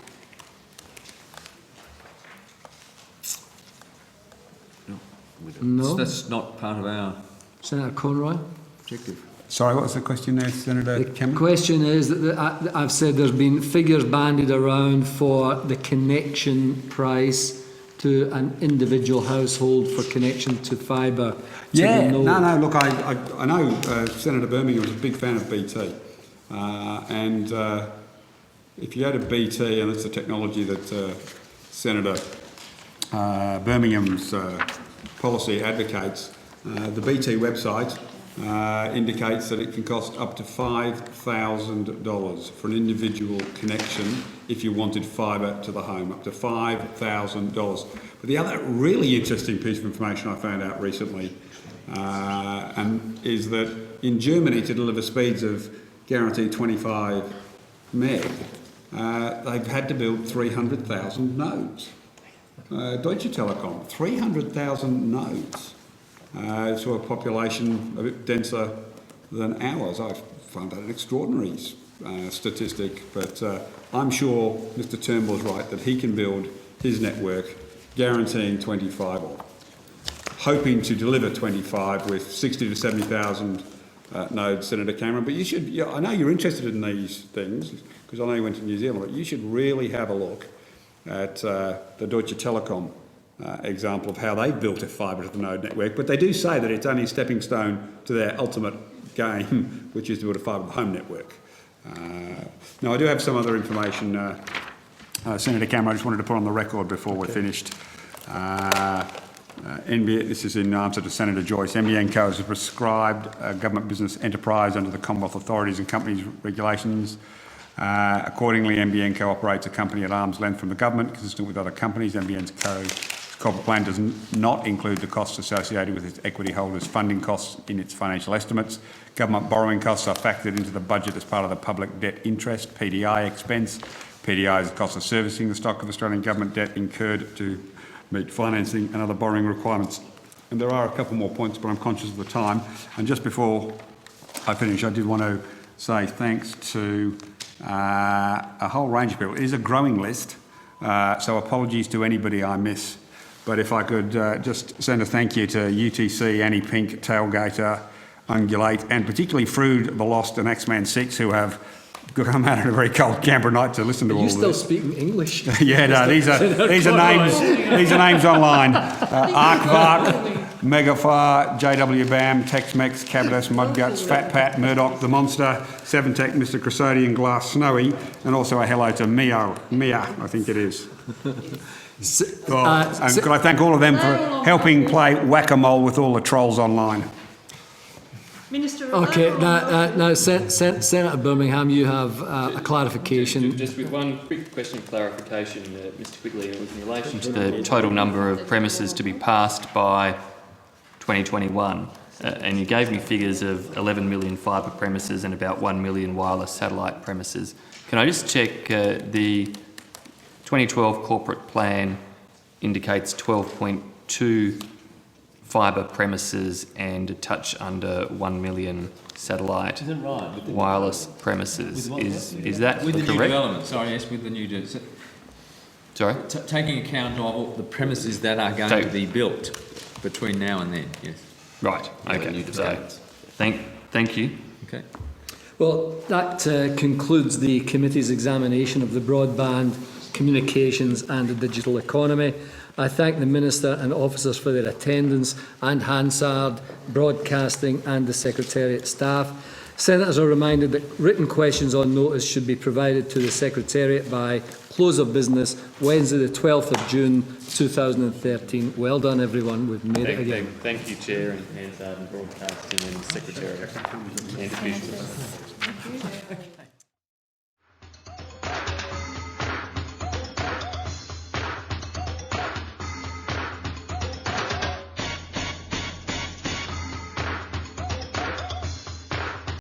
No. That's not part of our... Senator Conroy? Objective. Sorry, what was the question there, Senator Cameron? The question is that I've said there's been figures bandied around for the connection price to an individual household for connection to fibre. No, look, I know Senator Birmingham was a big fan of BT. And if you go to BT, and it's the technology that Senator Birmingham's policy advocates, the BT website indicates that it can cost up to $5,000 for an individual connection if you wanted fibre to the home, up to $5,000. But the other really interesting piece of information I found out recently is that in Germany, to deliver speeds of guaranteed 25 meg, they've had to build 300,000 nodes. Deutsche Telekom, 300,000 nodes. To a population a bit denser than ours. I find that an extraordinary statistic, but I'm sure Mr Turnbull's right that he can build his network guaranteeing 25 or hoping to deliver 25 with 60 to 70,000 nodes, Senator Cameron. But you should, I know you're interested in these things because I know you went to New Zealand, but you should really have a look at the Deutsche Telekom example of how they've built a fibre to the node network. But they do say that it's only a stepping stone to their ultimate game, which is to build a fibre to the home network. Now, I do have some other information, Senator Cameron, I just wanted to put on the record before we're finished. NBN, this is in answer to Senator Joyce. NBN Co is a prescribed government business enterprise under the Commonwealth Authorities and Companies Regulations. Accordingly, NBN Co operates a company at arm's length from the government, consistent with other companies. NBN's corporate plan does not include the costs associated with its equity holders' funding costs in its financial estimates. Government borrowing costs are factored into the budget as part of the public debt interest, PDI expense. PDI is the cost of servicing the stock of Australian government debt incurred to meet financing and other borrowing requirements. And there are a couple more points, but I'm conscious of the time. And just before I finish, I did want to say thanks to a whole range of people. It is a growing list, so apologies to anybody I miss. But if I could just send a thank you to UTC, Annie Pink, Tailgater, Ungulate, and particularly Frood, The Lost, and Axeman 6, who have come out on a very cold Canberra night to listen to all Are you this. still speaking English? Yeah, no, these are names online. Arkvark, Megafar, JW Bam, Tex-Mex, Cabotas, Mudguts, Fat Pat, Murdoch, The Monster, Seven Tech, Mr. Cresodian, Glass Snowy, and also a hello to Mia, I think it is. And could I thank all of them for helping play whack-a-mole with all the trolls online. Minister. Okay, now Senator Birmingham, you have a clarification. Just with one quick question of clarification, Mr Quigley, it was in relation to the total number of premises to be passed by 2021. And you gave me figures of 11 million fibre premises and about 1 million wireless satellite premises. Can I just check the 2012 corporate plan indicates 12.2 fibre premises and a touch under 1 million satellite wireless premises. Is that with correct? The new development, sorry, yes, with the new... Sorry? Taking account of the premises that are going to be built between now and then, yes. Right, okay. So, thank you. Okay. Well, that concludes the committee's examination of the broadband, communications and the digital economy. I thank the Minister and officers for their attendance, and Hansard, Broadcasting and the Secretariat staff. Senators are reminded that written questions on notice should be provided to the Secretariat by close of business Wednesday the 12th of June 2013. Well done everyone, we've made it again. Thank you Chair and Hansard and Broadcasting and Secretariat and officials.